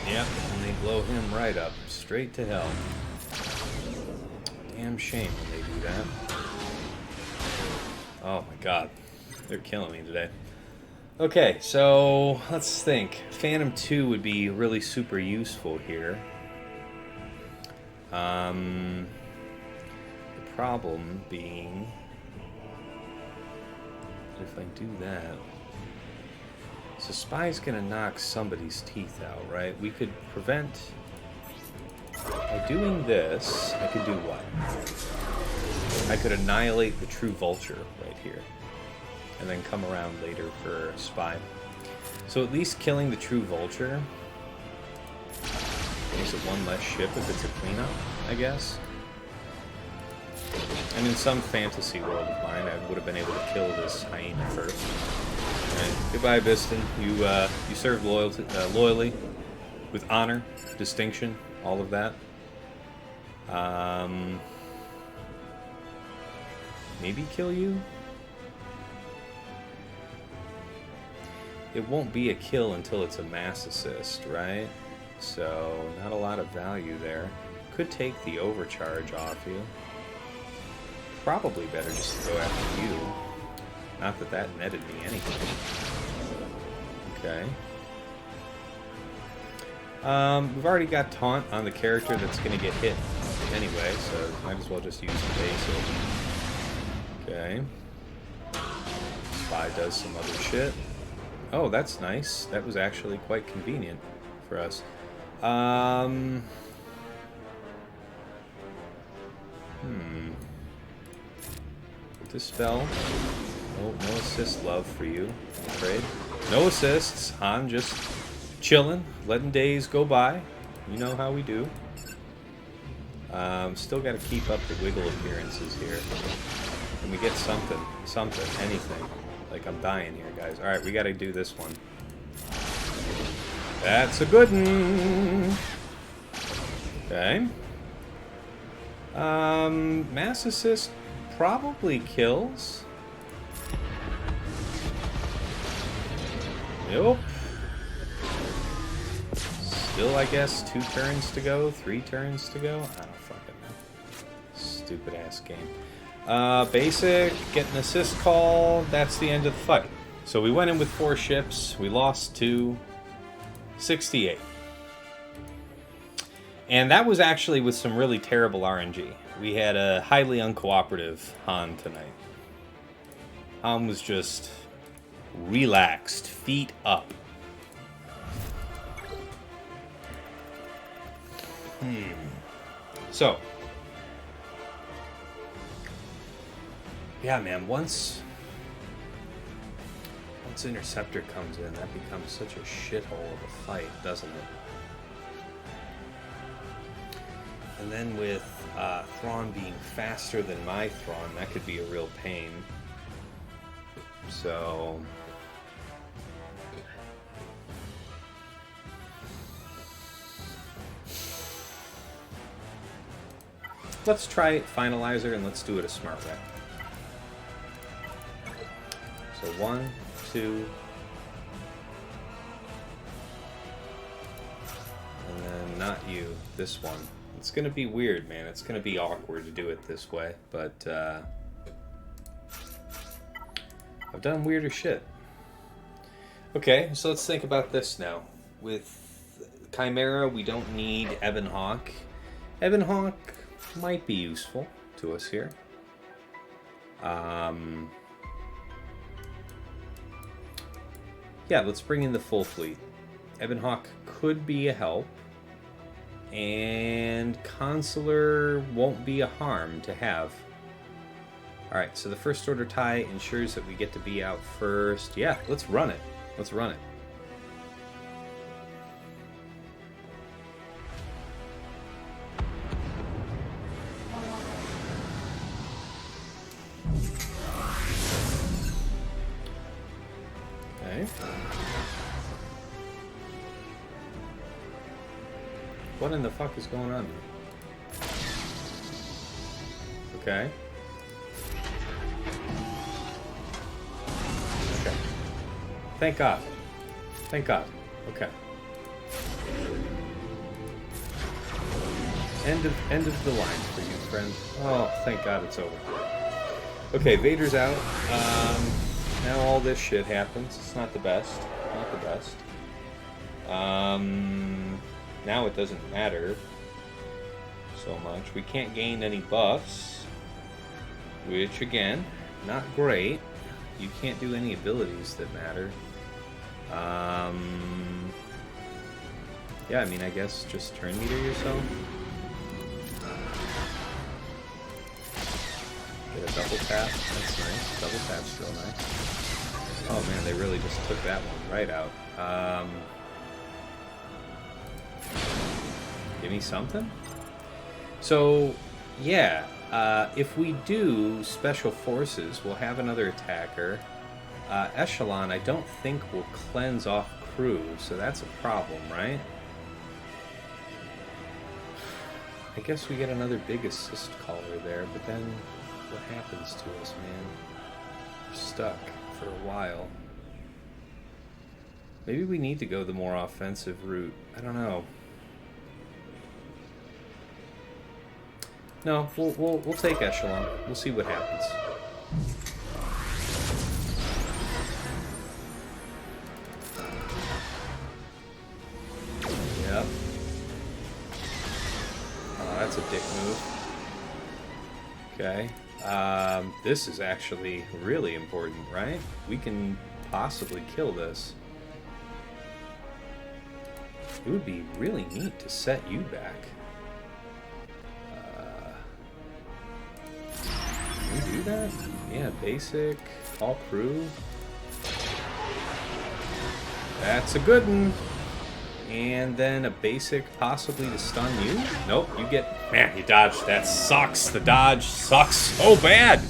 Yep, and they blow him right up, straight to hell. Damn shame when they do that. Oh my god, they're killing me today. Okay, so let's think. Phantom 2 would be really super useful here. The problem being that if I do that, so Spy's gonna knock somebody's teeth out, right? We could prevent, by doing this, I could do what? I could annihilate the true vulture right here. And then come around later for Spy. So at least killing the true vulture makes it one less ship if it's a cleanup, I guess. And in some fantasy world of mine, I would have been able to kill this hyena first. Right. Goodbye, Biston. You served loyally, with honor, distinction, all of that. Maybe kill you? It won't be a kill until it's a mass assist, right? So, not a lot of value there. Could take the overcharge off you. Probably better just to go after you. Not that that netted me anything. Okay. We've already got taunt on the character that's going to get hit anyway, so might as well just use the basic. Okay. Spy does some other shit. Oh, that's nice. That was actually quite convenient for us. Dispel. Oh, no assist love for you, I'm afraid. No assists. Han just chilling, letting days go by. You know how we do. Still got to keep up the wiggle appearances here. Can we get something? Something. Anything. Like, I'm dying here, guys. Alright, we got to do this one. That's a good one. Okay. Mass assist probably kills. Nope. Still, I guess, 2 turns to go, 3 turns to go. I don't fucking know. Stupid ass game. Basic, get an assist call. That's the end of the fight. So we went in with 4 ships. We lost to 68. And that was actually with some really terrible RNG. We had a highly uncooperative Han tonight. Han was just relaxed, feet up. So, yeah, man, once Interceptor comes in, that becomes such a shithole of a fight, doesn't it? And then with Thrawn being faster than my Thrawn, that could be a real pain. So, let's try Finalizer and let's do it a smart way. So 1, 2, and then not you, this one. It's gonna be weird, man. It's gonna be awkward to do it this way, but I've done weirder shit. Okay, so let's think about this now. With Chimera, we don't need Ebon Hawk. Ebon Hawk might be useful to us here. Yeah, let's bring in the full fleet. Ebon Hawk could be a help. And Consular won't be a harm to have. Alright, so the first order tie ensures that we get to be out first. Yeah, let's run it. Let's run it. Okay. What in the fuck is going on? Okay. Okay. Thank God. Thank God. Okay. End of the line for you, friend. Oh, thank God it's over. Okay, Vader's out. Now all this shit happens. It's not the best. Not the best. Now it doesn't matter so much. We can't gain any buffs, which again, not great. You can't do any abilities that matter. Yeah, I mean, I guess just turn meter yourself. Get a double tap. That's nice. Double tap's real nice. Oh man, they really just took that one right out. Give me something? So, yeah, if we do Special Forces, we'll have another attacker. Echelon, I don't think will cleanse off crew, so that's a problem, right? I guess we get another big assist caller there, but then what happens to us, man? We're stuck for a while. Maybe we need to go the more offensive route. I don't know. No, we'll take Echelon. We'll see what happens. Yep. Oh, that's a dick move. Okay. This is actually really important, right? We can possibly kill this. It would be really neat to set you back. Can we do that? Yeah, basic, all crew. That's a good one. And then a basic possibly to stun you. Nope, you get... Man, you dodged. That sucks. The dodge sucks so bad.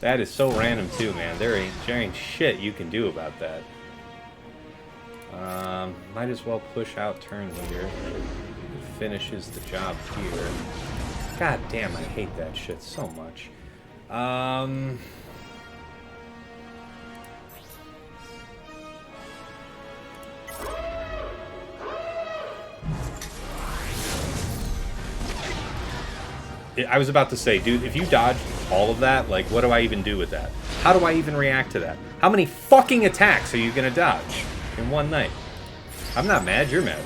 That is so random too, man. There ain't shit you can do about that. Might as well push out turn leader. It finishes the job here. God damn, I hate that shit so much. I was about to say, dude, if you dodge all of that, like, what do I even do with that? How do I even react to that? How many fucking attacks are you gonna dodge in one night? I'm not mad, you're mad.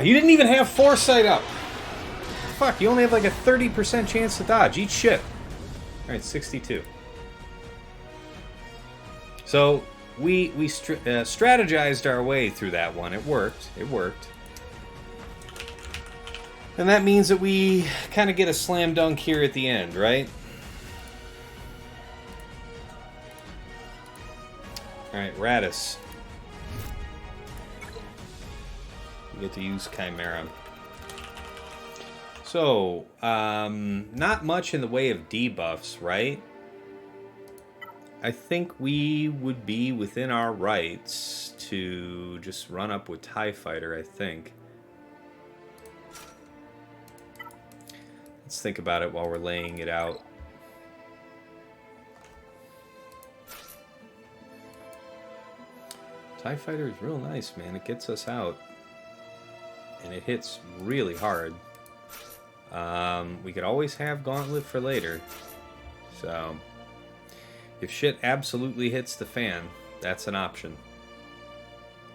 You didn't even have foresight up. Fuck, you only have like a 30% chance to dodge. Eat shit. Alright, 62. So, we strategized our way through that one. It worked. It worked. And that means that we kind of get a slam dunk here at the end, right? Alright, Raddus. You get to use Chimera. So, not much in the way of debuffs, right? I think we would be within our rights to just run up with TIE Fighter, I think. Let's think about it while we're laying it out. TIE Fighter is real nice, man. It gets us out. And it hits really hard. We could always have Gauntlet for later. So, if shit absolutely hits the fan, that's an option.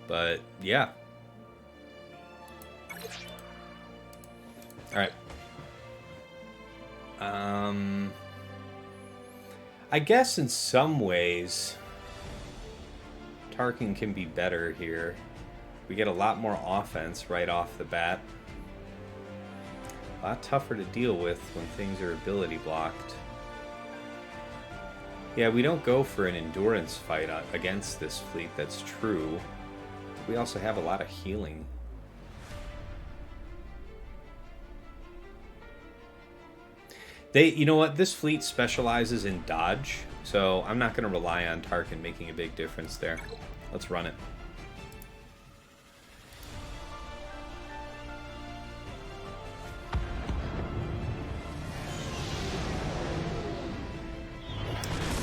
But, yeah. Alright. I guess in some ways, Tarkin can be better here. We get a lot more offense right off the bat. A lot tougher to deal with when things are ability blocked. Yeah, we don't go for an endurance fight against this fleet, that's true. We also have a lot of healing. You know what? This fleet specializes in dodge, so I'm not going to rely on Tarkin making a big difference there. Let's run it.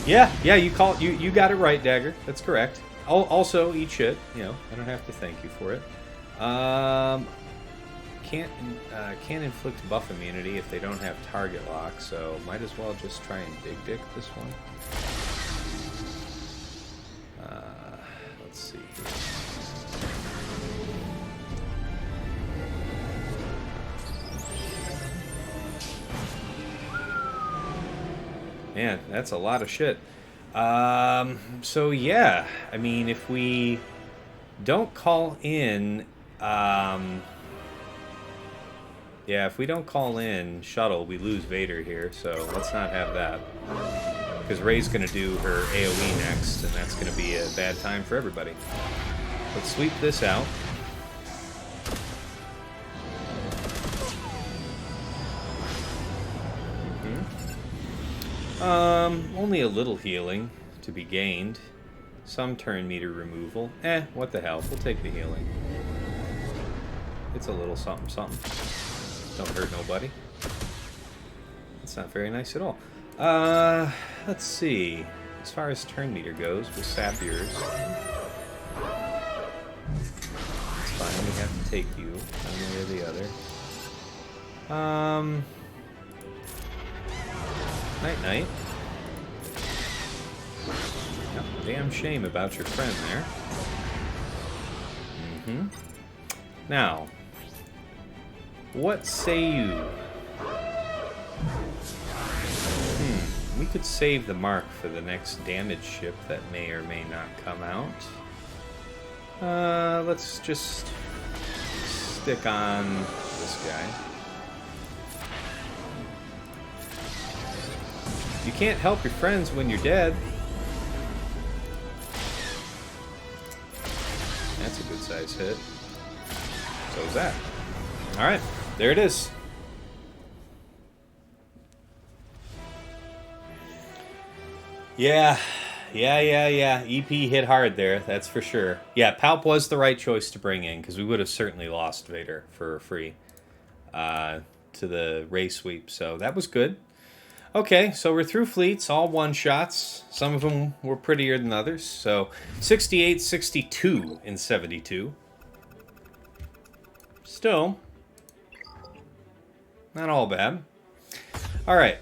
Yeah, you got it right, Dagger. That's correct. Also, eat shit. You know, I don't have to thank you for it. Can't inflict buff immunity if they don't have target lock, so might as well just try and big dick this one. Let's see here. Man, that's a lot of shit. So yeah, I mean, if we don't call in, yeah, if we don't call in Shuttle, we lose Vader here, so let's not have that. Because Rey's going to do her AoE next, and that's going to be a bad time for everybody. Let's sweep this out. Only a little healing to be gained. Some turn meter removal. What the hell? We'll take the healing. It's a little something something. Don't hurt nobody. That's not very nice at all. Let's see. As far as turn meter goes, we'll sap yours. It's fine, we have to take you one way or the other. Night-night. Damn shame about your friend there. Now, what say you? We could save the mark for the next damage ship that may or may not come out. Let's just stick on this guy. You can't help your friends when you're dead. That's a good size hit. So is that. Alright, there it is. Yeah. EP hit hard there, that's for sure. Yeah, Palp was the right choice to bring in, because we would have certainly lost Vader for free to the Rey sweep, so that was good. Okay, so we're through fleets, all one-shots. Some of them were prettier than others. So 68, 62 in 72. Still, not all bad. All right,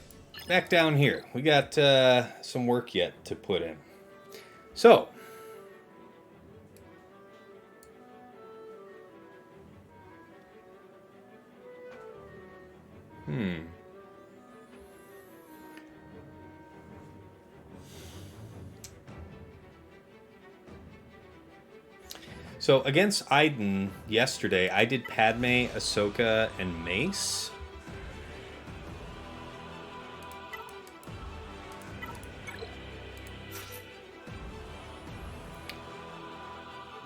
back down here. We got some work yet to put in. So, So against Iden yesterday, I did Padme, Ahsoka, and Mace.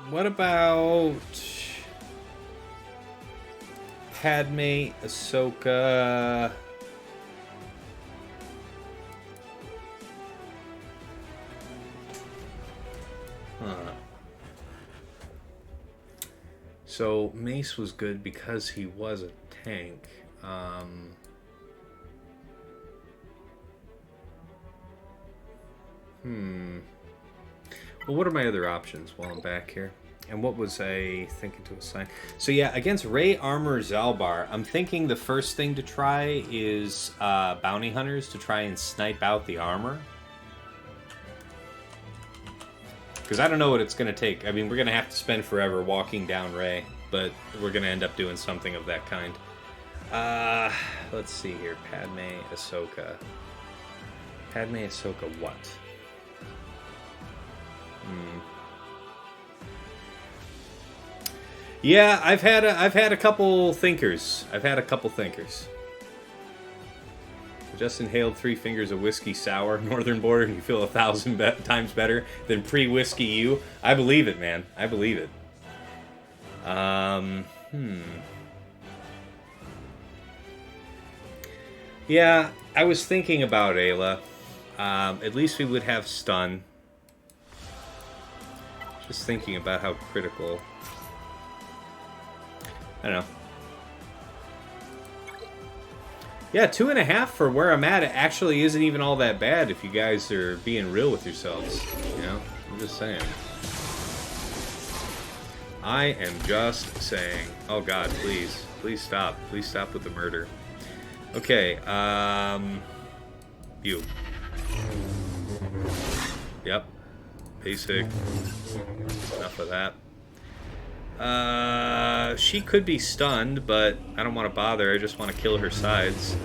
What about Padme, Ahsoka? So Mace was good because he was a tank. Well, what are my other options while I'm back here? And what was I thinking to assign? So yeah, against Rey Armor Zalbar, I'm thinking the first thing to try is Bounty Hunters to try and snipe out the armor. Because I don't know what it's going to take. I mean, we're going to have to spend forever walking down Rey, but we're going to end up doing something of that kind. Let's see here. Padme, Ahsoka. Padme, Ahsoka, what? Yeah, I've had a couple thinkers. Just inhaled 3 fingers of whiskey sour, Northern Border, and you feel 1,000 times better than pre-whiskey you. I believe it, man. I believe it. Yeah, I was thinking about Ayla. At least we would have stun. Just thinking about how critical. I don't know. Yeah, 2.5 for where I'm at. It actually isn't even all that bad if you guys are being real with yourselves. You know, I'm just saying. I am just saying. Oh God, please, please stop. Please stop with the murder. Okay, you. Yep. Basic. Enough of that. She could be stunned, but I don't want to bother. I just want to kill her sides.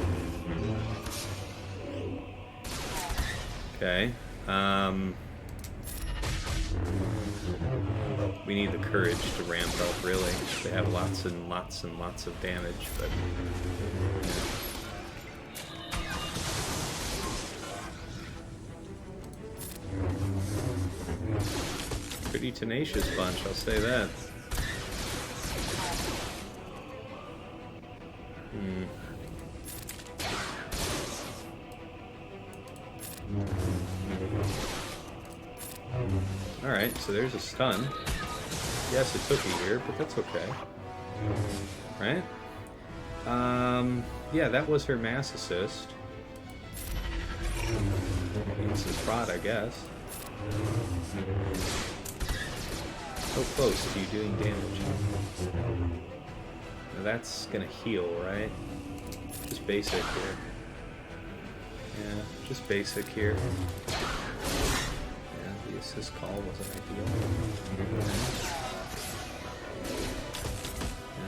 Okay. We need the courage to ramp up, really. They have lots and lots and lots of damage, but... Pretty tenacious bunch, I'll say that. Alright, so there's a stun. Yes, it took a year, but that's okay. Right? Yeah, that was her mass assist. Instant prod, I guess. So close to you doing damage. Now that's gonna heal, right? Just basic here. Yeah, just basic here. Yeah, the assist call wasn't ideal.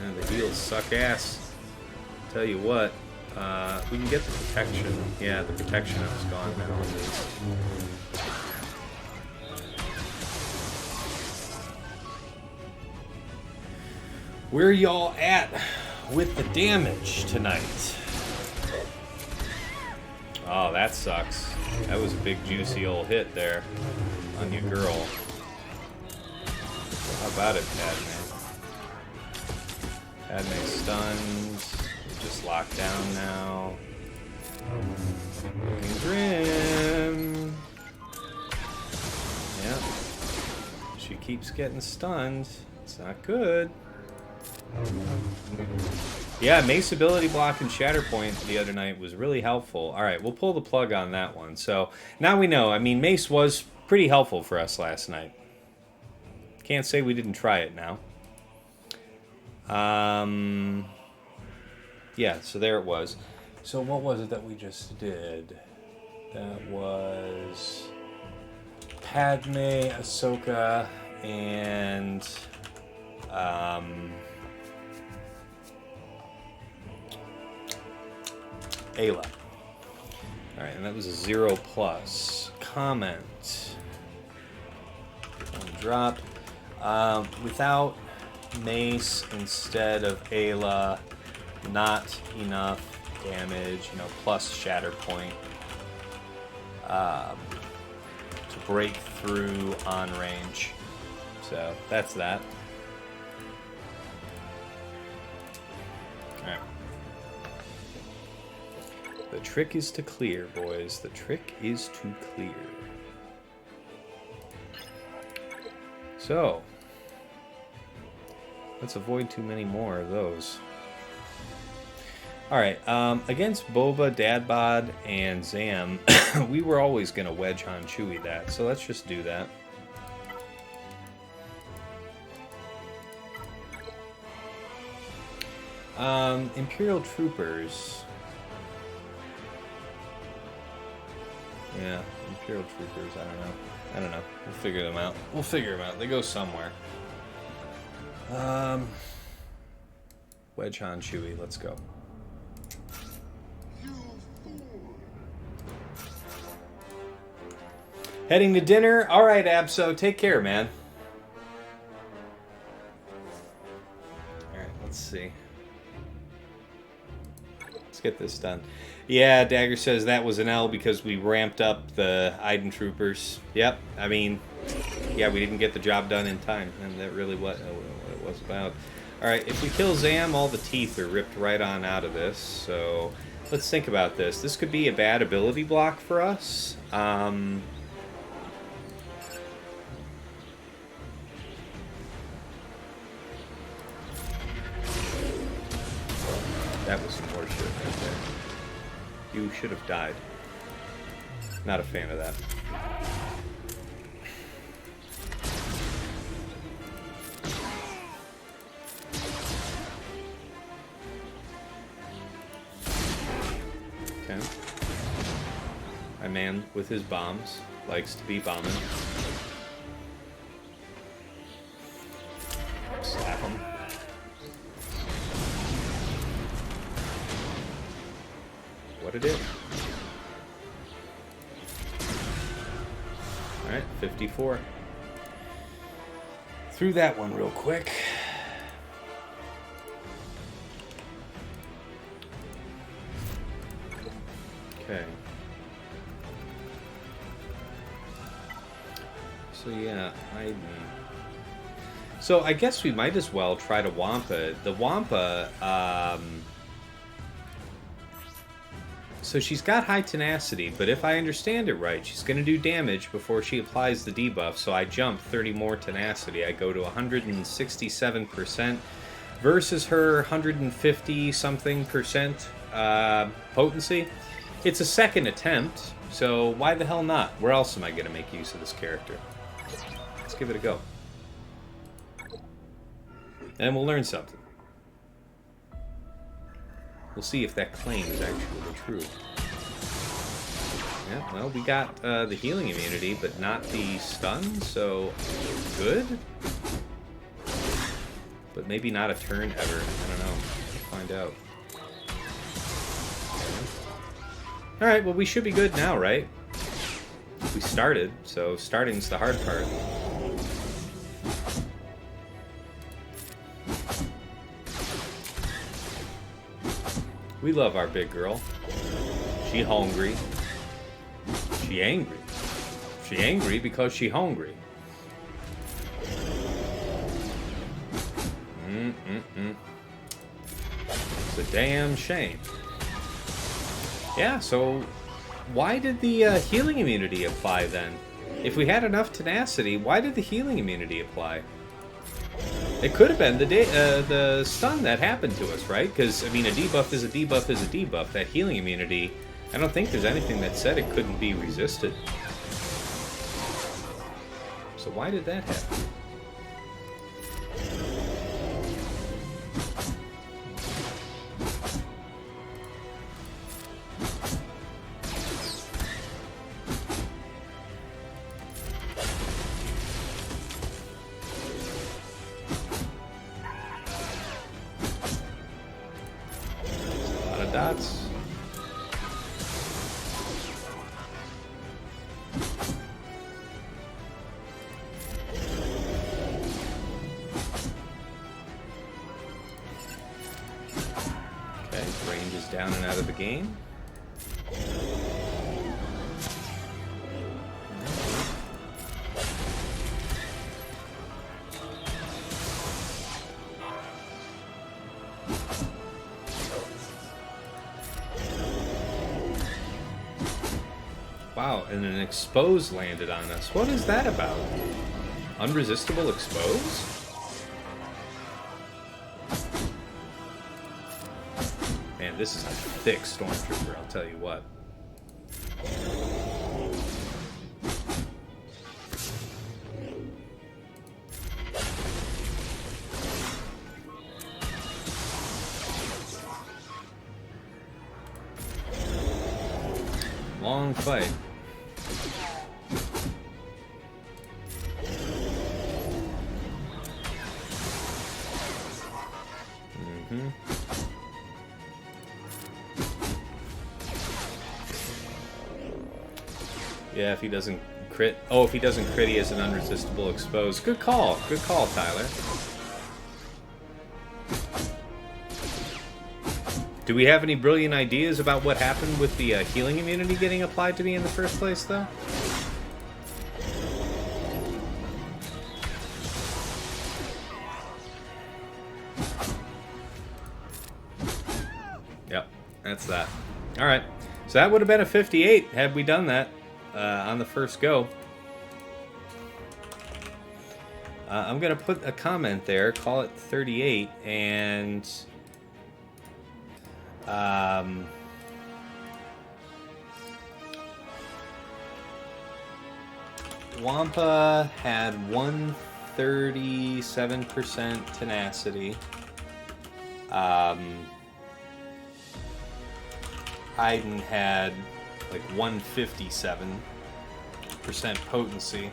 Yeah, the heals suck ass. Tell you what, we can get the protection. Yeah, the protection is gone now. Where y'all at with the damage tonight? Oh, that sucks. That was a big juicy old hit there on your girl. How about it, Padme? Padme stunned. Just locked down now. Looking grim. Yep. She keeps getting stunned. It's not good. Yeah, Mace ability block and Shatterpoint the other night was really helpful. Alright, we'll pull the plug on that one. So, now we know. I mean, Mace was pretty helpful for us last night. Can't say we didn't try it now. Yeah, so there it was. So what was it that we just did? That was Padme, Ahsoka, and Ayla. Alright, and that was a 0+. Comment. Drop. Without Mace instead of Ayla, not enough damage, you know, plus Shatterpoint to break through on range. So that's that. Alright. The trick is to clear, boys. The trick is to clear. So, let's avoid too many more of those. Alright, against Boba, Dadbod, and Zam, we were always going to wedge on Chewie that, so let's just do that. Imperial Troopers. Yeah, Imperial Troopers, I don't know. We'll figure them out. They go somewhere. Wedge on Chewie, let's go. Heading to dinner. All right, Abso, take care, man. All right, let's see. Let's get this done. Yeah, Dagger says that was an L because we ramped up the Iden troopers. Yep, I mean, yeah, we didn't get the job done in time, and that really what it was about. All right, if we kill Zam, all the teeth are ripped right on out of this, so let's think about this. This could be a bad ability block for us. That was some horseshit right there. You should have died. Not a fan of that. Okay. My man with his bombs likes to be bombing. Slap him. What it is. Alright, 54. Through that one real quick. Okay. So yeah, Iden. So I guess we might as well try to Wampa. The Wampa, so she's got high tenacity, but if I understand it right, she's going to do damage before she applies the debuff, so I jump 30 more tenacity. I go to 167% versus her 150-something percent potency. It's a second attempt, so why the hell not? Where else am I going to make use of this character? Let's give it a go. And we'll learn something. We'll see if that claim is actually true. Yeah, well, we got the healing immunity, but not the stun, so good. But maybe not a turn ever. I don't know. We'll find out. Okay. Alright, well, we should be good now, right? We started, so starting's the hard part. We love our big girl. She hungry. She angry. She angry because she hungry. It's a damn shame. Yeah, so why did the healing immunity apply then? If we had enough tenacity, why did the healing immunity apply? It could have been the stun that happened to us, right? Because, I mean, a debuff is a debuff is a debuff. That healing immunity, I don't think there's anything that said it couldn't be resisted. So why did that happen? Dots. Okay, range is down and out of the game. Wow, and an expose landed on us. What is that about? Unresistible expose? Man, this is a thick Stormtrooper, I'll tell you what. Long fight. Yeah, if he doesn't crit... Oh, if he doesn't crit, he has an unresistible expose. Good call. Good call, Tyler. Do we have any brilliant ideas about what happened with the healing immunity getting applied to me in the first place, though? Yep, that's that. Alright, so that would have been a 58 had we done that on the first go. I'm going to put a comment there, call it 38, and... Wampa had 137% tenacity. Iden had like 157% potency.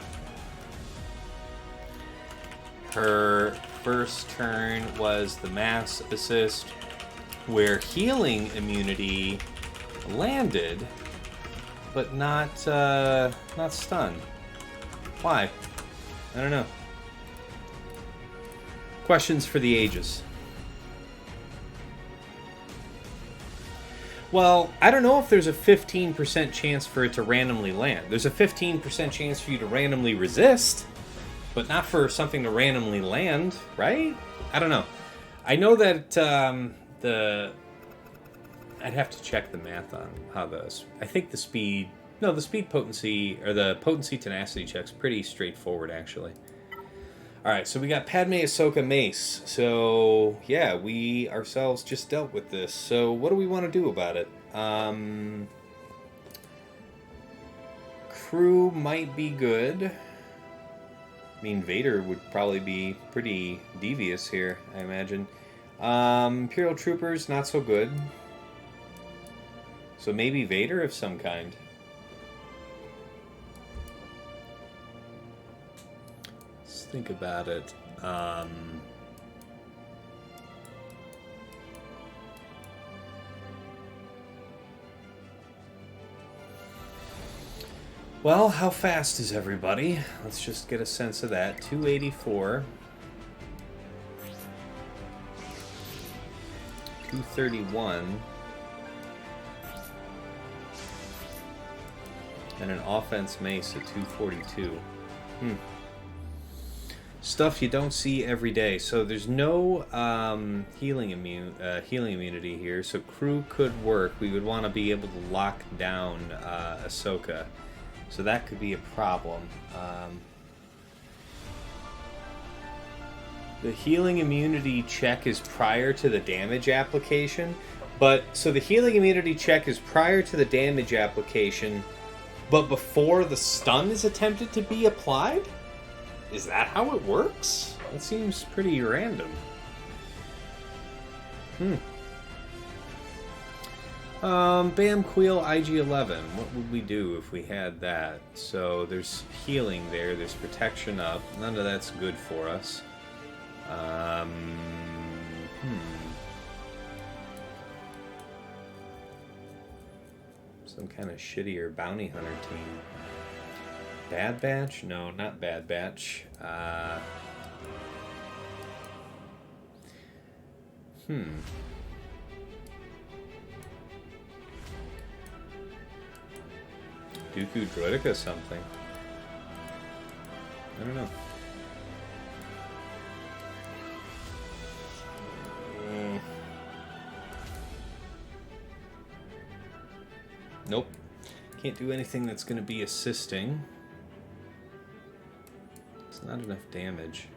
Her first turn was the mass assist, where healing immunity landed, but not stunned. Why? I don't know. Questions for the ages. Well, I don't know if there's a 15% chance for it to randomly land. There's a 15% chance for you to randomly resist, but not for something to randomly land, right? I don't know. I know that I'd have to check the math on how I think the speed potency, or the potency tenacity check's pretty straightforward, actually. Alright, so we got Padme, Ahsoka, Mace. So, yeah, we ourselves just dealt with this. So, what do we want to do about it? Crew might be good. I mean, Vader would probably be pretty devious here, I imagine. Imperial Troopers, not so good. So maybe Vader of some kind. Let's think about it. Well, how fast is everybody? Let's just get a sense of that. 284. 231. And an offense mace at 242. Stuff you don't see every day. So there's no healing immunity here. So crew could work. We would want to be able to lock down Ahsoka. So that could be a problem. The healing immunity check is prior to the damage application. So the healing immunity check is prior to the damage application, but before the stun is attempted to be applied? Is that how it works? That seems pretty random. Bam Queel IG-11. What would we do if we had that? So there's healing there. There's protection up. None of that's good for us. Some kind of shittier bounty hunter team. Bad Batch? No, not Bad Batch. Dooku Droideka something. I don't know. Nope. Can't do anything that's going to be assisting. It's not enough damage.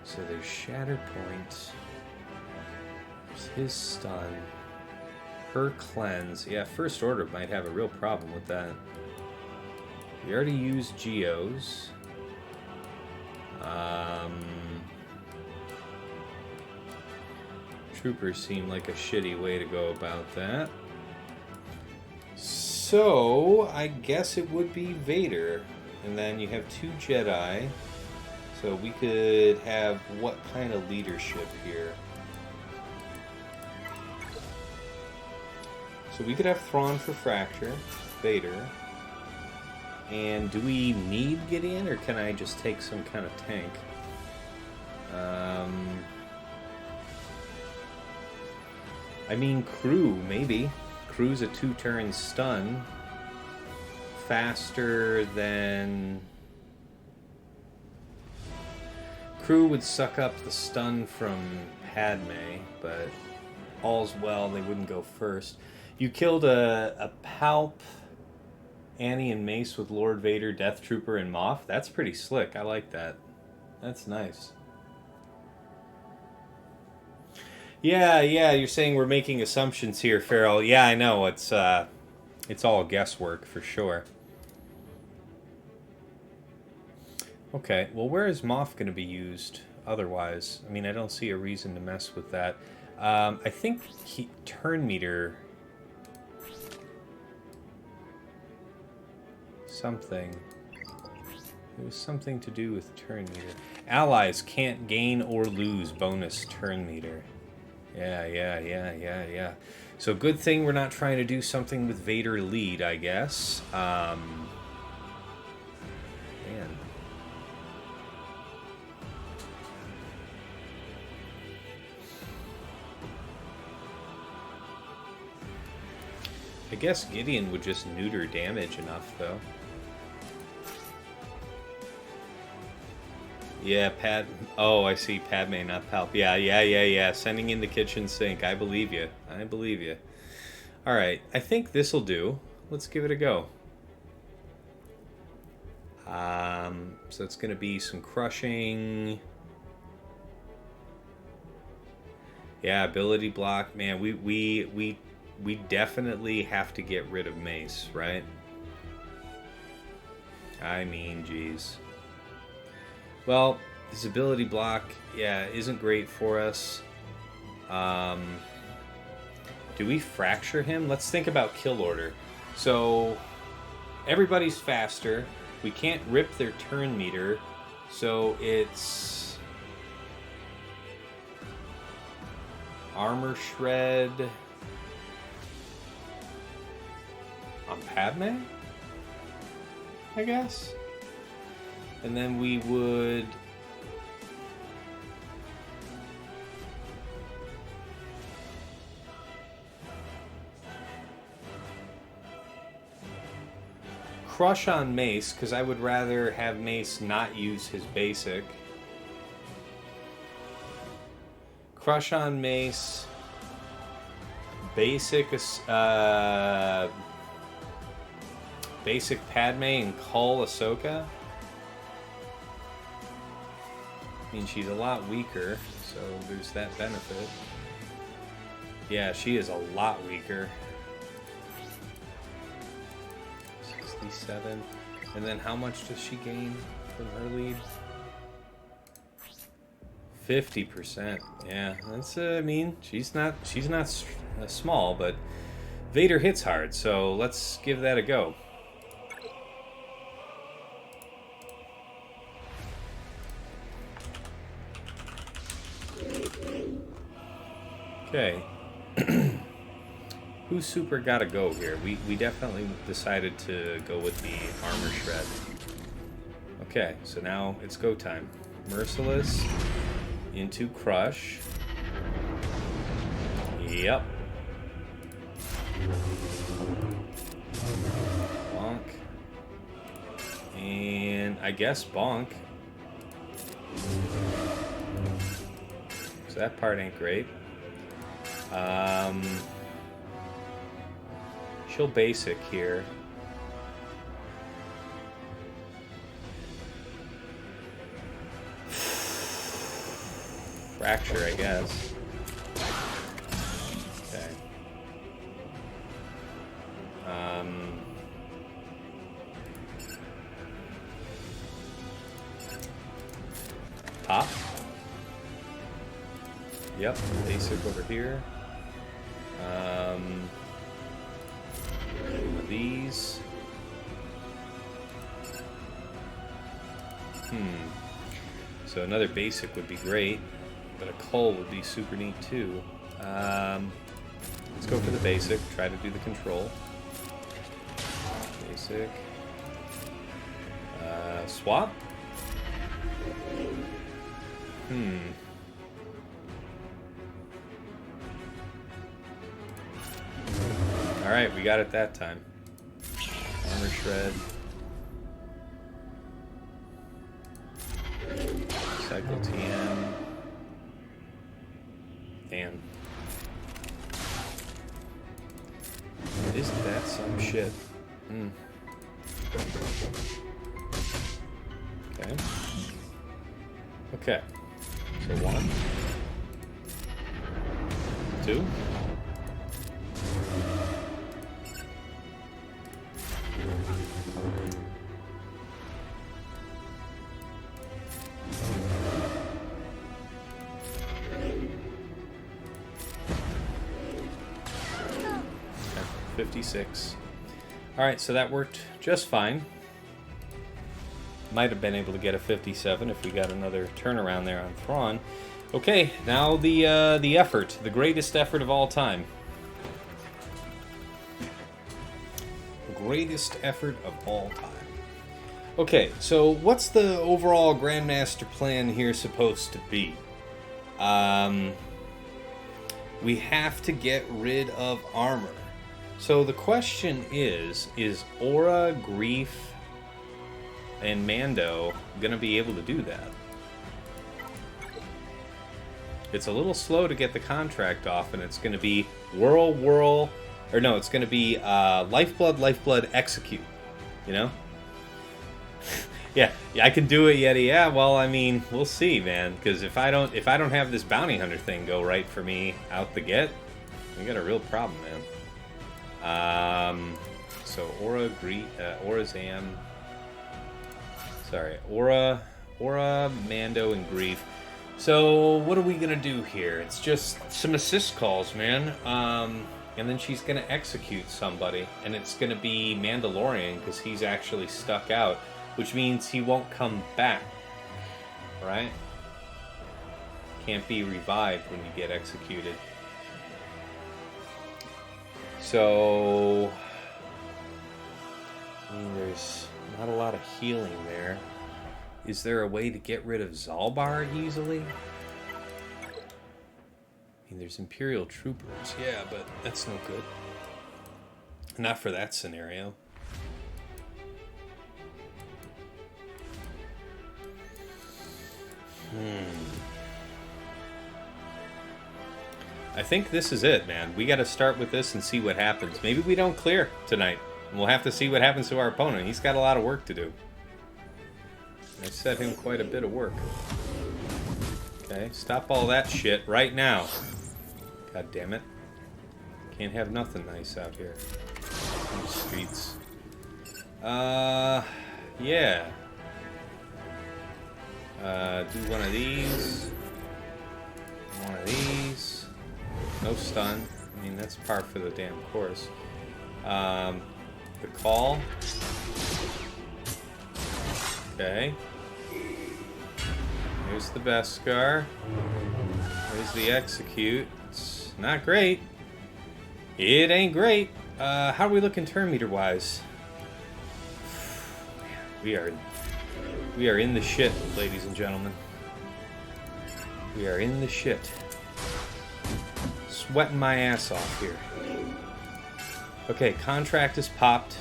So there's Shatterpoint. There's his stun. Her cleanse. Yeah, First Order might have a real problem with that. We already used Geos. Troopers seem like a shitty way to go about that. So, I guess it would be Vader. And then you have 2 Jedi. So we could have what kind of leadership here? So we could have Thrawn for Fracture, Vader. And do we need Gideon, or can I just take some kind of tank? I mean, Crew, maybe. Crew's a 2-turn stun. Faster than... Crew would suck up the stun from Padme, but all's well, they wouldn't go first. You killed a Palp, Annie, and Mace with Lord Vader, Death Trooper, and Moff. That's pretty slick. I like that. That's nice. Yeah, you're saying we're making assumptions here, Farrell. Yeah, I know. It's all guesswork for sure. Okay, well, where is Moff going to be used otherwise? I mean, I don't see a reason to mess with that. I think turn meter... Something. It was something to do with turn meter. Allies can't gain or lose bonus turn meter. Yeah. So good thing we're not trying to do something with Vader lead, I guess. Man. I guess Gideon would just neuter damage enough, though. Yeah, Oh, I see. Padme, not Palp. Yeah. Sending in the kitchen sink. I believe you. All right. I think this'll do. Let's give it a go. So it's going to be some crushing. Yeah, ability block. Man, we definitely have to get rid of Mace, right? I mean, geez. Well, his ability block, yeah, isn't great for us. Do we fracture him? Let's think about kill order. So, everybody's faster. We can't rip their turn meter. So, it's... Armor Shred... on Padme? I guess? And then we would... Crush on Mace, because I would rather have Mace not use his basic. Crush on Mace. Basic Padme and Cull Ahsoka. I mean, she's a lot weaker, so there's that benefit. Yeah, she is a lot weaker. 67. And then how much does she gain from her lead? 50%. Yeah, that's. I mean, she's not small, but Vader hits hard. So let's give that a go. Okay. Who's super gotta go here? We definitely decided to go with the armor shred. Okay, so now it's go time. Merciless into crush. Yep. Bonk. And I guess bonk. So that part ain't great. She'll basic here. fracture, I guess. Okay. Pop. Yep, basic over here. These. So another basic would be great, but a cull would be super neat too. Let's go for the basic, try to do the control. Basic. Swap? Alright, we got it that time. Armor shred. Cycle TM. Damn. Isn't that some shit? Okay. Okay. So 1. 2. Okay. 56. Alright, so that worked just fine. Might have been able to get a 57 if we got another turnaround there on Thrawn. Okay, now the effort, the greatest effort of all time. The greatest effort of all time. Okay, so what's the overall Grandmaster plan here supposed to be? We have to get rid of armor. So the question is Aura, Grief, and Mando gonna be able to do that? It's a little slow to get the contract off, and it's gonna be it's gonna be Lifeblood, Execute. You know? yeah, I can do it, Yeti. Yeah, well, I mean, we'll see, man. Because if I don't have this bounty hunter thing go right for me out the get, we got a real problem, man. So Aura, Zam. Sorry, Aura, Mando, and Grief. So what are we gonna do here? It's just some assist calls, man. And then she's gonna execute somebody, and it's gonna be Mandalorian because he's actually stuck out, which means he won't come back, right? Can't be revived when you get executed. So I mean, there's not a lot of healing there. Is there a way to get rid of Zalbar easily? I mean, there's Imperial Troopers, yeah, but that's no good. Not for that scenario. I think this is it, man. We got to start with this and see what happens. Maybe we don't clear tonight. We'll have to see what happens to our opponent. He's got a lot of work to do. I set him quite a bit of work. Okay, stop all that shit right now. God damn it. Can't have nothing nice out here in the streets. Yeah. Do one of these. One of these. No stun. I mean, that's par for the damn course. The call. Okay. Here's the Beskar. Here's the execute. It's not great. It ain't great. How are we looking turn meter wise? We are in the shit, ladies and gentlemen. We are in the shit. Sweating my ass off here. Okay, contract is popped.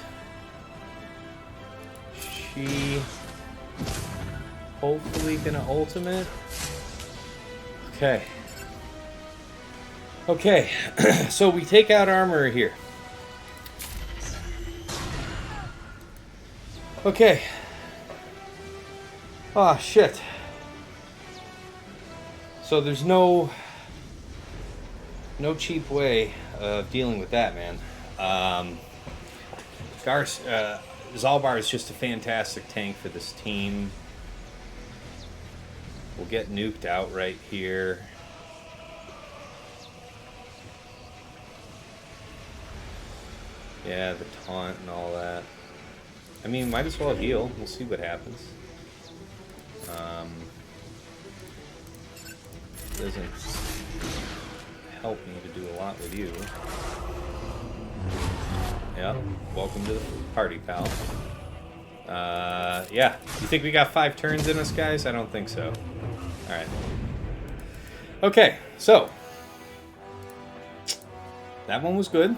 She hopefully gonna ultimate. Okay. Okay, so we take out armor here. Okay. Oh, shit. So there's no cheap way of dealing with that, man. Zalbar is just a fantastic tank for this team. We'll get nuked out right here. Yeah, the taunt and all that. I mean, might as well heal. We'll see what happens. Doesn't help me to do a lot with you. Yeah, welcome to the party, pal. Yeah. You think we got 5 turns in us, guys? I don't think so. Alright. Okay, so. That one was good.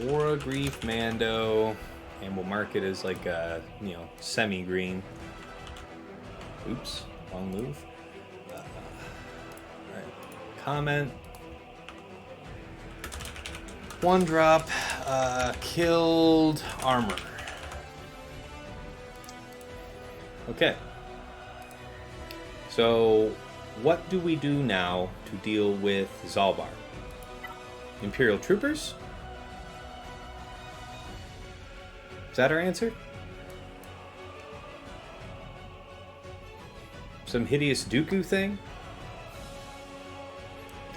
War Grief Mando. And we'll mark it as like a, you know, semi-green. Oops, wrong move. Alright. Comment. 1 drop. Killed armor. Okay. So, what do we do now to deal with Zalbar? Imperial Troopers? Is that our answer? Some hideous Dooku thing?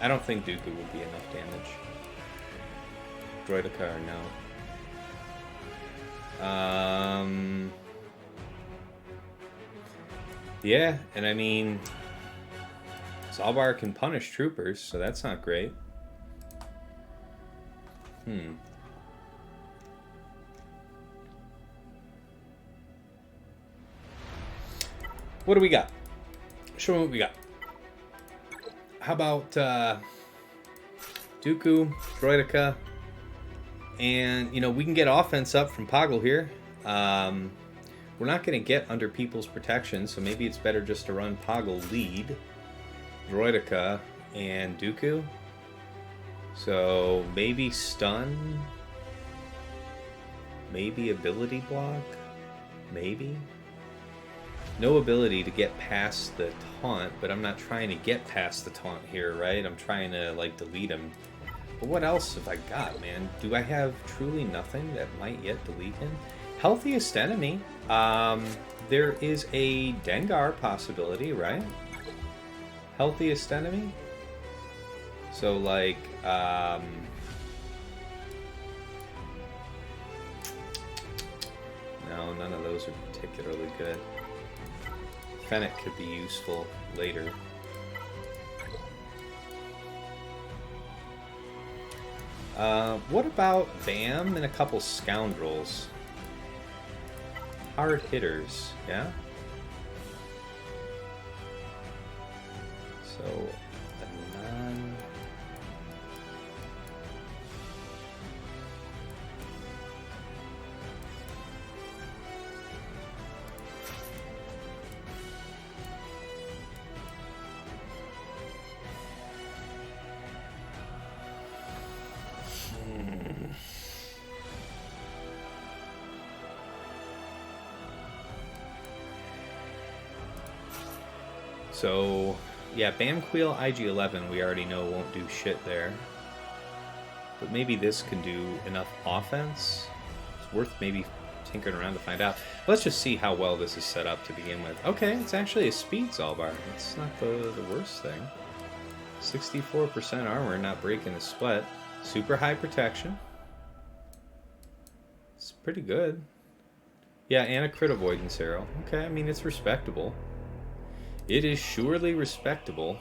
I don't think Dooku would be enough damage. Droideka or no. Yeah, and I mean, Zalbar can punish troopers, so that's not great. What do we got? Show me what we got. How about Dooku, Droideka, and, you know, we can get offense up from Poggle here. We're not going to get under people's protection, so maybe it's better just to run Poggle lead, Droideka, and Dooku. So maybe stun, maybe ability block, maybe. No ability to get past the taunt, but I'm not trying to get past the taunt here, right? I'm trying to, like, delete him. But what else have I got, man? Do I have truly nothing that might yet delete him? Healthiest enemy. There is a Dengar possibility, right? Healthiest enemy? So, like, no, none of those are particularly good. Fennec could be useful later. What about Bam and a couple Scoundrels? Hard hitters, yeah? So, a non... So, yeah, Bamqueel IG-11 we already know won't do shit there. But maybe this can do enough offense. It's worth maybe tinkering around to find out. Let's just see how well this is set up to begin with. Okay, it's actually a speed Zalbar. It's not the worst thing. 64% armor, not breaking a sweat. Super high protection. It's pretty good. Yeah, and a crit avoidance arrow. Okay, I mean, it's respectable. It is surely respectable.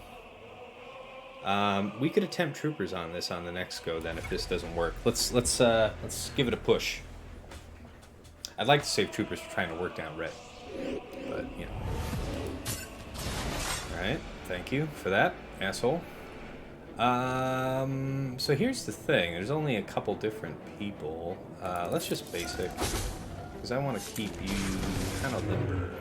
We could attempt troopers on this on the next go then if this doesn't work. Let's give it a push. I'd like to save troopers for trying to work down red, but you know. All right, thank you for that, asshole. So here's the thing. There's only a couple different people. Let's just basic, because I want to keep you kind of limber.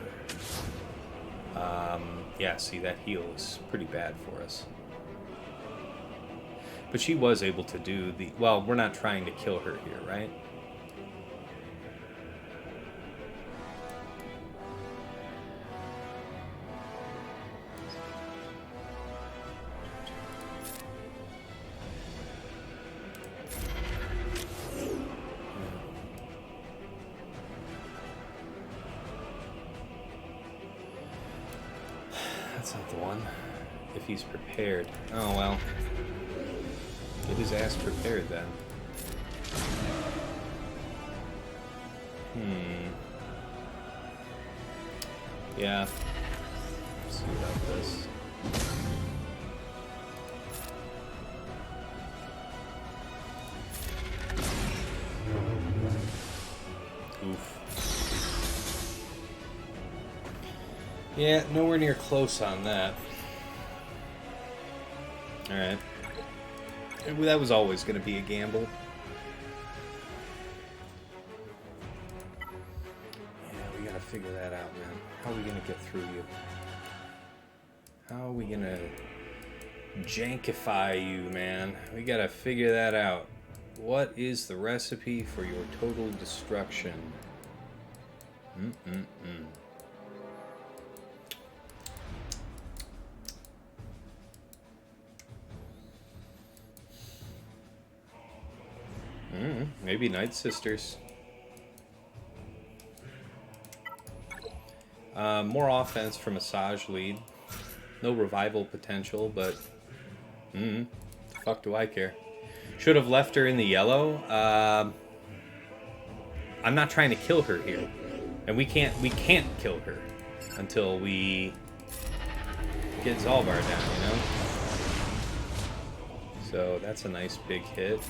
Yeah, see, that heal is pretty bad for us. But she was able to do the... Well, we're not trying to kill her here, right? That's not the one. If he's prepared. Oh, well. Get his ass prepared, then. Yeah. Let's see about this. Oof. Yeah, nowhere near close on that. Alright. That was always going to be a gamble. Yeah, we gotta figure that out, man. How are we gonna get through you? How are we gonna jankify you, man? We gotta figure that out. What is the recipe for your total destruction? Maybe Night Sisters. More offense for Massage Lead. No revival potential, but the fuck do I care? Should have left her in the yellow. I'm not trying to kill her here, and we can't kill her until we get Zalbar down, you know. So that's a nice big hit.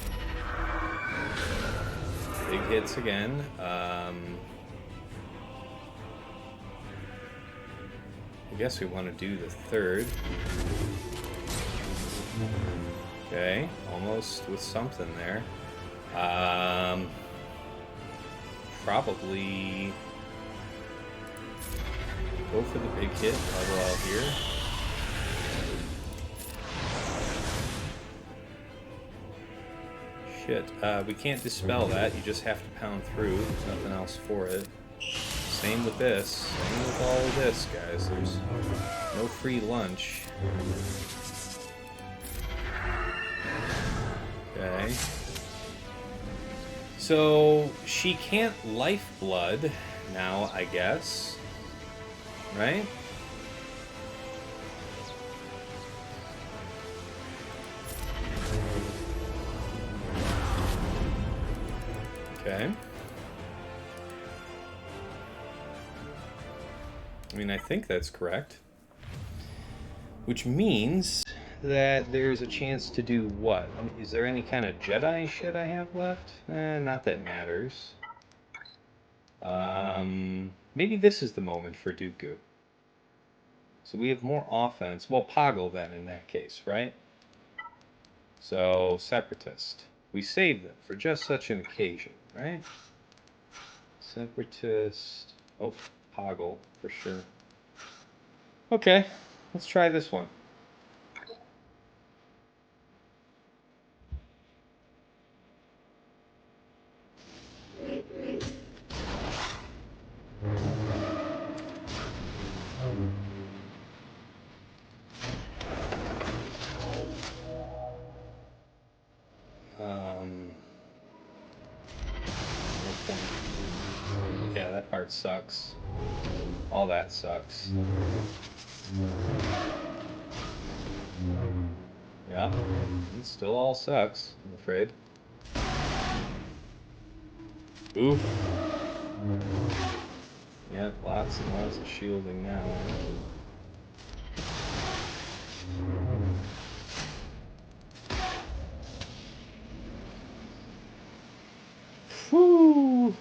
Big hits again. I guess we want to do the third. Okay, almost with something there. Probably go for the big hit while we're all here. Shit, we can't dispel that. You just have to pound through. There's nothing else for it. Same with this. Same with all of this, guys. There's no free lunch. Okay. So, she can't lifeblood now, I guess. Right? Okay. I mean, I think that's correct. Which means that there's a chance to do what? Is there any kind of Jedi shit I have left? Not that matters. Maybe this is the moment for Dooku. So we have more offense. Well, Poggle then in that case, right? So, Separatist. We save them for just such an occasion, right? Separatist. Oh, Poggle, for sure. Okay, let's try this one. Yeah, that part sucks. All that sucks. Yeah, it still all sucks, I'm afraid. Oof. Yeah, lots and lots of shielding now. Whew.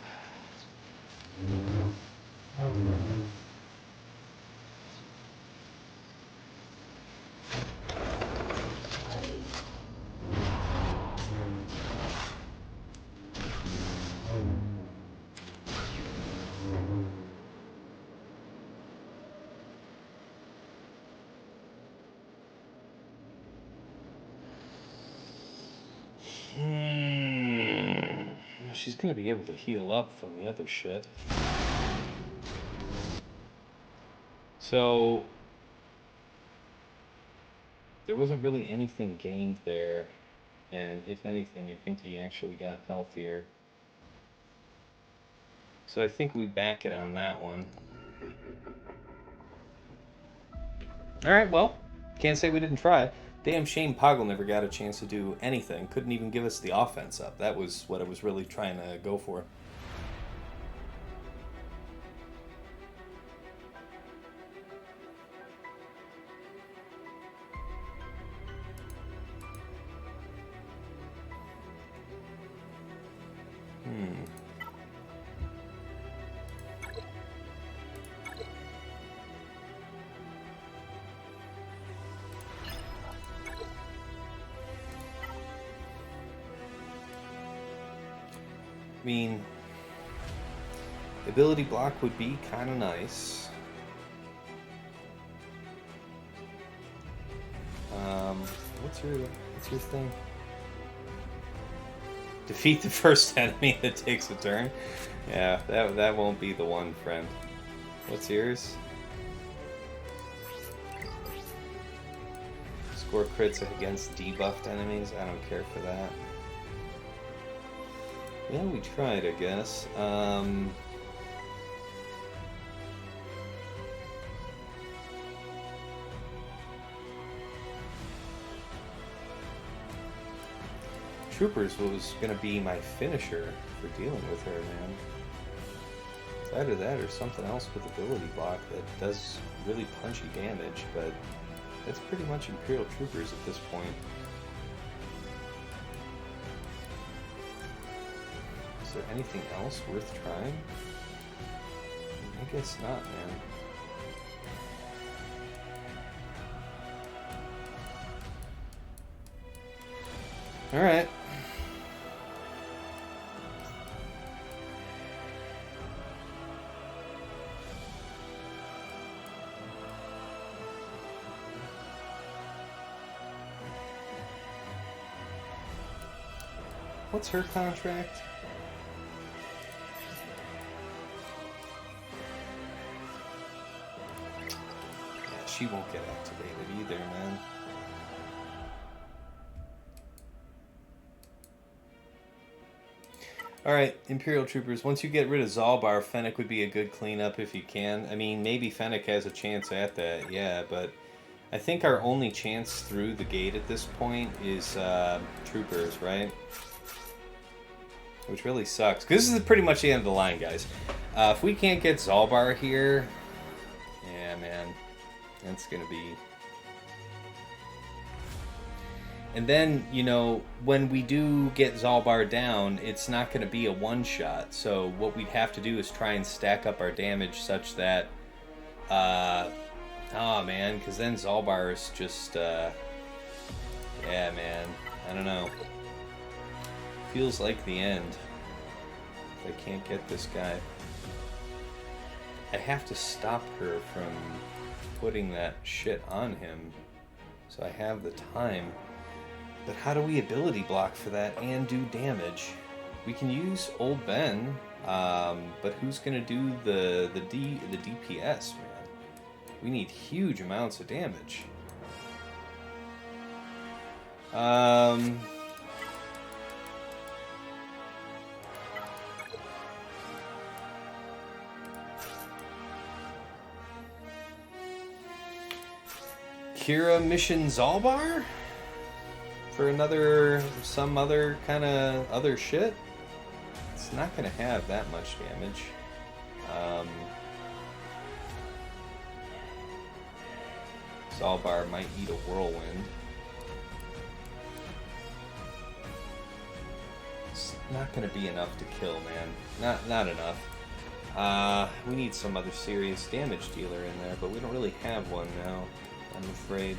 She's gonna be able to heal up from the other shit. So there wasn't really anything gained there, and if anything, I think he actually got healthier. So I think we back it on that one. Alright, well, can't say we didn't try. Damn shame Poggle never got a chance to do anything. Couldn't even give us the offense up. That was what I was really trying to go for. I mean, ability block would be kind of nice. What's your thing? Defeat the first enemy that takes a turn. Yeah, that won't be the one, friend. What's yours? Score crits against debuffed enemies. I don't care for that. Yeah, we tried, I guess. Troopers was gonna be my finisher for dealing with her, man. It's either that or something else with ability block that does really punchy damage, but that's pretty much Imperial Troopers at this point. Is there anything else worth trying? I guess not, man. Alright. What's her contract? Yeah, she won't get activated either, man. Alright, Imperial Troopers, once you get rid of Zalbar, Fennec would be a good cleanup if you can. I mean, maybe Fennec has a chance at that, yeah, but I think our only chance through the gate at this point is Troopers, right? Which really sucks, because this is pretty much the end of the line, guys. If we can't get Zalbar here, yeah, man, that's going to be... And then, you know, when we do get Zalbar down, it's not going to be a one-shot. So what we'd have to do is try and stack up our damage such that... oh, man, because then Zalbar is just... yeah, man, I don't know. Feels like the end. If I can't get this guy. I have to stop her from putting that shit on him. So I have the time. But how do we ability block for that and do damage? We can use Old Ben, but who's gonna do the DPS, man? We need huge amounts of damage. Kira Mission Zalbar? For some other kind of other shit? It's not going to have that much damage. Zalbar might eat a whirlwind. It's not going to be enough to kill, man. Not enough. We need some other serious damage dealer in there, but we don't really have one now, I'm afraid.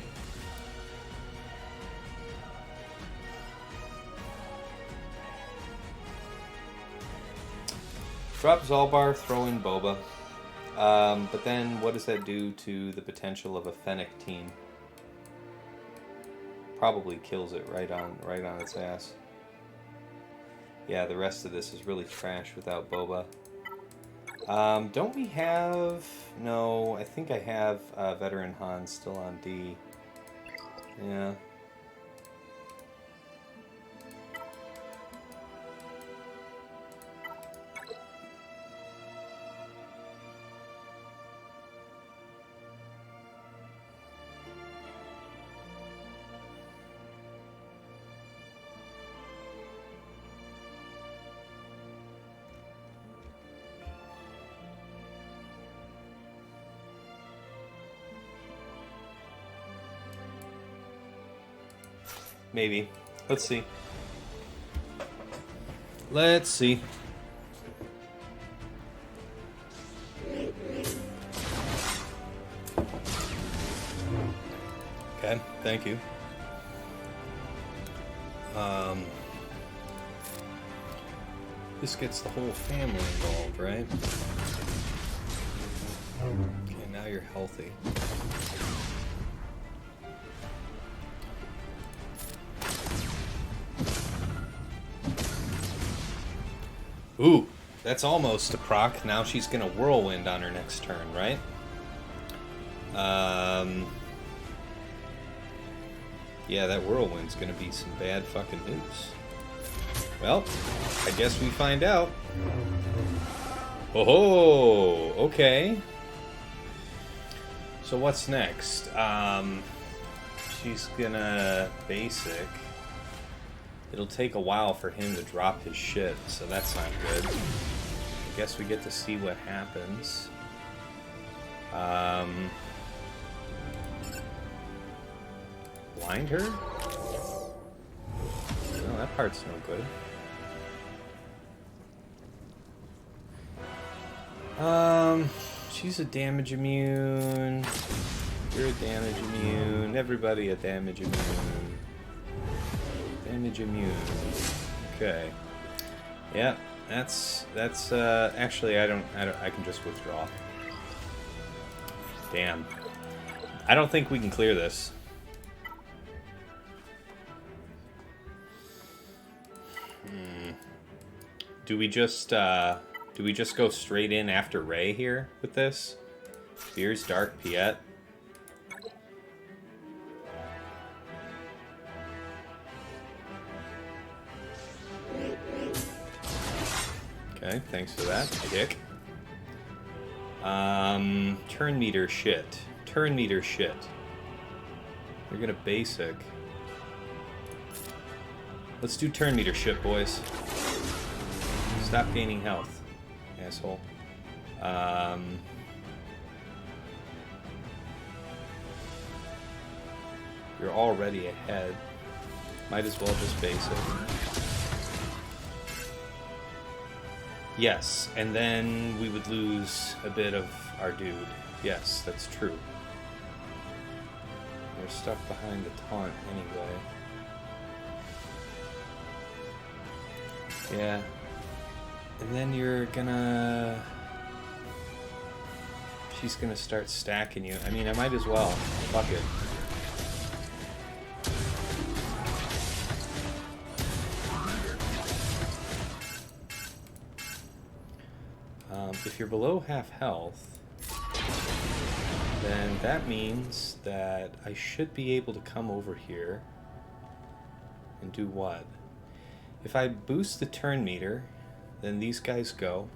Drop Zalbar, throw in Boba. But then what does that do to the potential of a Fennec team? Probably kills it right on its ass. Yeah, the rest of this is really trash without Boba. Don't we have... No, I think I have Veteran Han still on D. Yeah. Maybe. Let's see. Let's see. Okay, thank you. This gets the whole family involved, right? Okay, now you're healthy. Ooh, that's almost a proc. Now she's gonna whirlwind on her next turn, right? Yeah, that whirlwind's gonna be some bad fucking news. Well, I guess we find out. Oh, okay. So what's next? She's gonna basic. It'll take a while for him to drop his shit, so that's not good. I guess we get to see what happens. Blind her? No, that part's no good. She's a damage immune. You're a damage immune. Everybody a damage immune. Damage immune. Okay. Yeah, that's actually I can just withdraw. Damn. I don't think we can clear this. Do we just go straight in after Rey here with this? Here's Dark Piet. Okay, thanks for that, dick. Turn meter shit. Turn meter shit. You're gonna basic. Let's do turn meter shit, boys. Stop gaining health, asshole. You're already ahead. Might as well just basic. Yes, and then we would lose a bit of our dude. Yes, that's true. We're stuck behind the taunt anyway. Yeah. And then you're gonna... She's gonna start stacking you. I mean, I might as well. Fuck it. If you're below half health, then that means that I should be able to come over here and do what? If I boost the turn meter, then these guys go.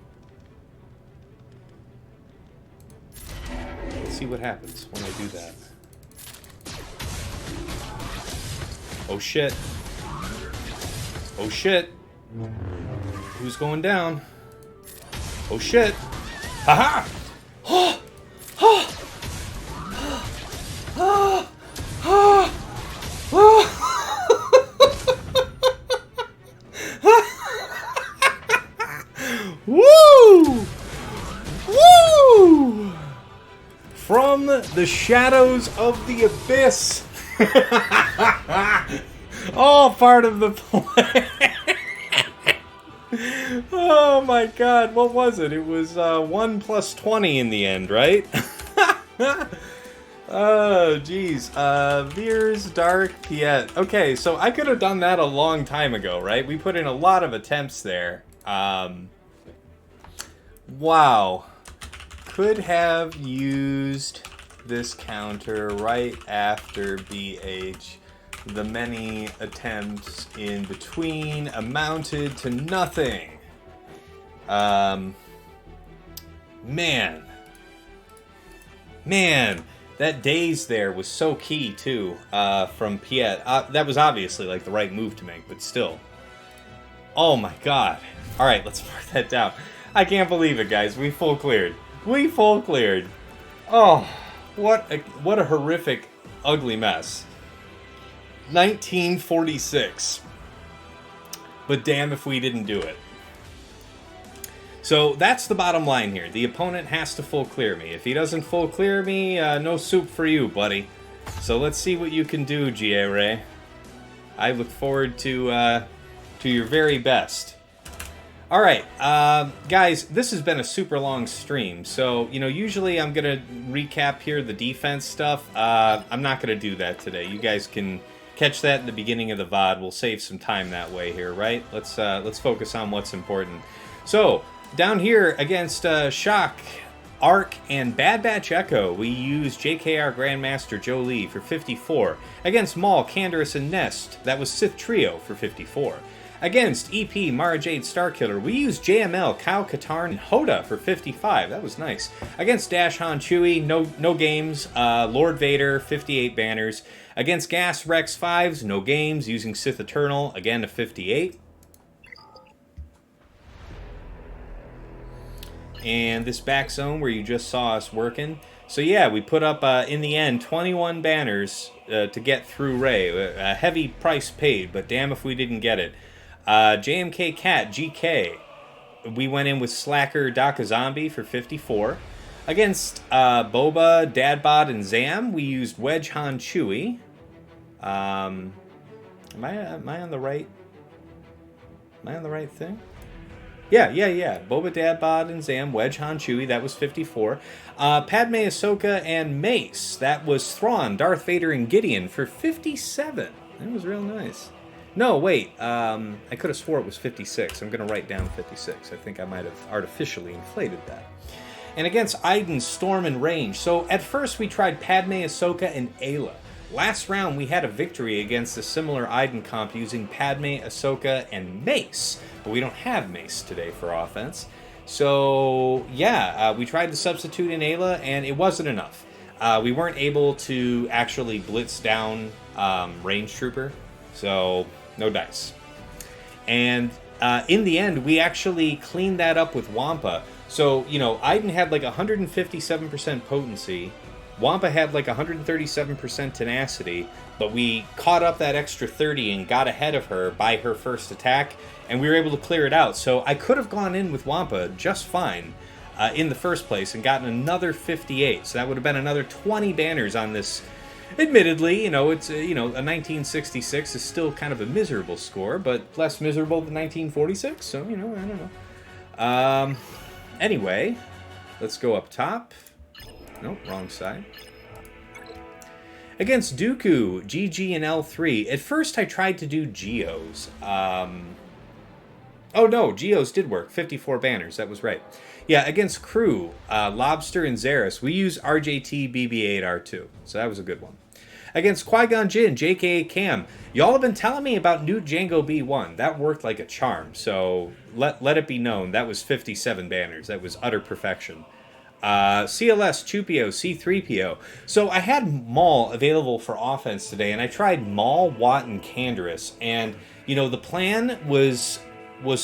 Let's see what happens when I do that. Oh shit. Oh shit. Who's going down? Oh shit! Haha! Oh! Oh! Oh! Oh! Oh! Woo! Woo! From the shadows of the abyss. All part of the plan. Oh my god, what was it? It was 1 plus 20 in the end, right? Oh, jeez. Veers, Dark, Piet. Okay, so I could have done that a long time ago, right? We put in a lot of attempts there. Wow. Could have used this counter right after BH. The many attempts in between amounted to nothing. Man, that daze there was so key too. From Piet, that was obviously like the right move to make, but still. Oh my god! All right, let's mark that down. I can't believe it, guys. We full cleared. We full cleared. Oh, what a horrific, ugly mess. 1946. But damn if we didn't do it. So that's the bottom line here. The opponent has to full clear me. If he doesn't full clear me, no soup for you, buddy. So let's see what you can do, JieRhye. I look forward to your very best. All right, guys, this has been a super long stream. So, you know, usually I'm going to recap here the defense stuff. I'm not going to do that today. You guys can catch that in the beginning of the VOD. We'll save some time that way here, right? Let's focus on what's important. So, down here against Shaak, Arc, and Bad Batch Echo, we use JKR Grandmaster Jolee for 54. Against Maul, Canderous, and Nest, that was Sith Trio for 54. Against EP, MaraJ, Starkiller, we used JML, Kyle Katarn, and Hoda for 55. That was nice. Against Dash Han Chewie, no games. Lord Vader, 58 banners. Against Gas Rex 5s, no games, using Sith Eternal, again to 58. And this back zone where you just saw us working. So yeah, we put up, in the end, 21 banners to get through Rey. A heavy price paid, but damn if we didn't get it. JMK Cat, GK, we went in with Slacker Daka Zombie for 54. Against Boba, Dadbot, and Zam, we used Wedge Han Chewie. Am I on the right? Am I on the right thing? Yeah. Boba, Dadbot, and Zam, Wedge Han Chewie, that was 54. Padme, Ahsoka, and Mace, that was Thrawn, Darth Vader, and Gideon for 57. That was real nice. No, wait, I could have swore it was 56. I'm going to write down 56. I think I might have artificially inflated that. And against Iden, Storm, and Range. So at first we tried Padme, Ahsoka, and Ayla. Last round we had a victory against a similar Iden comp using Padme, Ahsoka, and Mace. But we don't have Mace today for offense. So yeah, we tried to substitute in Ayla, and it wasn't enough. We weren't able to actually blitz down Range Trooper. So no dice. And in the end, we actually cleaned that up with Wampa. So, you know, Iden had like 157% potency. Wampa had like 137% tenacity. But we caught up that extra 30 and got ahead of her by her first attack. And we were able to clear it out. So I could have gone in with Wampa just fine in the first place and gotten another 58. So that would have been another 20 banners on this. Admittedly, you know, it's, you know, a 1966 is still kind of a miserable score, but less miserable than 1946, so, you know, I don't know. Anyway, let's go up top. Nope, wrong side. Against Dooku, GG and L3. At first, I tried to do Geos. Oh, no, Geos did work. 54 banners, that was right. Yeah, against Crew, Lobster, and Zarriss, we use RJT BB8R2, so that was a good one. Against Qui-Gon Jinn, JKA Cam, y'all have been telling me about Nute Django B1. That worked like a charm, so let it be known, that was 57 banners. That was utter perfection. CLS, Chewpio, C3PO. So I had Maul available for offense today, and I tried Maul, Watt, and Canderous, and, you know, the plan was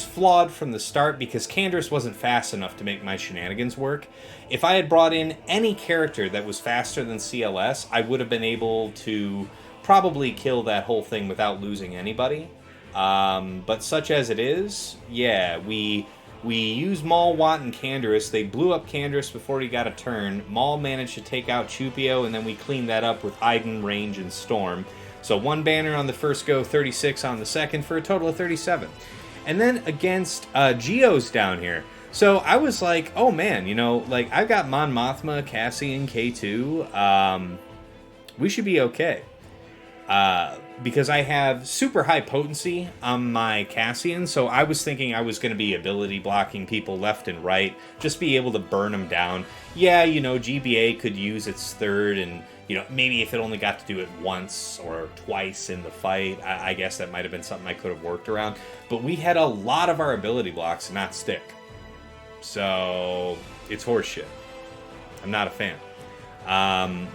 flawed from the start because Canderous wasn't fast enough to make my shenanigans work. If I had brought in any character that was faster than CLS, I would have been able to probably kill that whole thing without losing anybody. But such as it is, yeah, we used Maul, Watt, and Canderous. They blew up Canderous before he got a turn. Maul managed to take out Chewpio, and then we cleaned that up with Iden, Range, and Storm. So 1 banner on the first go, 36 on the second, for a total of 37. And then against Geos down here. So I was like, oh man, you know, like I've got Mon Mothma, Cassian, K2. We should be okay. Because I have super high potency on my Cassian, so I was thinking I was going to be ability blocking people left and right, just be able to burn them down. Yeah, you know, GBA could use its third, and, you know, maybe if it only got to do it once or twice in the fight, I guess that might have been something I could have worked around. But we had a lot of our ability blocks not stick. So, it's horseshit. I'm not a fan.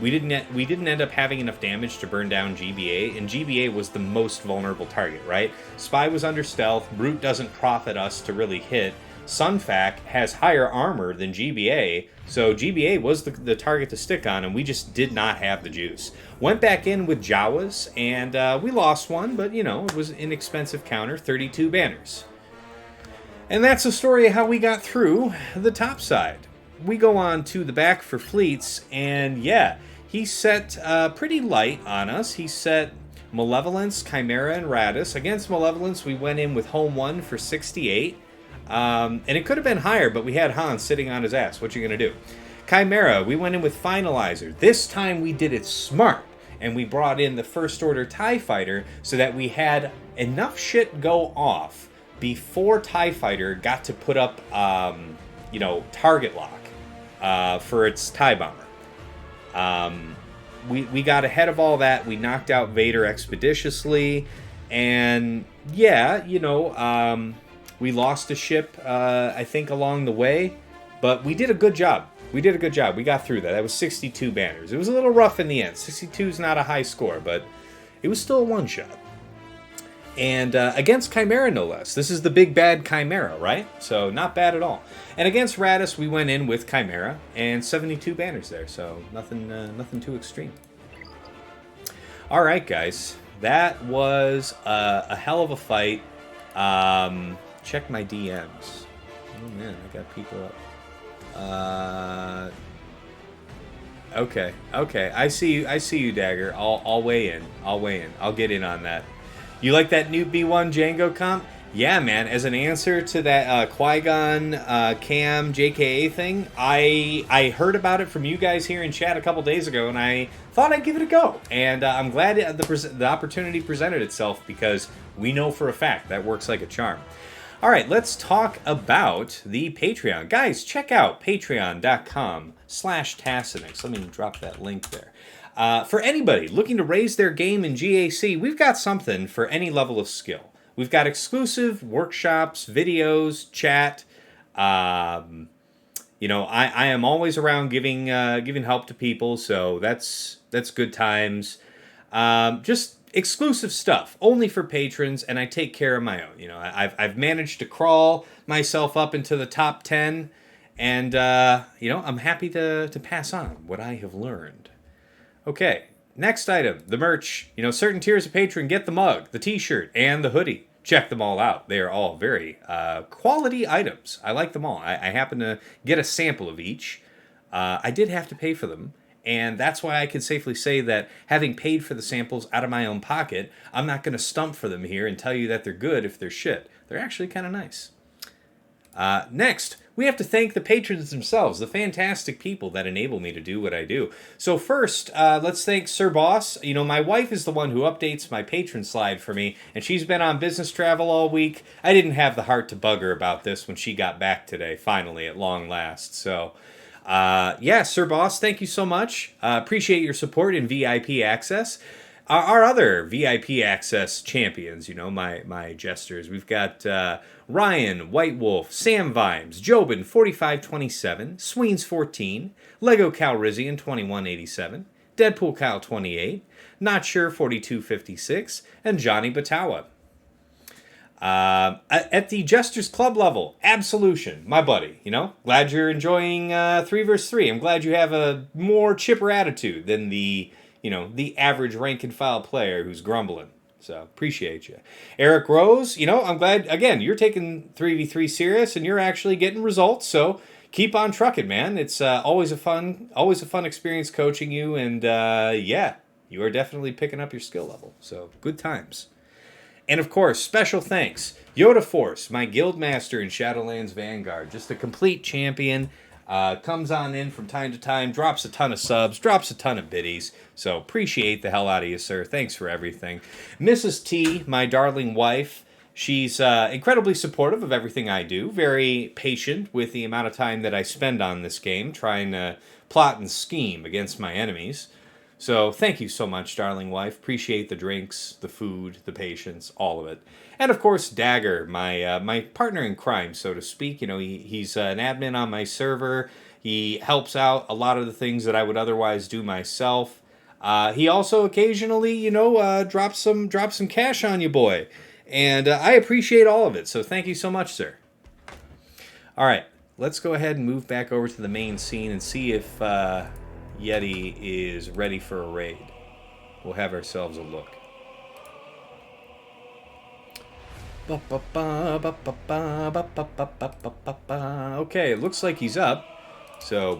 We didn't end up having enough damage to burn down GBA, and GBA was the most vulnerable target, right? Spy was under stealth, Brute doesn't profit us to really hit, Sunfac has higher armor than GBA, so GBA was the target to stick on, and we just did not have the juice. Went back in with JawaS, and we lost one, but, you know, it was an inexpensive counter, 32 banners. And that's the story of how we got through the top side. We go on to the back for fleets, and yeah, he set pretty light on us. He set Malevolence, Chimera, and Raddus. Against Malevolence, we went in with Home 1 for 68. And it could have been higher, but we had Han sitting on his ass. What you gonna do? Chimera, we went in with Finalizer. This time we did it smart, and we brought in the First Order TIE Fighter so that we had enough shit go off before TIE Fighter got to put up, you know, target lock for its TIE Bomber. We got ahead of all that. We knocked out Vader expeditiously, and yeah, you know, we lost a ship, I think, along the way, but we did a good job. We did a good job. We got through that. That was 62 banners. It was a little rough in the end. 62 is not a high score, but it was still a one-shot. And against Chimera, no less. This is the big bad Chimera, right? So not bad at all. And against Raddus, we went in with Chimera, and 72 banners there, so nothing too extreme. All right, guys. That was a hell of a fight. Check my DMs. Oh, man, I got people up. Okay. I see you, Dagger. I'll weigh in. I'll get in on that. You like that Nute B1 Django comp? Yeah, man. As an answer to that Qui-Gon Cam JKA thing, I heard about it from you guys here in chat a couple days ago, and I thought I'd give it a go. And I'm glad the opportunity presented itself, because we know for a fact that works like a charm. All right, let's talk about the Patreon. Guys, check out patreon.com/Tassinix. Let me drop that link there. For anybody looking to raise their game in GAC, we've got something for any level of skill. We've got exclusive workshops, videos, chat. You know, I am always around giving help to people, so that's good times. Just exclusive stuff, only for patrons, and I take care of my own. You know, I've managed to crawl myself up into the top 10, and you know, I'm happy to pass on what I have learned. Okay, next item, the merch. You know, certain tiers of patron get the mug, the t-shirt, and the hoodie. Check them all out. They are all very quality items. I like them all. I happen to get a sample of each. I did have to pay for them, and that's why I can safely say that, having paid for the samples out of my own pocket, I'm not going to stump for them here and tell you that they're good if they're shit. They're actually kind of nice. Next, we have to thank the patrons themselves, the fantastic people that enable me to do what I do. So first, let's thank Sir Boss. You know, my wife is the one who updates my patron slide for me, and she's been on business travel all week. I didn't have the heart to bug her about this when she got back today, finally, at long last. So, yeah, Sir Boss, thank you so much. Appreciate your support in VIP access. Our other VIP access champions, you know, my jesters. We've got Ryan, White Wolf, Sam Vimes, Jobin 4527, Sweens 14, Lego Calrissian 2187, Deadpool Cal 28, Not Sure 4256, and Johnny Batawa. At the Jesters Club level, Absolution, my buddy, you know, glad you're enjoying 3 vs 3. I'm glad you have a more chipper attitude than the average rank and file player who's grumbling. So, appreciate you. Eric Rose, you know, I'm glad, again, you're taking 3v3 serious and you're actually getting results, so keep on trucking, man. It's always a fun experience coaching you, and yeah, you are definitely picking up your skill level. So, good times. And of course, special thanks, Yoda Force, my guild master in Shadowlands Vanguard, just a complete champion. Comes on in from time to time, drops a ton of subs, drops a ton of biddies. So appreciate the hell out of you, sir. Thanks for everything. Mrs. T, my darling wife, she's incredibly supportive of everything I do. Very patient with the amount of time that I spend on this game, trying to plot and scheme against my enemies. So thank you so much, darling wife. Appreciate the drinks, the food, the patience, all of it. And of course, Dagger, my partner in crime, so to speak. You know, he's an admin on my server. He helps out a lot of the things that I would otherwise do myself. He also occasionally, you know, drops some cash on you, boy. And I appreciate all of it. So thank you so much, sir. All right, let's go ahead and move back over to the main scene and see if JieRhe is ready for a raid. We'll have ourselves a look. Okay, it looks like he's up. So,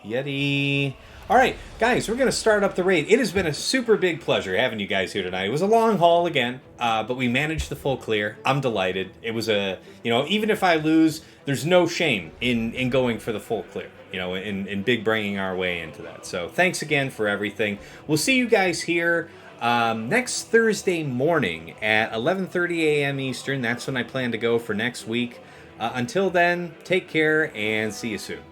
JieRhe. All right, guys, we're going to start up the raid. It has been a super big pleasure having you guys here tonight. It was a long haul again, but we managed the full clear. I'm delighted. It was a, even if I lose, there's no shame in going for the full clear, in big bringing our way into that. So thanks again for everything. We'll see you guys here next Thursday morning at 11:30 a.m. Eastern. That's when I plan to go for next week. Until then, take care and see you soon.